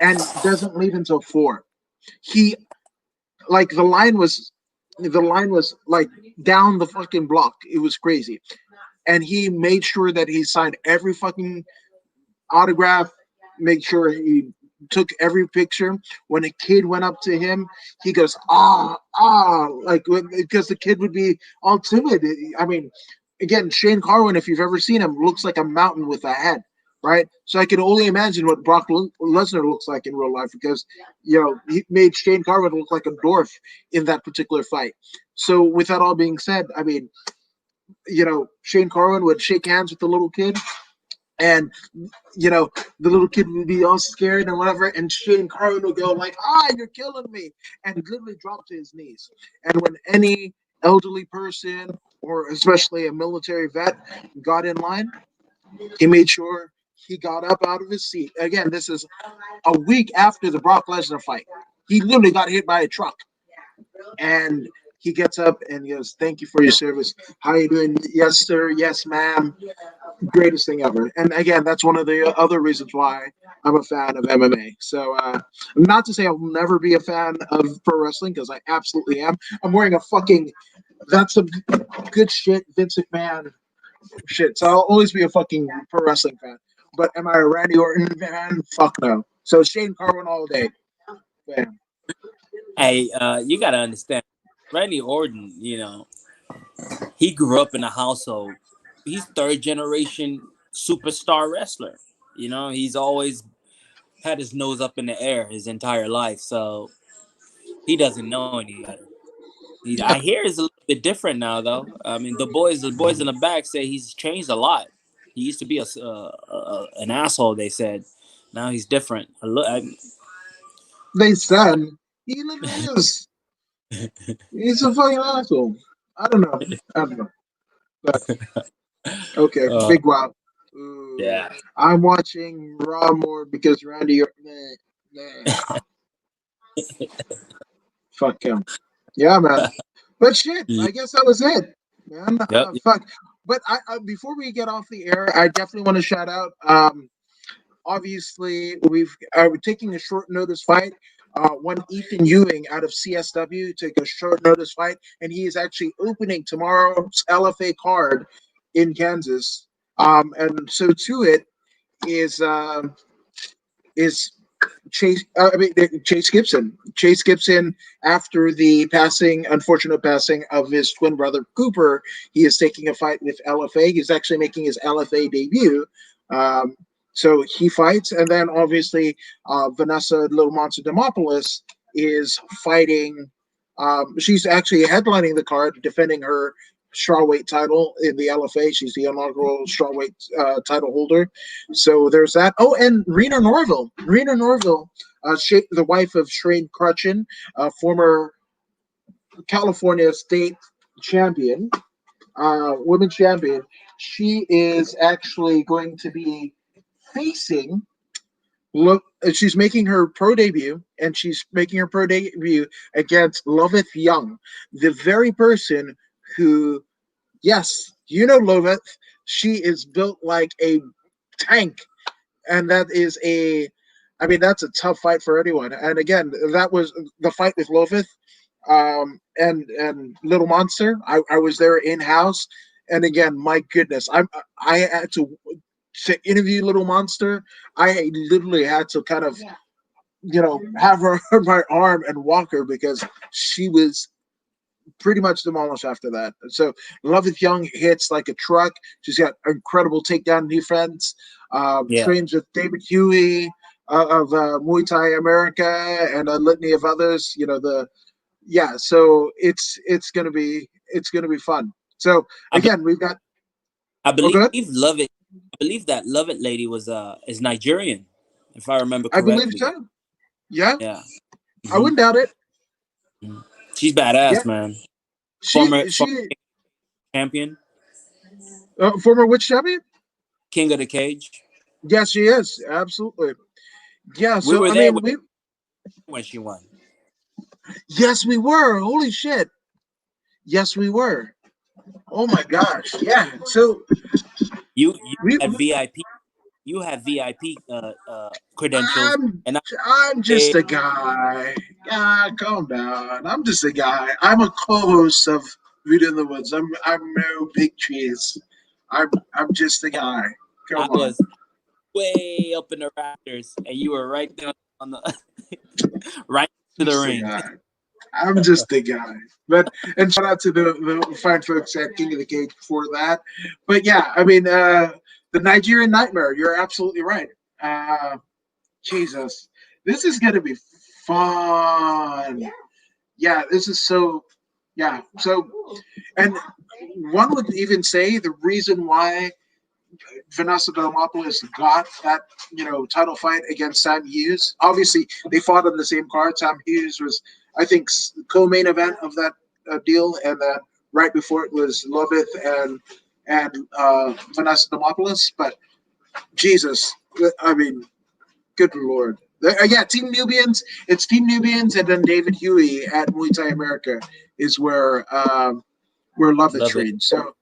and doesn't leave until 4. He like the line was like down the fucking block. It was crazy. And he made sure that he signed every fucking autograph, make sure he took every picture. When a kid went up to him, he goes, like, because the kid would be all timid. I mean, again, Shane Carwin, if you've ever seen him, looks like a mountain with a head. right? So I can only imagine what Brock Lesnar looks like in real life because he made Shane Carwin look like a dwarf in that particular fight. So with that all being said, I mean, Shane Carwin would shake hands with the little kid, and the little kid would be all scared and whatever, and Shane Carwin would go like, you're killing me, and literally drop to his knees. And when any elderly person or especially a military vet got in line, he made sure he got up out of his seat. Again, this is a week after the Brock Lesnar fight. He literally got hit by a truck, and he gets up and he goes, "Thank you for your service. How are you doing? Yes, sir. Yes, ma'am. Greatest thing ever." And again, that's one of the other reasons why I'm a fan of MMA. So, not to say I'll never be a fan of pro wrestling because I absolutely am. I'm wearing a fucking that's some good shit, Vince McMahon shit. So I'll always be a fucking pro wrestling fan. But am I a Randy Orton fan? Fuck no. So Shane Carwin all day. Bam. Hey, you gotta understand, Randy Orton. He grew up in a household. He's third generation superstar wrestler. He's always had his nose up in the air his entire life, so he doesn't know any better. I Yeah, hear he's a little bit different now, though. I mean, the boys in the back say he's changed a lot. He used to be an asshole. They said, now he's different. they said he literally is. He's a fucking asshole. I don't know. I don't know. But okay, uh, big wow. Ooh, yeah, I'm watching Raw more because Randy. Nah, fuck him. Yeah, man. But shit, yeah, I guess that was it, man. yep. Fuck. But before we get off the air, I definitely want to shout out. Obviously, we're taking a short notice fight. One Ethan Ewing out of CSW took a short notice fight, and he is actually opening tomorrow's LFA card in Kansas. And so to it is Chase. I mean Chase Gibson. Chase Gibson, after the unfortunate passing of his twin brother Cooper, he is taking a fight with LFA. He's actually making his LFA debut. Um, so he fights, and then obviously Vanessa Little Monster Demopoulos is fighting. She's actually headlining the card, defending her strawweight title in the LFA. She's the inaugural strawweight title holder. So there's that. Oh, and Rena Norville. Rena Norville, the wife of Shane Crutchin, former California state champion, women's champion. She is actually going to be facing. Look, she's making her pro debut, and she's making her pro debut against Loveth Young, the very person who, yes, Loveth. She is built like a tank, and that is I mean, that's a tough fight for anyone. And again, that was the fight with Loveth, and Little Monster. I was there in house, and again, my goodness, I had to interview Little Monster. I literally had to kind of have her on my arm and walk her because she was pretty much demolished after that. So Loveth Young hits like a truck. She's got incredible takedown defense. Yeah. Trains with David Huey of Muay Thai America and a litany of others. So it's gonna be fun. So I, be- again, we've got. I Oh, believe good. Love It. I believe that Love It lady is Nigerian, if I remember I believe correctly. so. Yeah, Yeah. I Hmm. wouldn't doubt it. She's Yeah, badass, man. Former she champion, former which champion? king of the cage. Yes, she is absolutely. Yeah. We So were I there mean, we when she won. yes, we were. Holy shit. Yes, we were. Oh my gosh. Yeah. So You we, had VIP. You had VIP credentials, I'm and I I'm just say a guy. Yeah, calm down. I'm just a guy. I'm a co-host of View in the Woods. I'm no big cheese. I'm just a guy. I Come on. was way up in the rafters, and you were right there on the right to the Just a ring. guy. I'm just a guy. But and shout out to the fine folks at King of the Cage for that. But yeah, I mean, The Nigerian Nightmare. You're absolutely right. Uh, Jesus, this is gonna be fun. Yeah, this is so. Yeah, so and one would even say the reason why Vanessa Demopoulos got that title fight against Sam Hughes. Obviously, they fought on the same card. Sam Hughes was, I think, co-main event of that deal, and then right before it was Loveth and Vanessa Demopoulos. But Jesus, I mean, good lord. Yeah, Team Nubians. It's Team Nubians, and then David Huey at Muay Thai America is where Lovett Love it. trained. So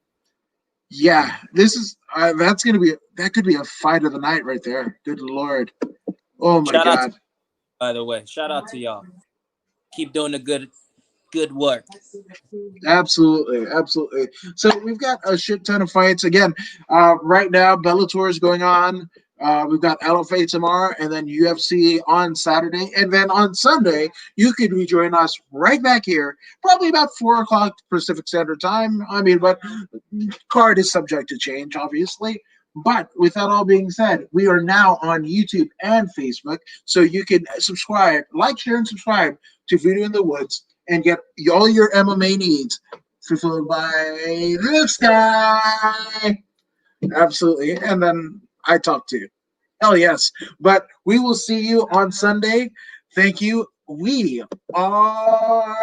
yeah, this is that could be a fight of the night right there. Good lord. Oh my Shout out to god. by the way. Shout out to y'all. Keep doing the good work. Absolutely, absolutely. So we've got a shit ton of fights again. Right now, Bellator is going on. We've got LFA tomorrow, and then UFC on Saturday, and then on Sunday you could rejoin us right back here, probably about 4 o'clock Pacific Standard Time. I mean, but card is subject to change, obviously. But with that all being said, we are now on YouTube and Facebook, so you can subscribe, like, share, and subscribe to Voodoo in the Woods and get all your MMA needs fulfilled by this guy. Absolutely. And then I talk to you. Hell yes. But we will see you on Sunday. Thank you. We are